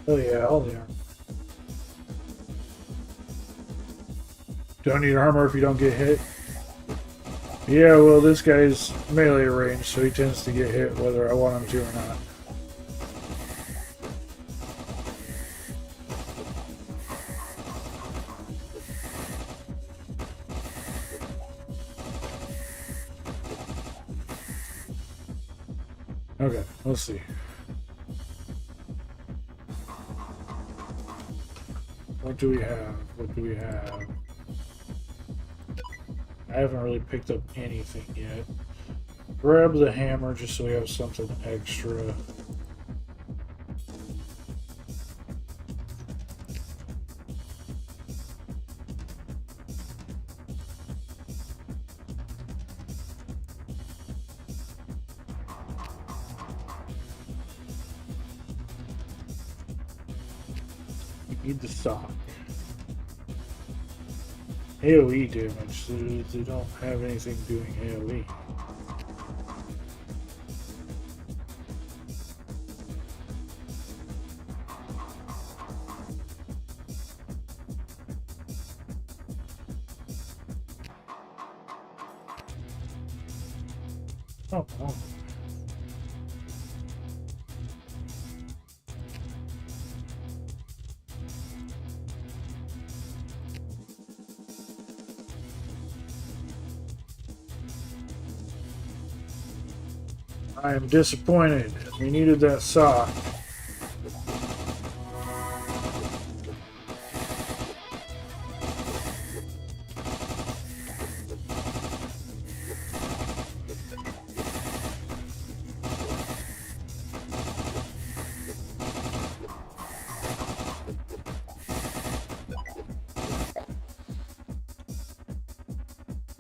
Oh yeah, all the armor. Don't need armor if you don't get hit. Yeah, well, this guy's melee range, so he tends to get hit whether I want him to or not. Okay, let's see. What do we have? What do we have? I haven't really picked up anything yet. Grab the hammer just so we have something extra. We need the sock. AoE damage. They don't have anything doing AoE. Oh, oh. I am disappointed. We needed that sock.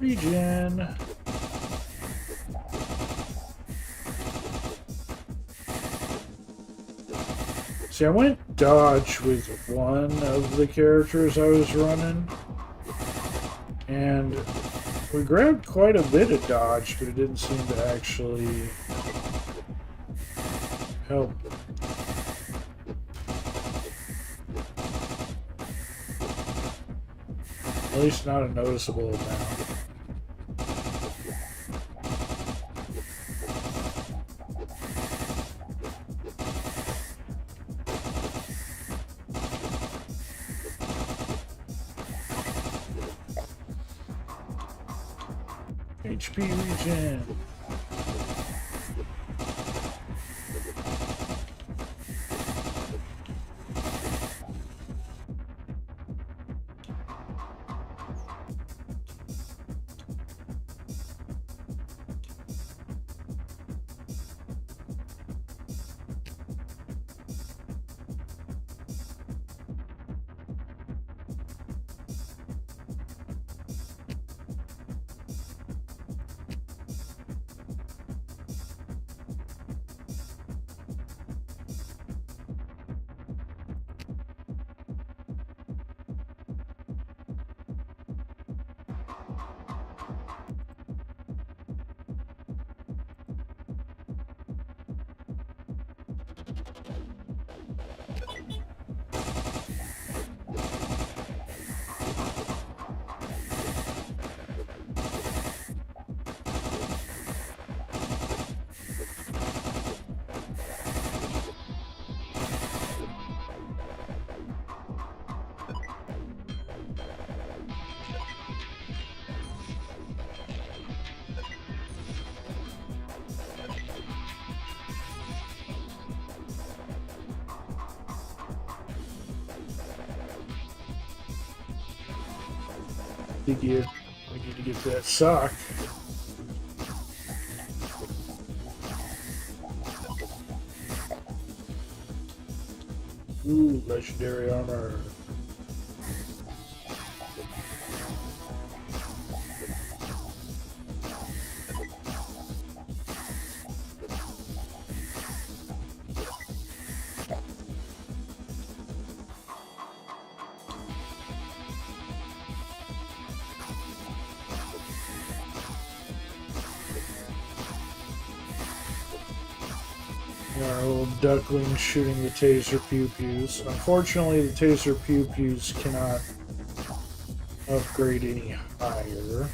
Regen. See, I went dodge with one of the characters I was running, and we grabbed quite a bit of dodge, but it didn't seem to actually help. At least not a noticeable amount. HP regen. We need to get that sock. Ooh, legendary armor. Our little duckling shooting the taser pew-pews. Unfortunately, the taser pew-pews cannot upgrade any higher.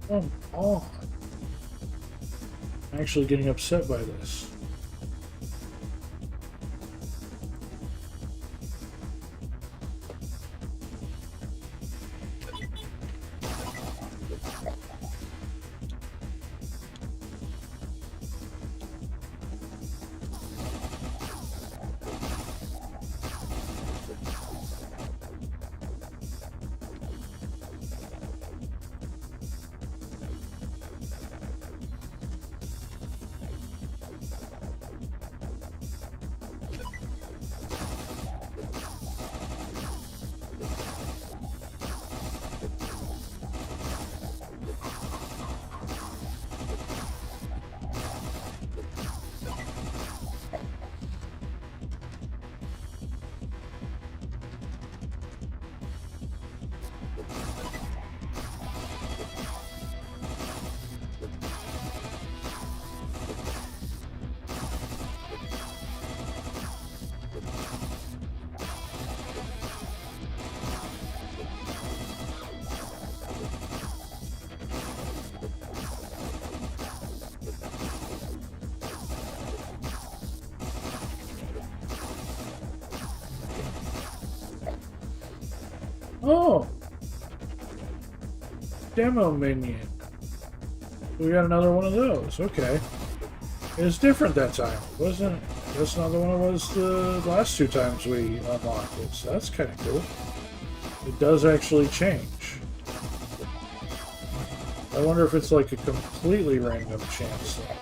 Come on. I'm actually getting upset by this. Oh! Demo minion. We got another one of those. Okay. It's different that time, wasn't it? That's not the one it was the last two times we unlocked it, so that's kind of cool. It does actually change. I wonder if it's like a completely random chance thing.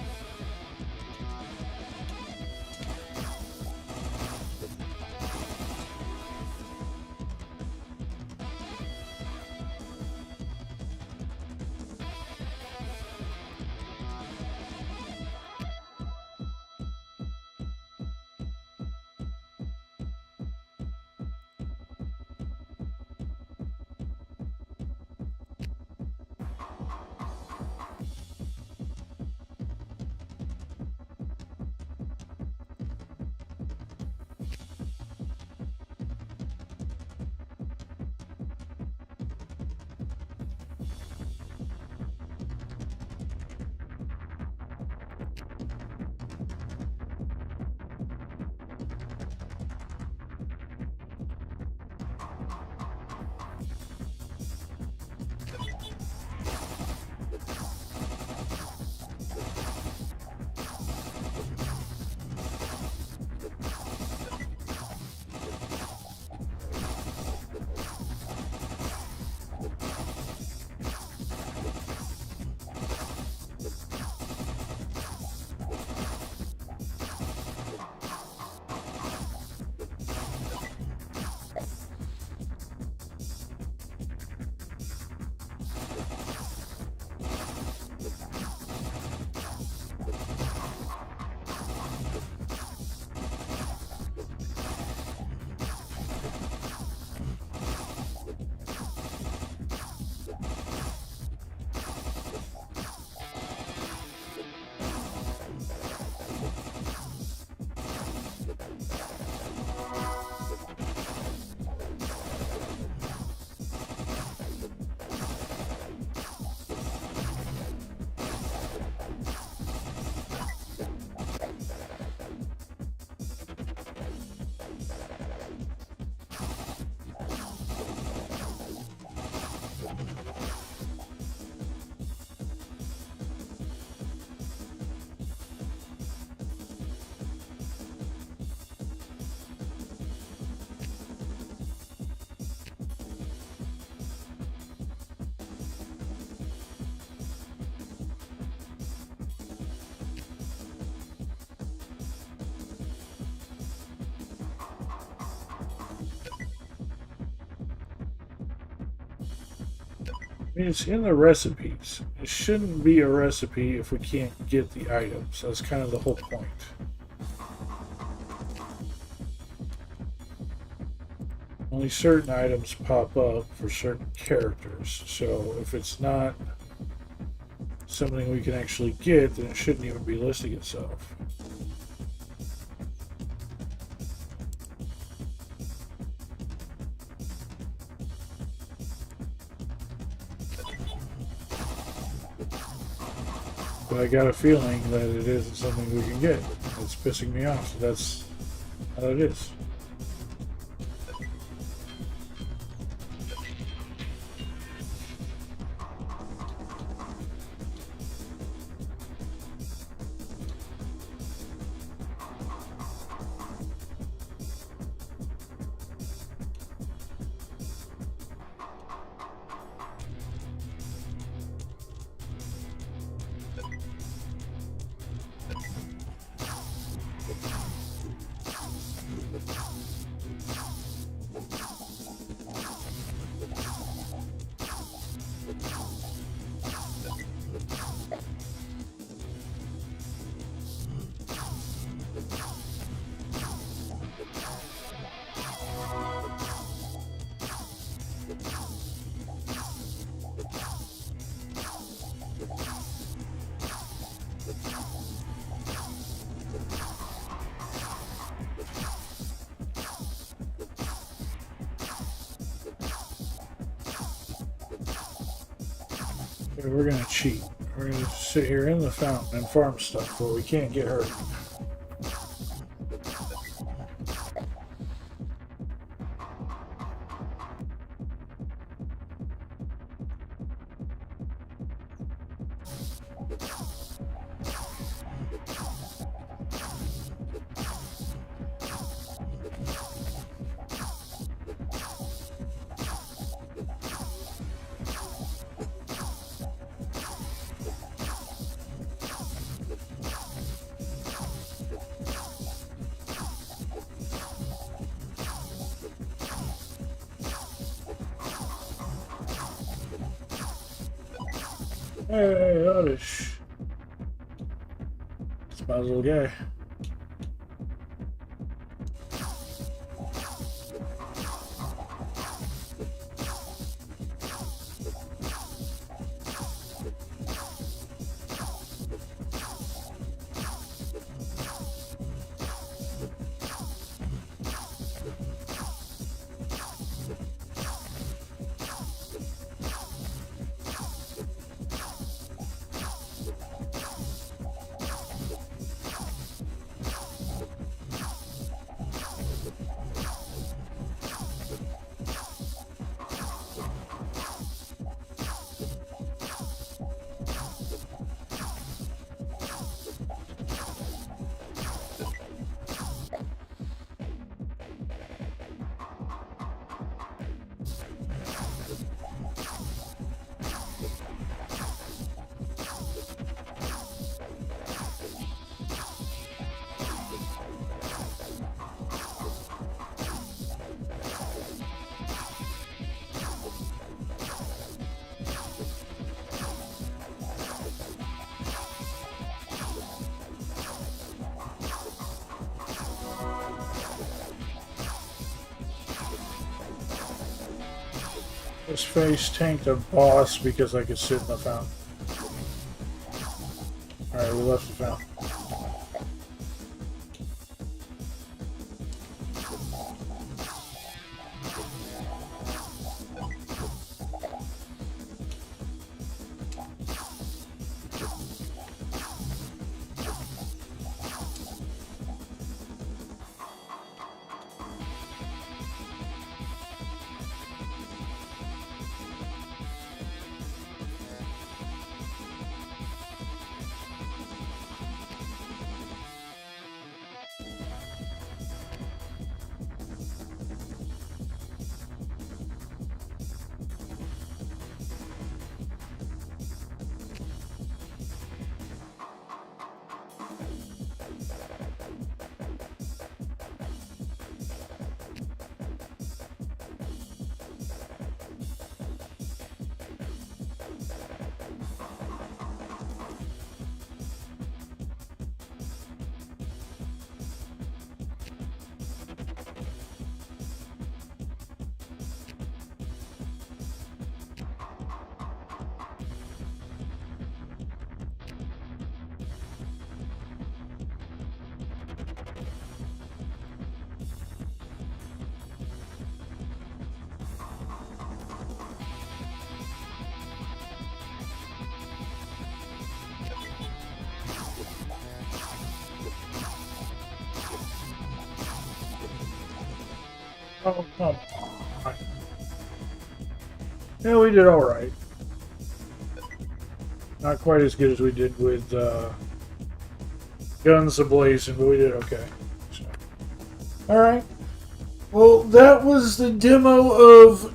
I mean, it's in the recipes. It shouldn't be a recipe if we can't get the items. That's kind of the whole point. Only certain items pop up for certain characters. So if it's not something we can actually get, then it shouldn't even be listing itself. But I got a feeling that it isn't something we can get. It's pissing me off. So that's how it is. Okay, we're gonna cheat. We're gonna sit here in the fountain and farm stuff where we can't get hurt. Hey, oddish. It's my little guy. This face tanked a boss because I could sit in the fountain. Alright, we left the fountain. Oh, come on. Yeah, we did alright. Not quite as good as we did with Guns Ablazing, but we did okay. So. Alright. Well, that was the demo of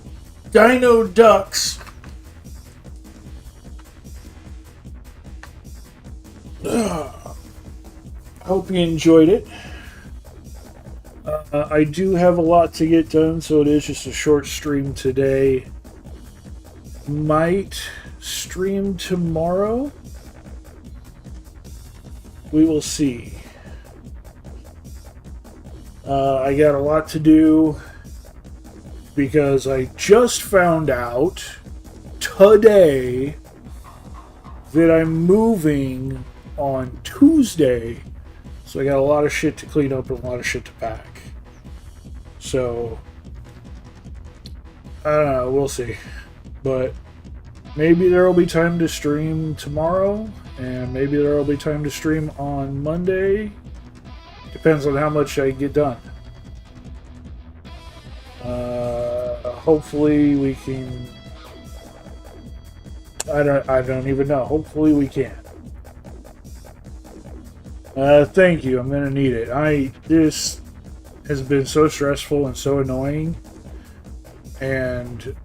Dino-Ducks. Hope you enjoyed it. I do have a lot to get done, so it is just a short stream today. Might stream tomorrow. We will see. I got a lot to do because I just found out today that I'm moving on Tuesday. So I got a lot of shit to clean up and a lot of shit to pack. So, I don't know, we'll see. But maybe there will be time to stream tomorrow, and maybe there will be time to stream on Monday. Depends on how much I get done. Hopefully we can... I don't even know. Hopefully we can. Thank you. I'm gonna need it. This has been so stressful and so annoying, and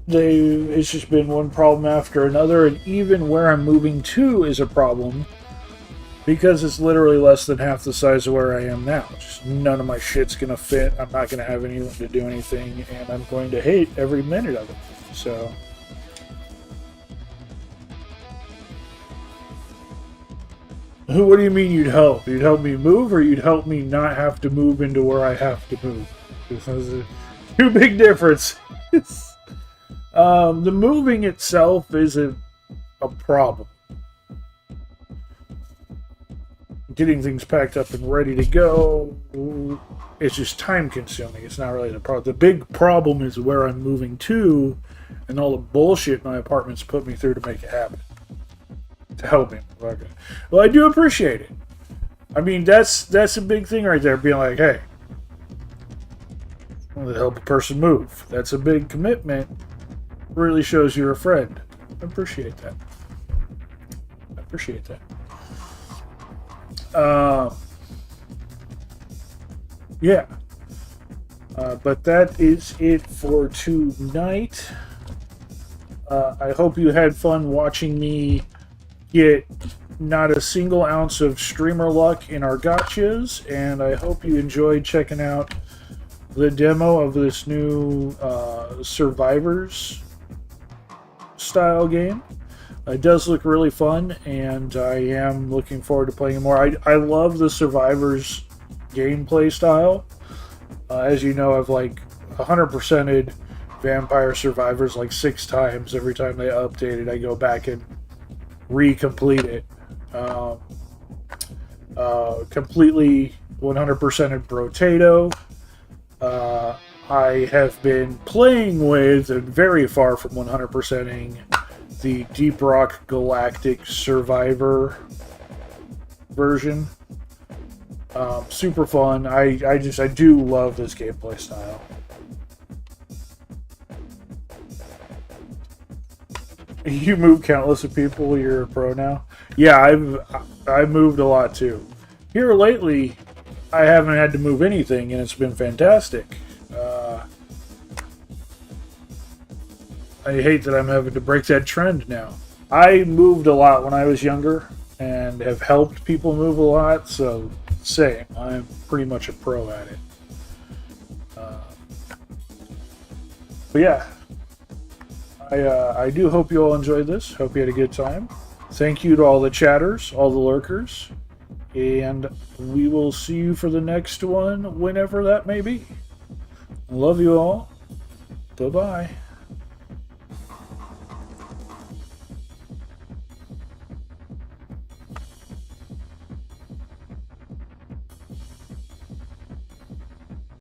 it's just been one problem after another, and even where I'm moving to is a problem because it's literally less than half the size of where I am now. Just none of my shit's gonna fit. I'm not gonna have anyone to do anything, and I'm going to hate every minute of it. So, what do you mean you'd help? You'd help me move, or you'd help me not have to move into where I have to move? There's a two big difference. The moving itself isn't a problem. Getting things packed up and ready to go, it's just time consuming. It's not really the problem. The big problem is where I'm moving to and all the bullshit my apartment's put me through to make it happen. To help me. Okay. Well, I do appreciate it. I mean, that's a big thing right there, being like, hey, I'm going to help a person move. That's a big commitment. Really shows you're a friend. I appreciate that. I appreciate that. Yeah. But that is it for tonight. I hope you had fun watching me get not a single ounce of streamer luck in our gotchas, and I hope you enjoyed checking out the demo of this new Survivors style game. It does look really fun, and I am looking forward to playing more. I love the Survivors gameplay style. As you know, I've like 100%ed Vampire Survivors like 6 times. Every time they update it, I go back and recomplete it. Completely 100%ed Brotato. I have been playing with, and very far from 100%ing, the Deep Rock Galactic Survivor version. Super fun. I do love this gameplay style. You move countless of people. You're a pro now. Yeah, I've moved a lot too. Here lately, I haven't had to move anything, and it's been fantastic. I hate that I'm having to break that trend now. I moved a lot when I was younger, and have helped people move a lot. So same. I'm pretty much a pro at it. But yeah. I do hope you all enjoyed this. Hope you had a good time. Thank you to all the chatters, all the lurkers, and we will see you for the next one, whenever that may be. I love you all. Bye-bye.